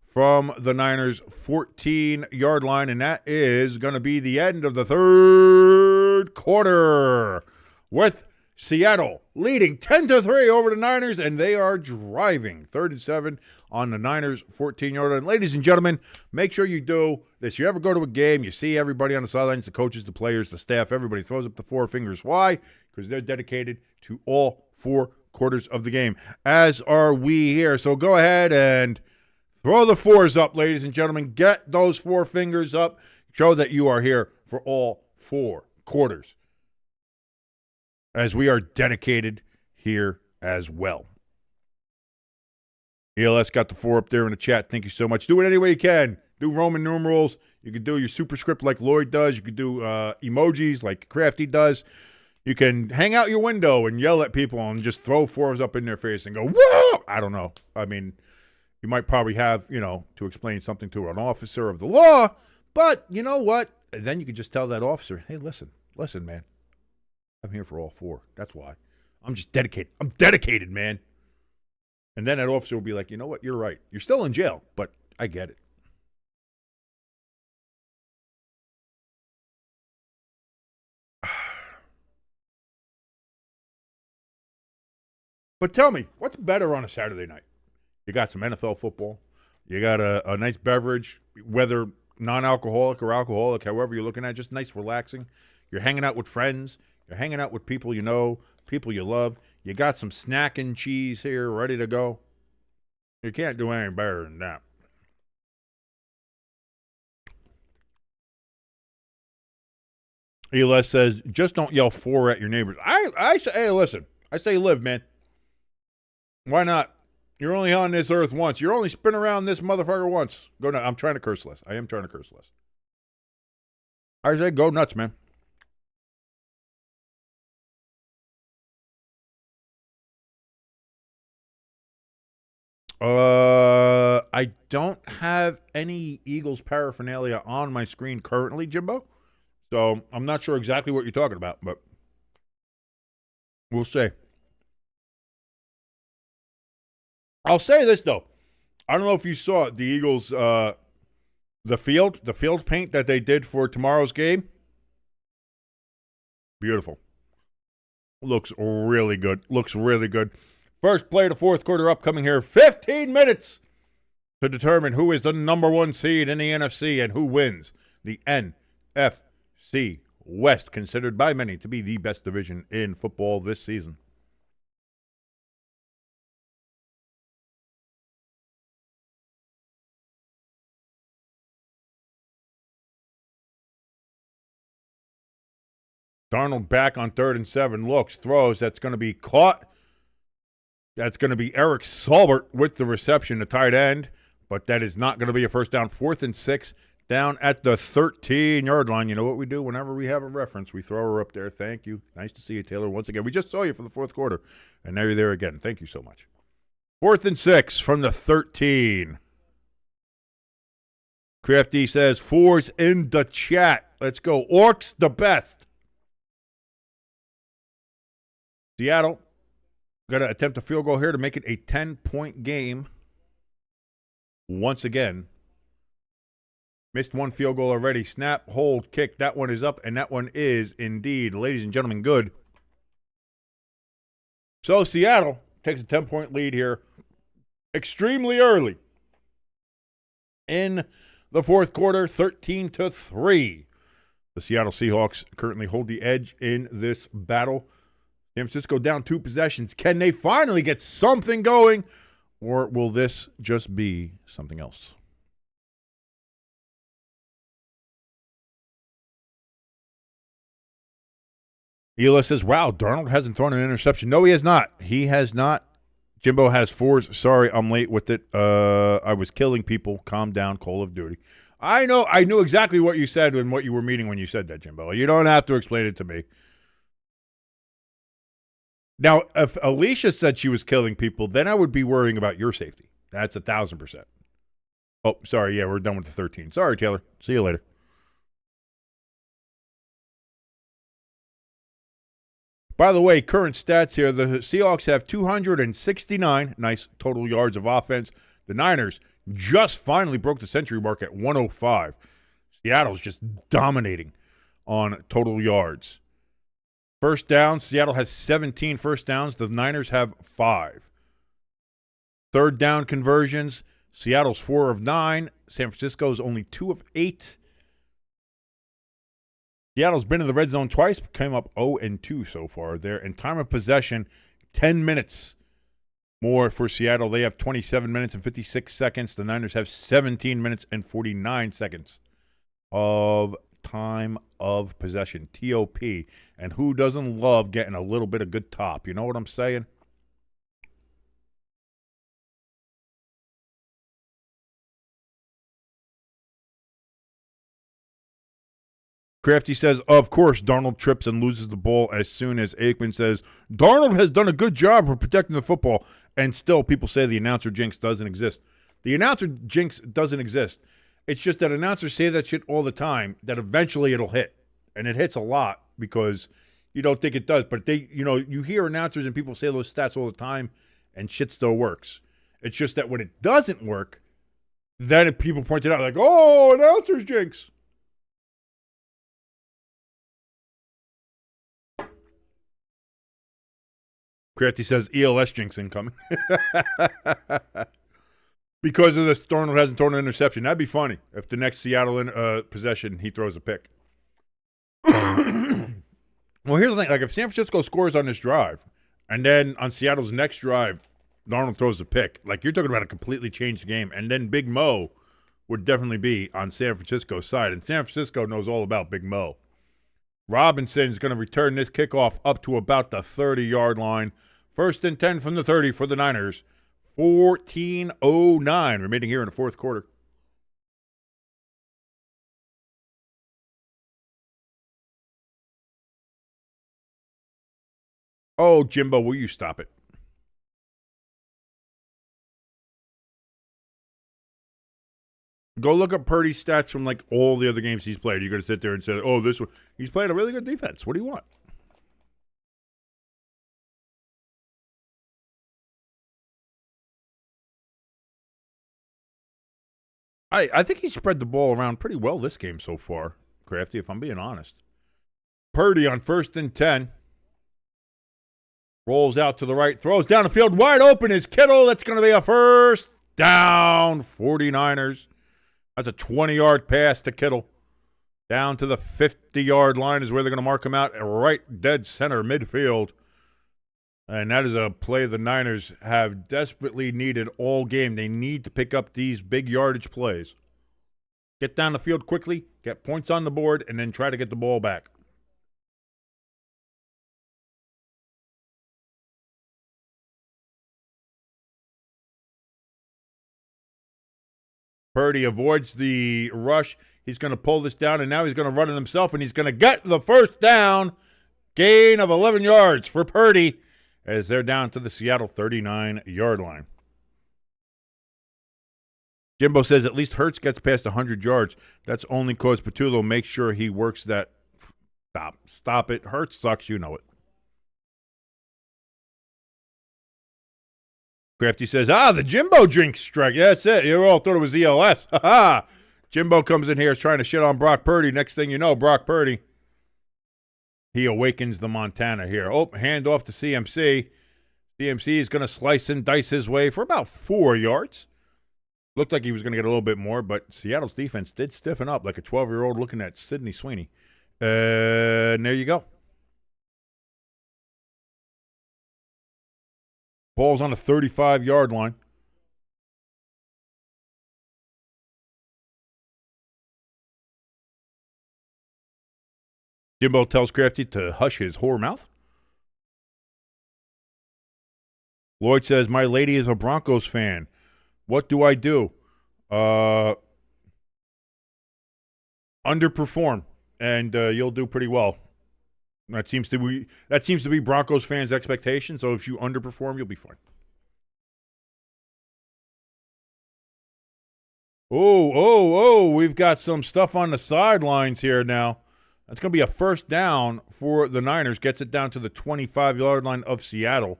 S2: from the Niners' 14-yard line. And that is going to be the end of the third quarter with Seattle leading 10-3 over the Niners, and they are driving. 3rd and 7 on the Niners' 14-yard line. Ladies and gentlemen, make sure you do this. You ever go to a game, you see everybody on the sidelines, the coaches, the players, the staff, everybody throws up the 4 fingers. Why? Because they're dedicated to all 4 quarters of the game, as are we here. So go ahead and throw the 4s up, ladies and gentlemen. Get those 4 fingers up. Show that you are here for all 4 quarters, as we are dedicated here as well. ELS got the 4 up there in the chat. Thank you so much. Do it any way you can. Do Roman numerals. You can do your superscript like Lloyd does. You can do emojis like Crafty does. You can hang out your window and yell at people and just throw 4s up in their face and go, whoa! I don't know. I mean, you might probably have, to explain something to an officer of the law, but you know what? And then you can just tell that officer, hey, listen, man. I'm here for all 4. That's why. I'm just dedicated. I'm dedicated, man. And then that officer will be like, you know what? You're right. You're still in jail, but I get it. But tell me, what's better on a Saturday night? You got some NFL football. You got a nice beverage, whether non-alcoholic or alcoholic, however you're looking at it, just nice, relaxing. You're hanging out with friends. You're hanging out with people you know, people you love. You got some snack and cheese here ready to go. You can't do any better than that. ELS says, just don't yell 4 at your neighbors. I say, hey, listen. I say live, man. Why not? You're only on this earth once. You're only spin around this motherfucker once. Go nuts. I'm trying to curse less. I am trying to curse less. I say go nuts, man. I don't have any Eagles paraphernalia on my screen currently, Jimbo. So I'm not sure exactly what you're talking about, but we'll see. I'll say this, though. I don't know if you saw the Eagles, the field paint that they did for tomorrow's game. Beautiful. Looks really good. Looks really good. First play of the fourth quarter upcoming here. 15 minutes to determine who is the number 1 seed in the NFC and who wins the NFC West, considered by many to be the best division in football this season. Darnold back on 3rd and 7. Looks, throws. That's going to be caught. That's going to be Eric Saubert with the reception, the tight end. But that is not going to be a first down. 4th and 6 down at the 13-yard line. You know what we do whenever we have a reference? We throw her up there. Thank you. Nice to see you, Taylor, once again. We just saw you for the fourth quarter, and now you're there again. Thank you so much. 4th and 6 from the 13. Crafty says, 4's in the chat. Let's go. Orcs the best. Seattle going to attempt a field goal here to make it a 10-point game. Once again. Missed one field goal already. Snap, hold, kick. That one is up, and that one is indeed, ladies and gentlemen, good. So Seattle takes a 10-point lead here extremely early in the fourth quarter, 13-3. The Seattle Seahawks currently hold the edge in this battle. San Francisco down 2 possessions. Can they finally get something going, or will this just be something else? Ela says, wow, Darnold hasn't thrown an interception. No, he has not. He has not. Jimbo has 4s. Sorry, I'm late with it. I was killing people. Calm down, Call of Duty. I know. I knew exactly what you said and what you were meaning when you said that, Jimbo. You don't have to explain it to me. Now, if Alicia said she was killing people, then I would be worrying about your safety. That's 1,000%. Oh, sorry. Yeah, we're done with the 13. Sorry, Taylor. See you later. By the way, current stats here, the Seahawks have 269 nice total yards of offense. The Niners just finally broke the century mark at 105. Seattle's just dominating on total yards. First downs, Seattle has 17 first downs. The Niners have 5. Third down conversions, Seattle's 4 of 9. San Francisco's only 2 of 8. Seattle's been in the red zone twice, came up 0-2 so far there. And time of possession, 10 minutes more for Seattle. They have 27 minutes and 56 seconds. The Niners have 17 minutes and 49 seconds of time of possession, TOP. And who doesn't love getting a little bit of good top? You know what I'm saying? Crafty says, of course, Darnold trips and loses the ball as soon as Aikman says, Darnold has done a good job of protecting the football, and still people say the announcer jinx doesn't exist. The announcer jinx doesn't exist. It's just that announcers say that shit all the time, that eventually it'll hit. And it hits a lot because you don't think it does. But they, you hear announcers and people say those stats all the time, and shit still works. It's just that when it doesn't work, then people point it out like, oh, announcer's jinx. Crafty says ELS jinx incoming. Because of this, Darnold hasn't thrown an interception. That'd be funny if the next Seattle possession he throws a pick. Well, here's the thing. Like, if San Francisco scores on this drive, and then on Seattle's next drive, Darnold throws a pick, like, you're talking about a completely changed game. And then Big Mo would definitely be on San Francisco's side. And San Francisco knows all about Big Mo. Robinson's going to return this kickoff up to about the 30-yard line. 1st and 10 from the 30 for the Niners. 14:09 remaining here in the fourth quarter. Oh, Jimbo, will you stop it? Go look up Purdy's stats from, like, all the other games he's played. You're going to sit there and say, oh, this one. He's played a really good defense. What do you want? I think he spread the ball around pretty well this game so far, Crafty, if I'm being honest. Purdy on 1st and 10. Rolls out to the right. Throws down the field. Wide open is Kittle. That's going to be a first down. 49ers. That's a 20-yard pass to Kittle. Down to the 50-yard line is where they're going to mark him out. Right dead center midfield. And that is a play the Niners have desperately needed all game. They need to pick up these big yardage plays. Get down the field quickly, get points on the board, and then try to get the ball back. Purdy avoids the rush. He's going to pull this down, and now he's going to run it himself, and he's going to get the first down. Gain of 11 yards for Purdy as they're down to the Seattle 39-yard line. Jimbo says at least Hurts gets past 100 yards. That's only because Patullo makes sure he works that. Stop it. Hurts sucks. You know it. Crafty says, the Jimbo drink strike. Yeah, that's it. You all thought it was ELS. Ha-ha. Jimbo comes in here trying to shit on Brock Purdy. Next thing you know, Brock Purdy, he awakens the Montana here. Hand off to CMC. CMC is going to slice and dice his way for about 4 yards. Looked like he was going to get a little bit more, but Seattle's defense did stiffen up like a 12-year-old looking at Sidney Sweeney. And there you go. Ball's on the 35-yard line. Jimbo tells Crafty to hush his whore mouth. Lloyd says, my lady is a Broncos fan. What do I do? Underperform, and you'll do pretty well. That seems to be Broncos fans' expectation. So if you underperform, you'll be fine. Oh, we've got some stuff on the sidelines here now. That's going to be a first down for the Niners. Gets it down to the 25-yard line of Seattle.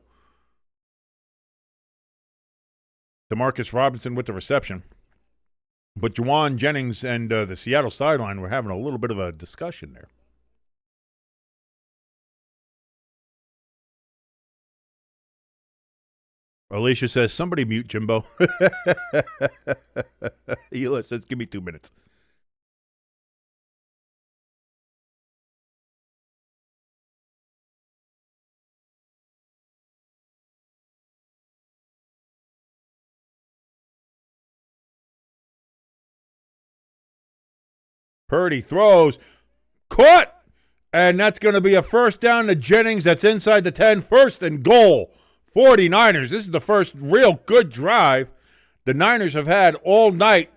S2: DeMarcus Robinson with the reception. But Juwan Jennings and the Seattle sideline were having a little bit of a discussion there. Alicia says, somebody mute Jimbo. Hila says, give me 2 minutes. Purdy throws. Caught! And that's going to be a first down to Jennings. That's inside the 10. First and goal. 49ers. This is the first real good drive the Niners have had all night.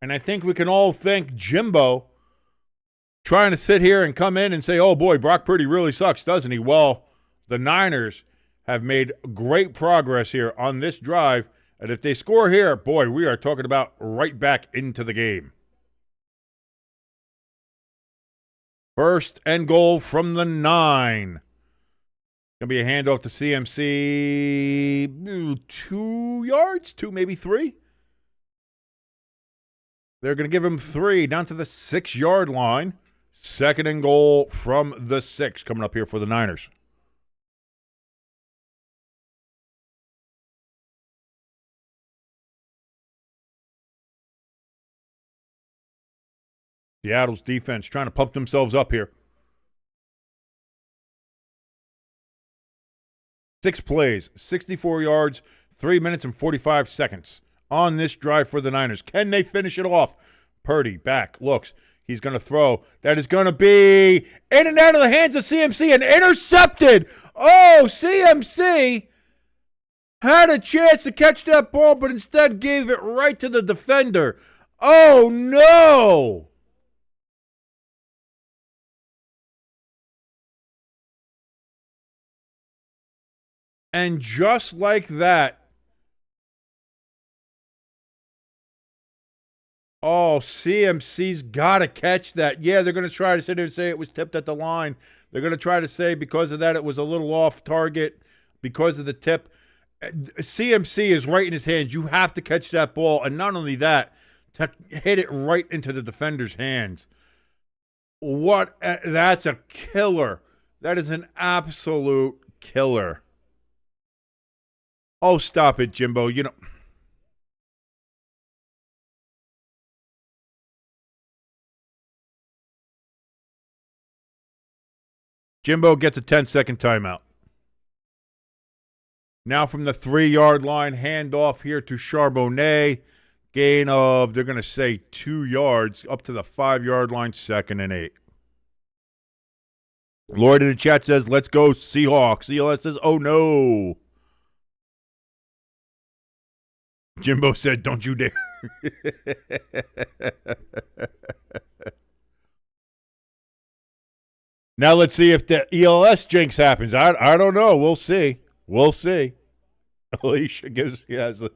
S2: And I think we can all thank Jimbo trying to sit here and come in and say, oh, boy, Brock Purdy really sucks, doesn't he? Well, the Niners have made great progress here on this drive. And if they score here, boy, we are talking about right back into the game. First and goal from the 9. Going to be a handoff to CMC. 2 yards? 2, maybe 3? They're going to give him 3 down to the 6-yard line. Second and goal from the 6 coming up here for the Niners. Seattle's defense trying to pump themselves up here. 6 plays, 64 yards, 3 minutes and 45 seconds on this drive for the Niners. Can they finish it off? Purdy back, looks. He's going to throw. That is going to be in and out of the hands of CMC and intercepted. Oh, CMC had a chance to catch that ball, but instead gave it right to the defender. Oh, no. And just like that, CMC's got to catch that. Yeah, they're going to try to sit there and say it was tipped at the line. They're going to try to say because of that it was a little off target because of the tip. CMC is right in his hands. You have to catch that ball. And not only that, to hit it right into the defender's hands. That's a killer. That is an absolute killer. Oh, stop it, Jimbo. You know. Jimbo gets a 10-second timeout. Now from the 3-yard line, handoff here to Charbonnet. Gain of, they're going to say 2 yards, up to the 5-yard line, 2nd and 8. Lloyd in the chat says, let's go Seahawks. ELS says, oh no. Jimbo said, don't you dare. Now let's see if the ELS jinx happens. I don't know. We'll see. We'll see. Alicia gives the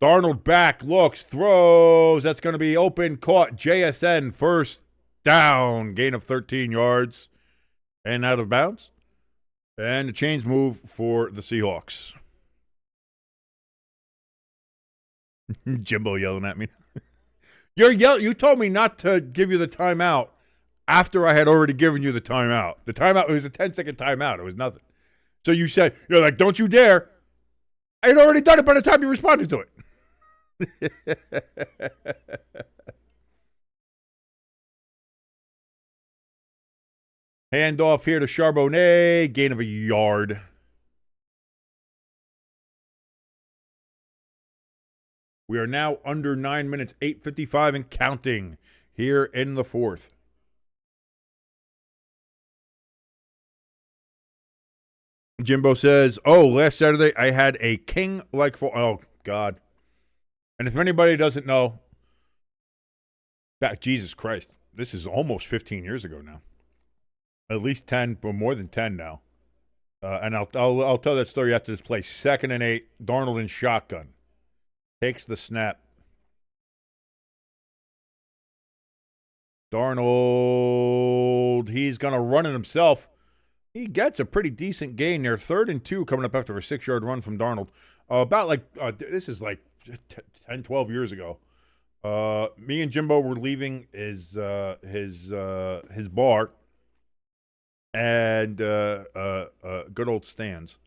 S2: Darnold back, looks, throws. That's going to be open, caught. JSN first down, gain of 13 yards, and out of bounds. And the change move for the Seahawks. Jimbo yelling at me. You told me not to give you the timeout after I had already given you the timeout. The timeout, it was a 10-second timeout. It was nothing. So you said, you're like, don't you dare. I had already done it by the time you responded to it. Handoff here to Charbonnet. Gain of a yard. We are now under 9 minutes, 8:55 and counting here in the fourth. Jimbo says, last Saturday I had a king-like fall. Oh, God. And if anybody doesn't know, Jesus Christ, this is almost 15 years ago now. At least 10, or more than 10 now. And I'll tell that story after this play. 2nd and 8, Darnold in shotgun. Takes the snap. Darnold, he's going to run it himself. He gets a pretty decent gain there. 3rd and 2 coming up after a 6-yard run from Darnold. This is like 10, 12 years ago. Me and Jimbo were leaving his bar and good old Stan's.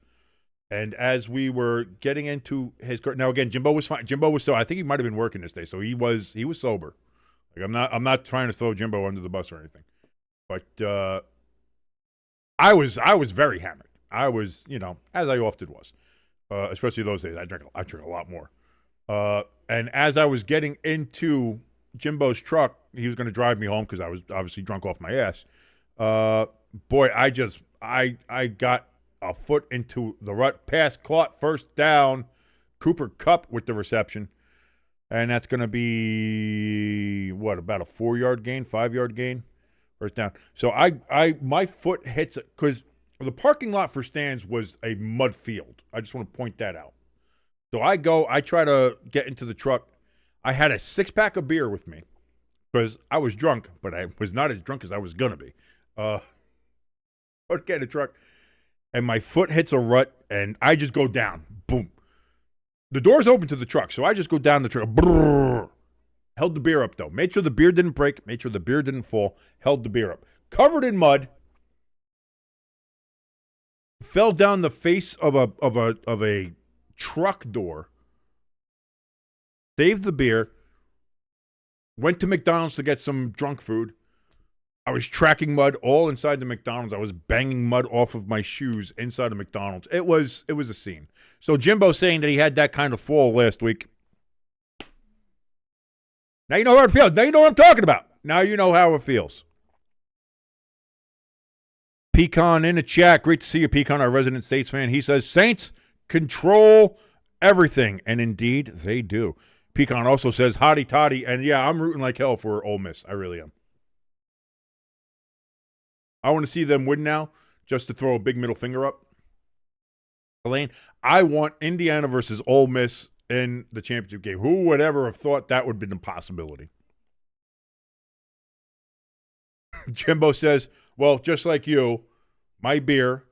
S2: And as we were getting into his car, now again, Jimbo was fine. Jimbo was I think he might have been working this day, so he was sober. Like I'm not trying to throw Jimbo under the bus or anything, but I was very hammered. I was, as I often was, especially those days. I drank a lot more. And as I was getting into Jimbo's truck, he was going to drive me home because I was obviously drunk off my ass. Boy, I got a foot into the rut. Pass caught, first down. Cooper Kupp with the reception. And that's going to be, about a 4-yard gain, 5-yard gain? First down. So my foot hits it because the parking lot for Stan's was a mud field. I just want to point that out. So I try to get into the truck. I had a 6-pack of beer with me because I was drunk, but I was not as drunk as I was going to be. Okay, the truck. And my foot hits a rut, and I just go down. Boom. The door's open to the truck, so I just go down the truck. Brrr. Held the beer up, though. Made sure the beer didn't break. Made sure the beer didn't fall. Held the beer up. Covered in mud. Fell down the face of a truck door. Saved the beer. Went to McDonald's to get some drunk food. I was tracking mud all inside the McDonald's. I was banging mud off of my shoes inside the McDonald's. It was a scene. So Jimbo saying that he had that kind of fall last week. Now you know how it feels. Now you know what I'm talking about. Now you know how it feels. Pecan in the chat. Great to see you, Pecan, our resident Saints fan. He says, Saints control everything. And indeed, they do. Pecan also says, hotty toddy. And yeah, I'm rooting like hell for Ole Miss. I really am. I want to see them win now, just to throw a big middle finger up. Elaine, I want Indiana versus Ole Miss in the championship game. Who would ever have thought that would have been a possibility? Jimbo says, well, just like you, my beer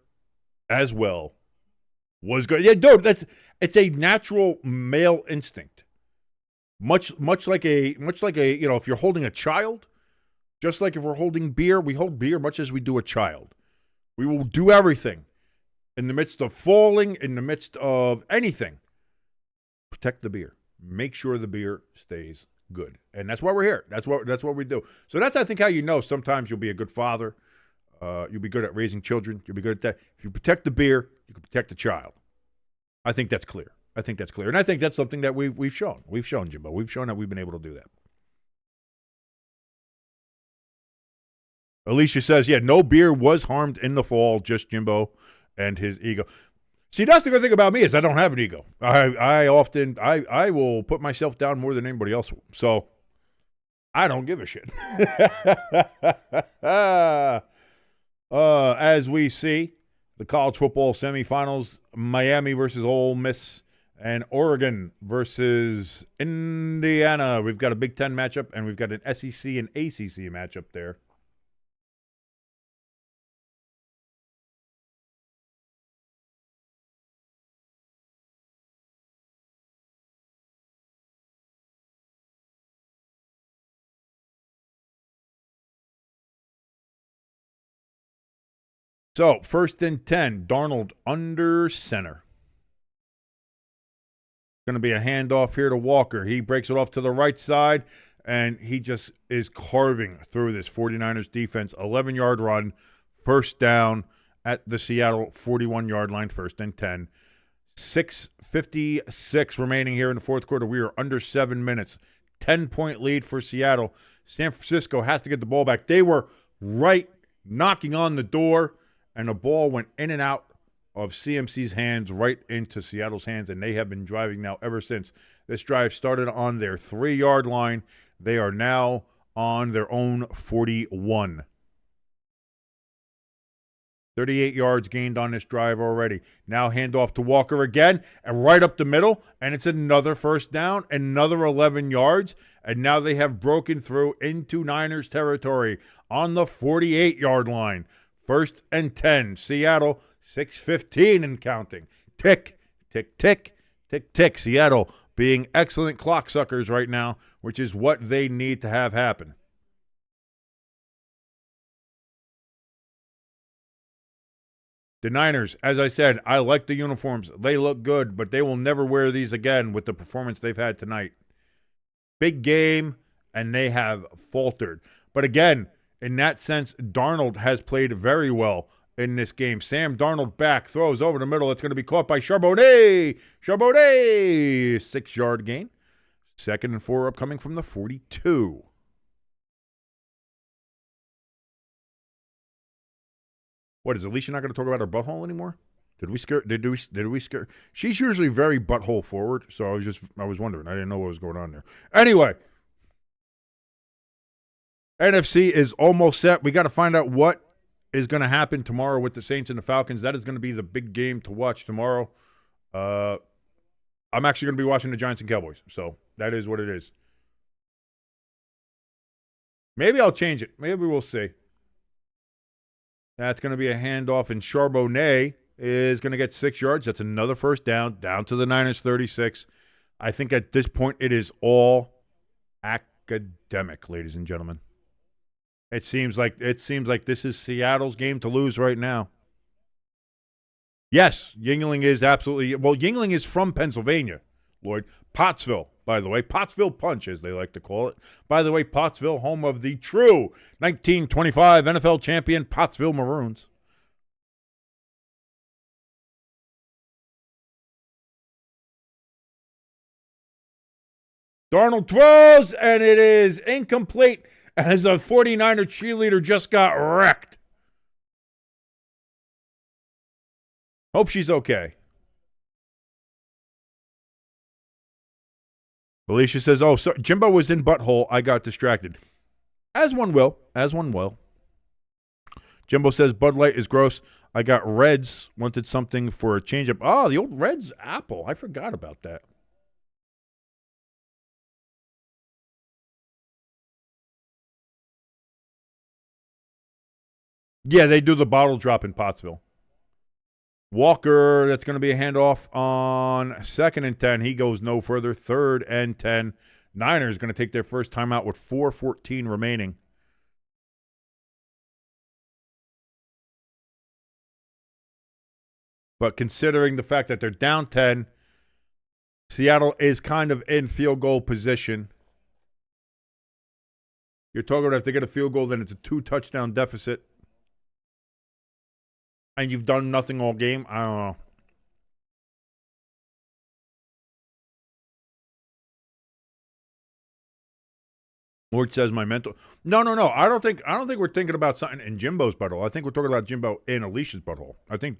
S2: as well was good. Yeah, dude, it's a natural male instinct. Much like a if you're holding a child. Just like if we're holding beer, we hold beer much as we do a child. We will do everything in the midst of falling, in the midst of anything. Protect the beer. Make sure the beer stays good. And that's why we're here. That's what we do. So that's, I think, how you know sometimes you'll be a good father. You'll be good at raising children. You'll be good at that. If you protect the beer, you can protect the child. I think that's clear. And I think that's something that we've shown. We've shown, Jimbo. We've shown that we've been able to do that. Alicia says, yeah, no beer was harmed in the fall, just Jimbo and his ego. See, that's the good thing about me is I don't have an ego. I often will put myself down more than anybody else will. So I don't give a shit. As we see, the college football semifinals, Miami versus Ole Miss and Oregon versus Indiana. We've got a Big Ten matchup, and we've got an SEC and ACC matchup there. So, 1st and 10, Darnold under center. Going to be a handoff here to Walker. He breaks it off to the right side, and he just is carving through this 49ers defense. 11-yard run, first down at the Seattle 41-yard line, 1st and 10. 6:56 remaining here in the fourth quarter. We are under 7 minutes. 10-point lead for Seattle. San Francisco has to get the ball back. They were right knocking on the door, and the ball went in and out of CMC's hands right into Seattle's hands, and they have been driving now ever since. This drive started on their 3-yard line. They are now on their own 41. 38 yards gained on this drive already. Now handoff to Walker again, and right up the middle, and it's another first down, another 11 yards, and now they have broken through into Niners territory on the 48-yard line. 1st and 10, Seattle, 6:15 and counting. Tick, tick, tick, tick, tick. Seattle being excellent clock suckers right now, which is what they need to have happen. The Niners, as I said, I like the uniforms. They look good, but they will never wear these again with the performance they've had tonight. Big game, and they have faltered. But again, in that sense, Darnold has played very well in this game. Sam Darnold back, throws over the middle. It's going to be caught by Charbonnet. Charbonnet, 6-yard gain. 2nd and 4 upcoming from the 42. What, is Alicia not going to talk about her butthole anymore? Did we scare? She's usually very butthole forward, so I was wondering. I didn't know what was going on there. Anyway, NFC is almost set. We got to find out what is going to happen tomorrow with the Saints and the Falcons. That is going to be the big game to watch tomorrow. I'm actually going to be watching the Giants and Cowboys, so that is what it is. Maybe I'll change it. Maybe we'll see. That's going to be a handoff, and Charbonnet is going to get 6 yards. That's another first down to the Niners 36. I think at this point it is all academic, ladies and gentlemen. It seems like this is Seattle's game to lose right now. Yes, Yingling is absolutely – well, Yingling is from Pennsylvania, Lloyd. Pottsville, by the way. Pottsville Punch, as they like to call it. By the way, Pottsville, home of the true 1925 NFL champion Pottsville Maroons. Darnold throws, and it is incomplete as a 49er cheerleader just got wrecked. Hope she's okay. Alicia says, oh, so Jimbo was in butthole. I got distracted. As one will. Jimbo says, Bud Light is gross. I got Reds. Wanted something for a change-up. Oh, the old Reds apple. I forgot about that. Yeah, they do the bottle drop in Pottsville. Walker, that's going to be a handoff on 2nd and 10. He goes no further. 3rd and 10. Niners going to take their first timeout with 4:14 remaining. But considering the fact that they're down 10, Seattle is kind of in field goal position. You're talking about if they get a field goal, then it's a 2-touchdown deficit. And you've done nothing all game? I don't know. Lord says my mental. No. I don't think we're thinking about something in Jimbo's butthole. I think we're talking about Jimbo in Alicia's butthole. I think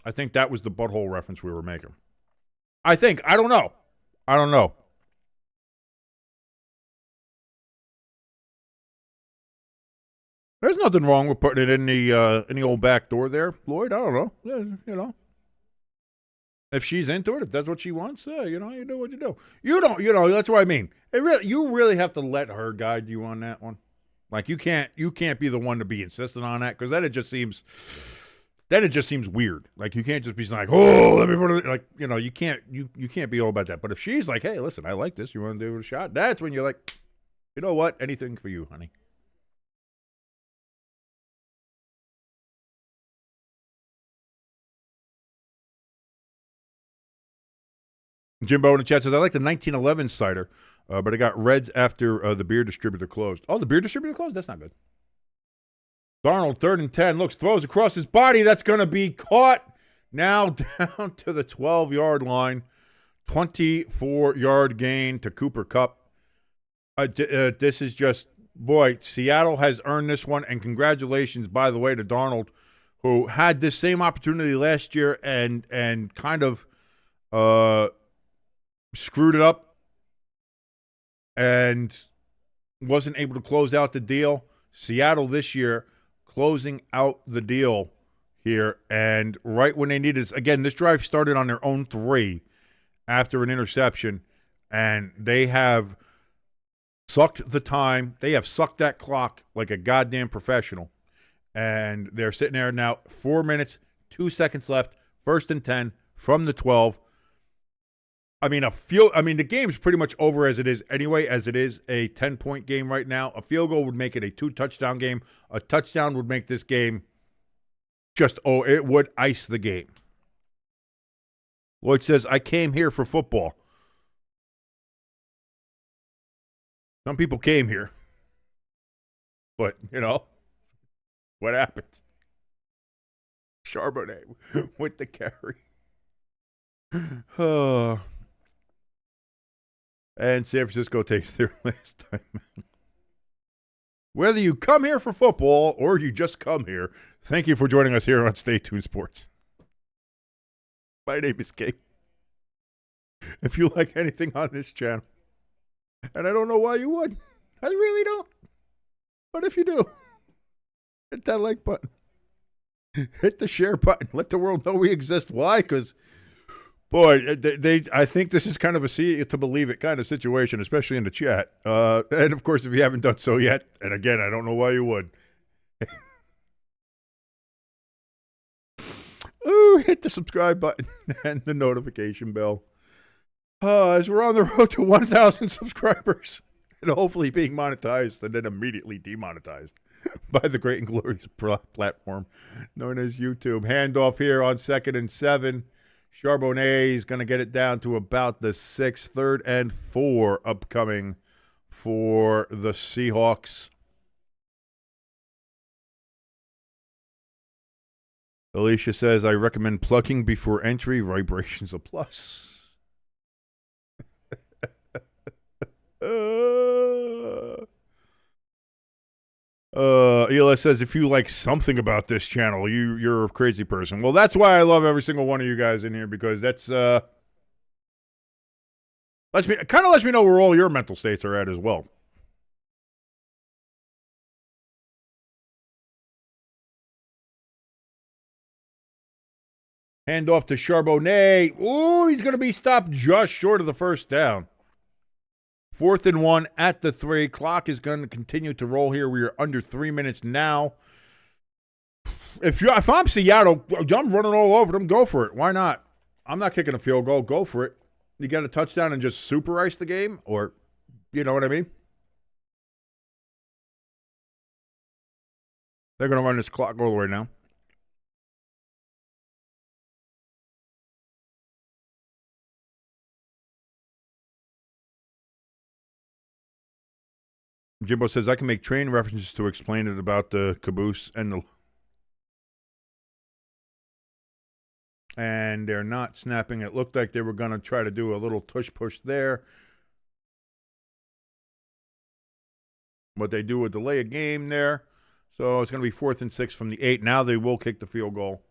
S2: I think that was the butthole reference we were making. I think. I don't know. There's nothing wrong with putting it in the old back door there, Lloyd. I don't know. Yeah. If she's into it, if that's what she wants, you do what you do. You don't, that's what I mean. You really have to let her guide you on that one. Like you can't be the one to be insistent on that, because then it just seems weird. Like you can't just be like, oh, let me put it, like, you can't be all about that. But if she's like, hey, listen, I like this, you want to do a shot? That's when you're like, you know what? Anything for you, honey. Jimbo in the chat says, I like the 1911 cider, but I got Reds after the beer distributor closed. Oh, the beer distributor closed? That's not good. Darnold, 3rd and 10, throws across his body. That's going to be caught. Now down to the 12-yard line. 24-yard gain to Cooper Kupp. This is just, boy, Seattle has earned this one, and congratulations, by the way, to Darnold, who had this same opportunity last year and kind of screwed it up and wasn't able to close out the deal. Seattle this year closing out the deal here, and right when they needed, again, this drive started on their own 3 after an interception, and they have sucked the time. They have sucked that clock like a goddamn professional, and they're sitting there now, 4 minutes, 2 seconds left, 1st and 10 from the 12. The game's pretty much over as it is anyway, as it is a 10-point game right now. A field goal would make it a 2-touchdown game. A touchdown would make this game it would ice the game. Lloyd says, I came here for football. Some people came here. But, what happens? Charbonnet with the carry. And San Francisco takes their last time. Whether you come here for football or you just come here, thank you for joining us here on Stay Tuned Sports. My name is Kate. If you like anything on this channel, and I don't know why you would, I really don't. But if you do, hit that like button. Hit the share button. Let the world know we exist. Why? Because boy, I think this is kind of a see it to believe it kind of situation, especially in the chat. And, of course, if you haven't done so yet, and again, I don't know why you would. Ooh, hit the subscribe button and the notification bell. As we're on the road to 1,000 subscribers and hopefully being monetized and then immediately demonetized by the great and glorious platform known as YouTube. Handoff here on 2nd and 7. Charbonnet is going to get it down to about the 6th, 3rd and 4 upcoming for the Seahawks. Alicia says, I recommend plugging before entry. Vibrations a plus. ELS says, if you like something about this channel, you're a crazy person. Well, that's why I love every single one of you guys in here, because that's lets me know where all your mental states are at as well. Hand off to Charbonnet. Ooh, he's going to be stopped just short of the 1st down. 4th and 1 at the 3. Clock is going to continue to roll here. We are under 3 minutes now. If I'm Seattle, I'm running all over them. Go for it. Why not? I'm not kicking a field goal. Go for it. You get a touchdown and just super ice the game, or you know what I mean? They're going to run this clock all the way now. Jimbo says, I can make train references to explain it about the caboose and the... And they're not snapping. It looked like they were going to try to do a little tush-push there. But they do a delay a game there. So it's going to be 4th and 6 from the 8. Now they will kick the field goal.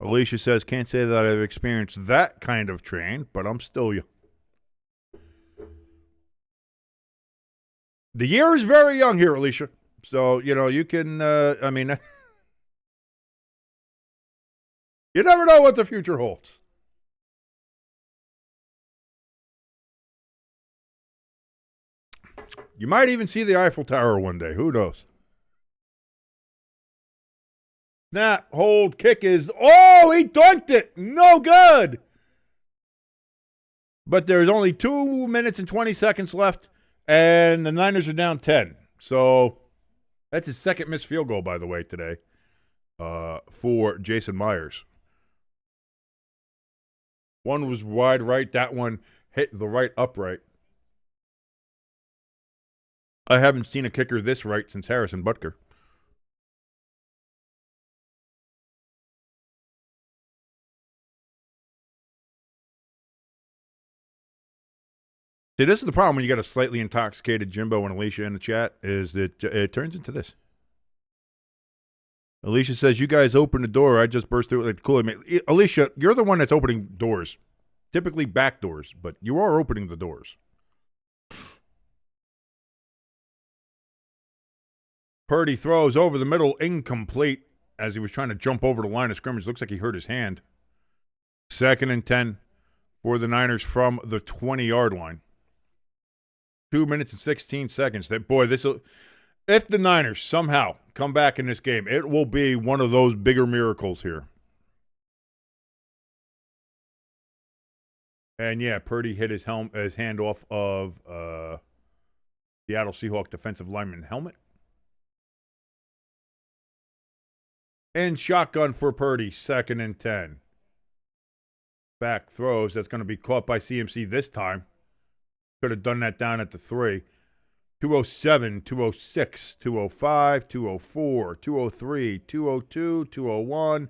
S2: Alicia says, can't say that I've experienced that kind of train, but I'm still you. The year is very young here, Alicia. So, you can, you never know what the future holds. You might even see the Eiffel Tower one day. Who knows? Snap, hold, kick is... Oh, he dunked it. No good. But there's only 2 minutes and 20 seconds left, and the Niners are down 10. So that's his second missed field goal, by the way, today for Jason Myers. One was wide right. That one hit the right upright. I haven't seen a kicker this right since Harrison Butker. See, this is the problem when you got a slightly intoxicated Jimbo and Alicia in the chat, is that it turns into this. Alicia says, you guys open the door. I just burst through it like the Kool-Aid. Alicia, you're the one that's opening doors. Typically back doors, but you are opening the doors. Purdy throws over the middle, incomplete, as he was trying to jump over the line of scrimmage. Looks like he hurt his hand. 2nd and 10 for the Niners from the 20-yard line. 2 minutes and 16 seconds. If the Niners somehow come back in this game, it will be one of those bigger miracles here. And yeah, Purdy hit his hand off of Seattle Seahawks defensive lineman helmet. And shotgun for Purdy, 2nd and 10. Back throws. That's going to be caught by CMC this time. Could have done that down at the 3. 207, 206, 205, 204, 203, 202, 201.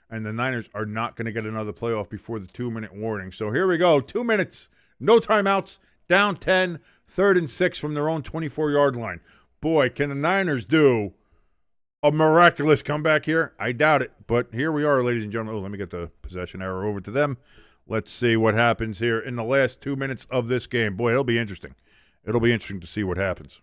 S2: And the Niners are not going to get another playoff before the 2-minute warning. So here we go. 2 minutes. No timeouts. Down 10. 3rd and 6 from their own 24-yard line. Boy, can the Niners do a miraculous comeback here? I doubt it. But here we are, ladies and gentlemen. Oh, let me get the possession arrow over to them. Let's see what happens here in the last 2 minutes of this game. Boy, it'll be interesting. It'll be interesting to see what happens.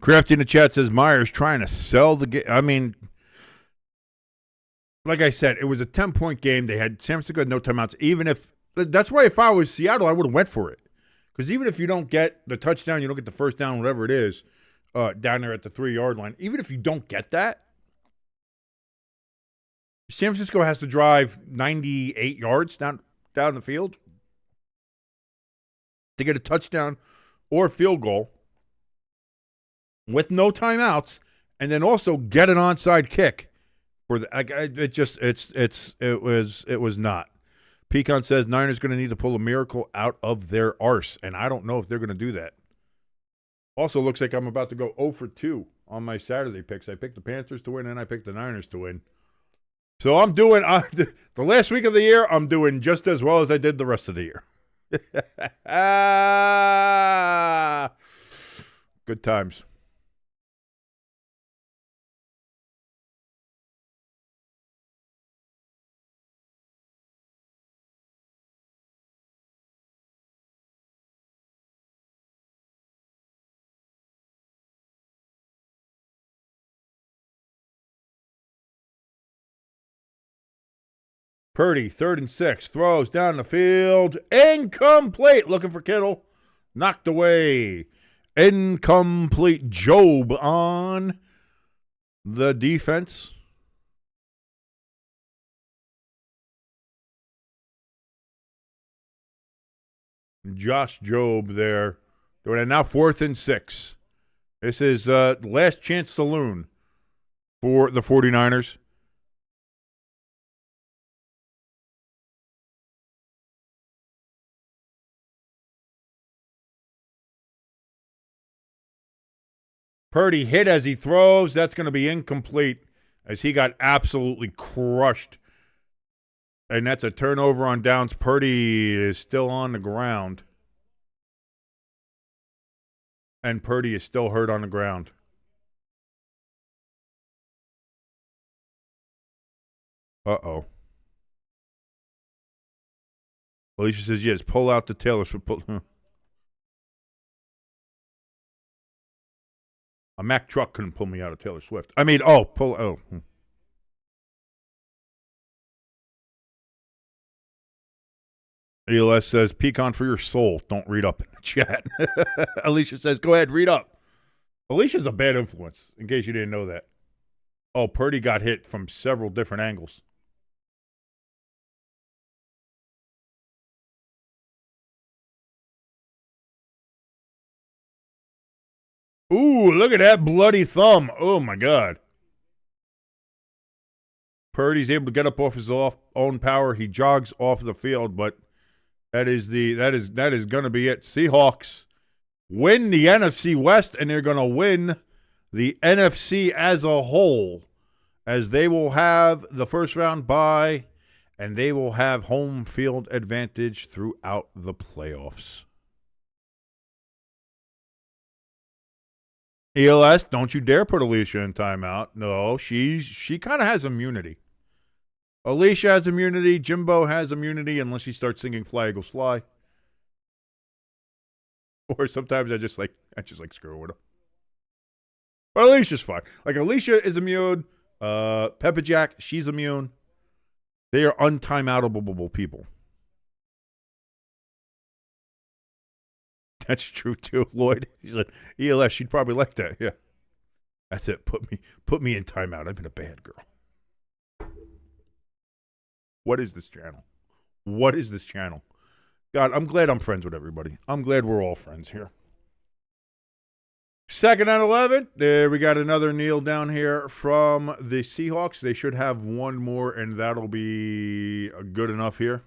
S2: Crafty in the chat says Myers trying to sell the game. I mean, like I said, it was a 10-point game. They had San Francisco had no timeouts. That's why if I was Seattle, I would have went for it. Because even if you don't get the touchdown, you don't get the first down, whatever it is, down there at the 3-yard line, even if you don't get that, San Francisco has to drive 98 yards down the field to get a touchdown or a field goal with no timeouts, and then also get an onside kick for the. It was not. Pecan says Niners going to need to pull a miracle out of their arse, and I don't know if they're going to do that. Also, looks like I'm about to go 0 for 2 on my Saturday picks. I picked the Panthers to win, and I picked the Niners to win. So I'm doing the last week of the year. I'm doing just as well as I did the rest of the year. Good times. Purdy, 3rd and 6. Throws down the field. Incomplete. Looking for Kittle. Knocked away. Incomplete. Job on the defense. Josh Job there. Doing it now 4th and 6. This is last chance saloon for the 49ers. Purdy hit as he throws. That's going to be incomplete as he got absolutely crushed. And that's a turnover on downs. Purdy is still on the ground. And Purdy is still hurt on the ground. Uh-oh. Alicia says, yes, pull out the Taylor Swift. A Mack truck couldn't pull me out of Taylor Swift. I mean, ELS says, pecan for your soul. Don't read up in the chat. Alicia says, go ahead, read up. Alicia's a bad influence, in case you didn't know that. Oh, Purdy got hit from several different angles. Ooh, look at that bloody thumb. Oh, my God. Purdy's able to get up off his own power. He jogs off the field, but that is going to be it. Seahawks win the NFC West, and they're going to win the NFC as a whole, as they will have the first round bye, and they will have home field advantage throughout the playoffs. ELS, don't you dare put Alicia in timeout. No, she kind of has immunity. Alicia has immunity. Jimbo has immunity unless she starts singing Fly Eagles Fly. Or sometimes I just like screwing with her. But Alicia's fine. Like Alicia is immune. Peppa Jack, she's immune. They are untimeoutable people. That's true too, Lloyd. She's like, ELS, she'd probably like that. Yeah. That's it. Put me in timeout. I've been a bad girl. What is this channel? What is this channel? God, I'm glad I'm friends with everybody. I'm glad we're all friends here. 2nd and 11. There we got another kneel down here from the Seahawks. They should have one more, and that'll be good enough here.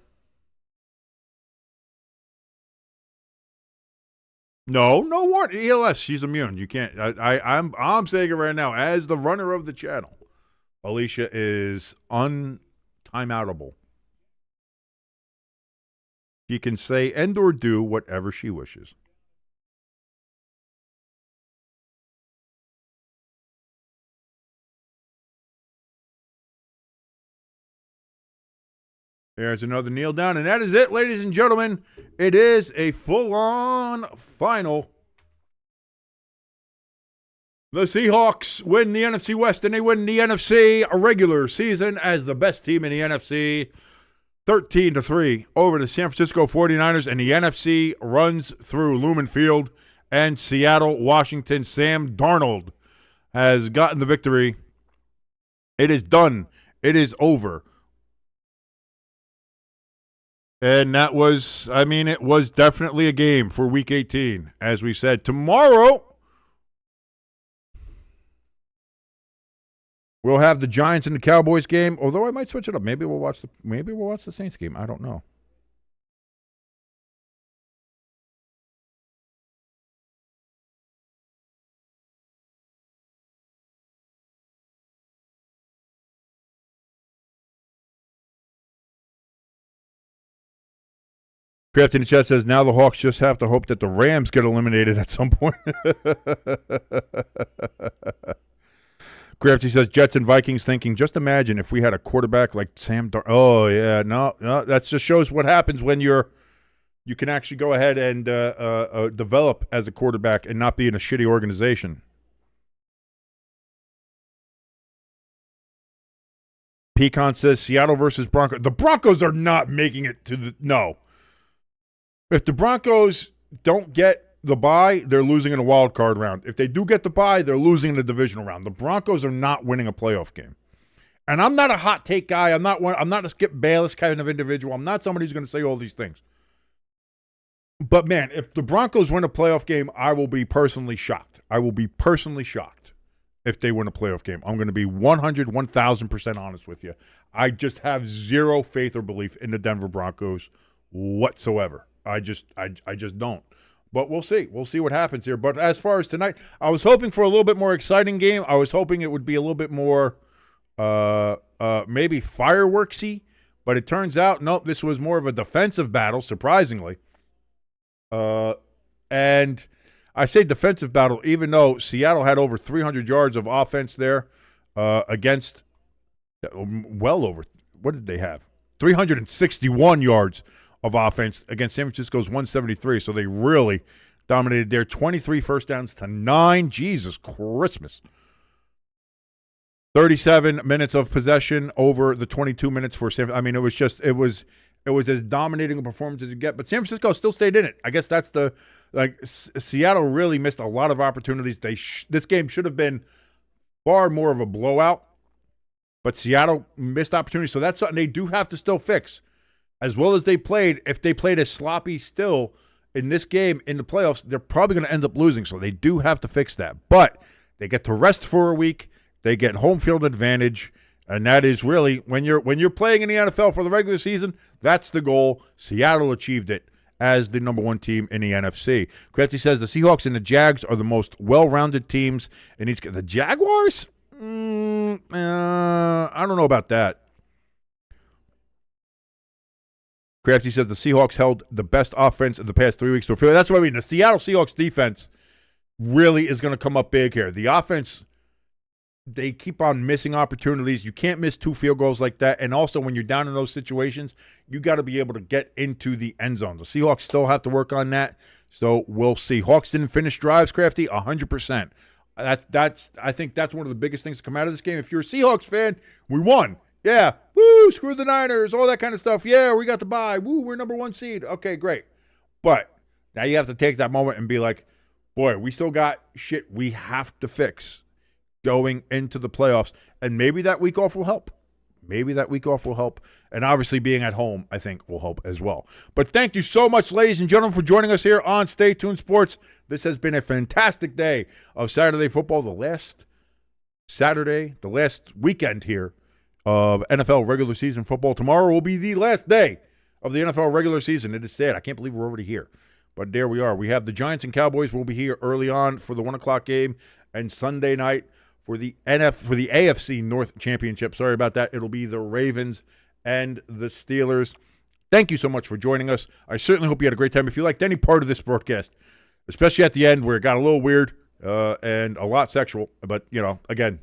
S2: No warrant. ELS, she's immune. You can't. I'm saying it right now. As the runner of the channel, Alicia is untimeoutable. She can say and or do whatever she wishes. There's another kneel down, and that is it, ladies and gentlemen. It is a full-on final. The Seahawks win the NFC West, and they win the NFC regular season as the best team in the NFC, 13-3 over the San Francisco 49ers, and the NFC runs through Lumen Field and Seattle, Washington. Sam Darnold has gotten the victory. It is done. It is over. And that was, it was definitely a game for Week 18. As we said, tomorrow we'll have the Giants and the Cowboys game. Although I might switch it up. Maybe we'll watch the Saints game. I don't know. Crafty in the chat says, now the Hawks just have to hope that the Rams get eliminated at some point. Crafty says, Jets and Vikings thinking, just imagine if we had a quarterback like Sam Darnold. Oh, yeah, no, that just shows what happens when you can actually go ahead and develop as a quarterback and not be in a shitty organization. Pecan says Seattle versus Broncos. The Broncos are not making it to the – no. If the Broncos don't get the bye, they're losing in a wild card round. If they do get the bye, they're losing in the divisional round. The Broncos are not winning a playoff game. And I'm not a hot take guy. I'm not a Skip Bayless kind of individual. I'm not somebody who's going to say all these things. But, man, if the Broncos win a playoff game, I will be personally shocked. I will be personally shocked if they win a playoff game. I'm going to be 1,000% honest with you. I just have zero faith or belief in the Denver Broncos whatsoever. I just don't. But we'll see. We'll see what happens here. But as far as tonight, I was hoping for a little bit more exciting game. I was hoping it would be a little bit more maybe fireworksy. But it turns out, nope, this was more of a defensive battle, surprisingly. And I say defensive battle, even though Seattle had over 300 yards of offense there against, well over, what did they have? 361 yards of offense against San Francisco's 173. So they really dominated there. 23 first downs to 9. Jesus Christmas. 37 minutes of possession over the 22 minutes for San Francisco. I mean, it was as dominating a performance as you get, but San Francisco still stayed in it. I guess that's Seattle really missed a lot of opportunities. This game should have been far more of a blowout, but Seattle missed opportunities. So that's something they do have to still fix. As well as they played, if they played as sloppy still in this game in the playoffs, they're probably going to end up losing. So they do have to fix that. But they get to rest for a week. They get home field advantage. And that is really, when you're playing in the NFL for the regular season, that's the goal. Seattle achieved it as the number one team in the NFC. Crafty says the Seahawks and the Jags are the most well-rounded teams in each. The Jaguars? I don't know about that. Crafty says the Seahawks held the best offense in the past 3 weeks. That's what I mean. The Seattle Seahawks defense really is going to come up big here. The offense, they keep on missing opportunities. You can't miss 2 field goals like that. And also, when you're down in those situations, you got to be able to get into the end zone. The Seahawks still have to work on that. So we'll see. Hawks didn't finish drives, Crafty, 100%. I think that's one of the biggest things to come out of this game. If you're a Seahawks fan, we won. Yeah, woo, screw the Niners, all that kind of stuff. Yeah, we got the bye. Woo, we're number 1 seed. Okay, great. But now you have to take that moment and be like, boy, we still got shit we have to fix going into the playoffs. And maybe that week off will help. And obviously being at home, I think, will help as well. But thank you so much, ladies and gentlemen, for joining us here on Stay Tuned Sports. This has been a fantastic day of Saturday football. The last weekend here of NFL regular season football. Tomorrow will be the last day of the NFL regular season. It is sad. I can't believe we're already here. But there we are. We have the Giants and Cowboys will be here early on for the 1 o'clock game, and Sunday night for the AFC North Championship. Sorry about that. It'll be the Ravens and the Steelers. Thank you so much for joining us. I certainly hope you had a great time. If you liked any part of this broadcast, especially at the end where it got a little weird and a lot sexual, but, again,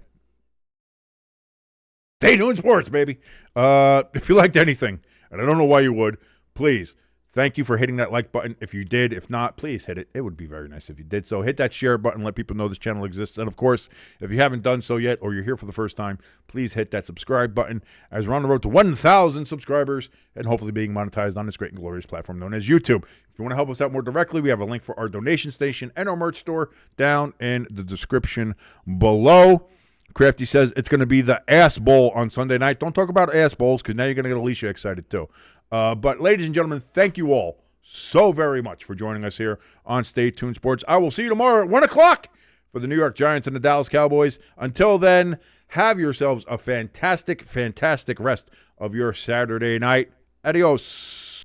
S2: Stay Tuned Sports, baby. If you liked anything, and I don't know why you would, please, thank you for hitting that like button. If you did, if not, please hit it. It would be very nice if you did. So hit that share button, let people know this channel exists. And, of course, if you haven't done so yet or you're here for the first time, please hit that subscribe button as we're on the road to 1,000 subscribers and hopefully being monetized on this great and glorious platform known as YouTube. If you want to help us out more directly, we have a link for our donation station and our merch store down in the description below. Crafty says it's going to be the Ass Bowl on Sunday night. Don't talk about ass bowls because now you're going to get Alicia excited too. But ladies and gentlemen, thank you all so very much for joining us here on Stay Tuned Sports. I will see you tomorrow at 1 o'clock for the New York Giants and the Dallas Cowboys. Until then, have yourselves a fantastic, fantastic rest of your Saturday night. Adios.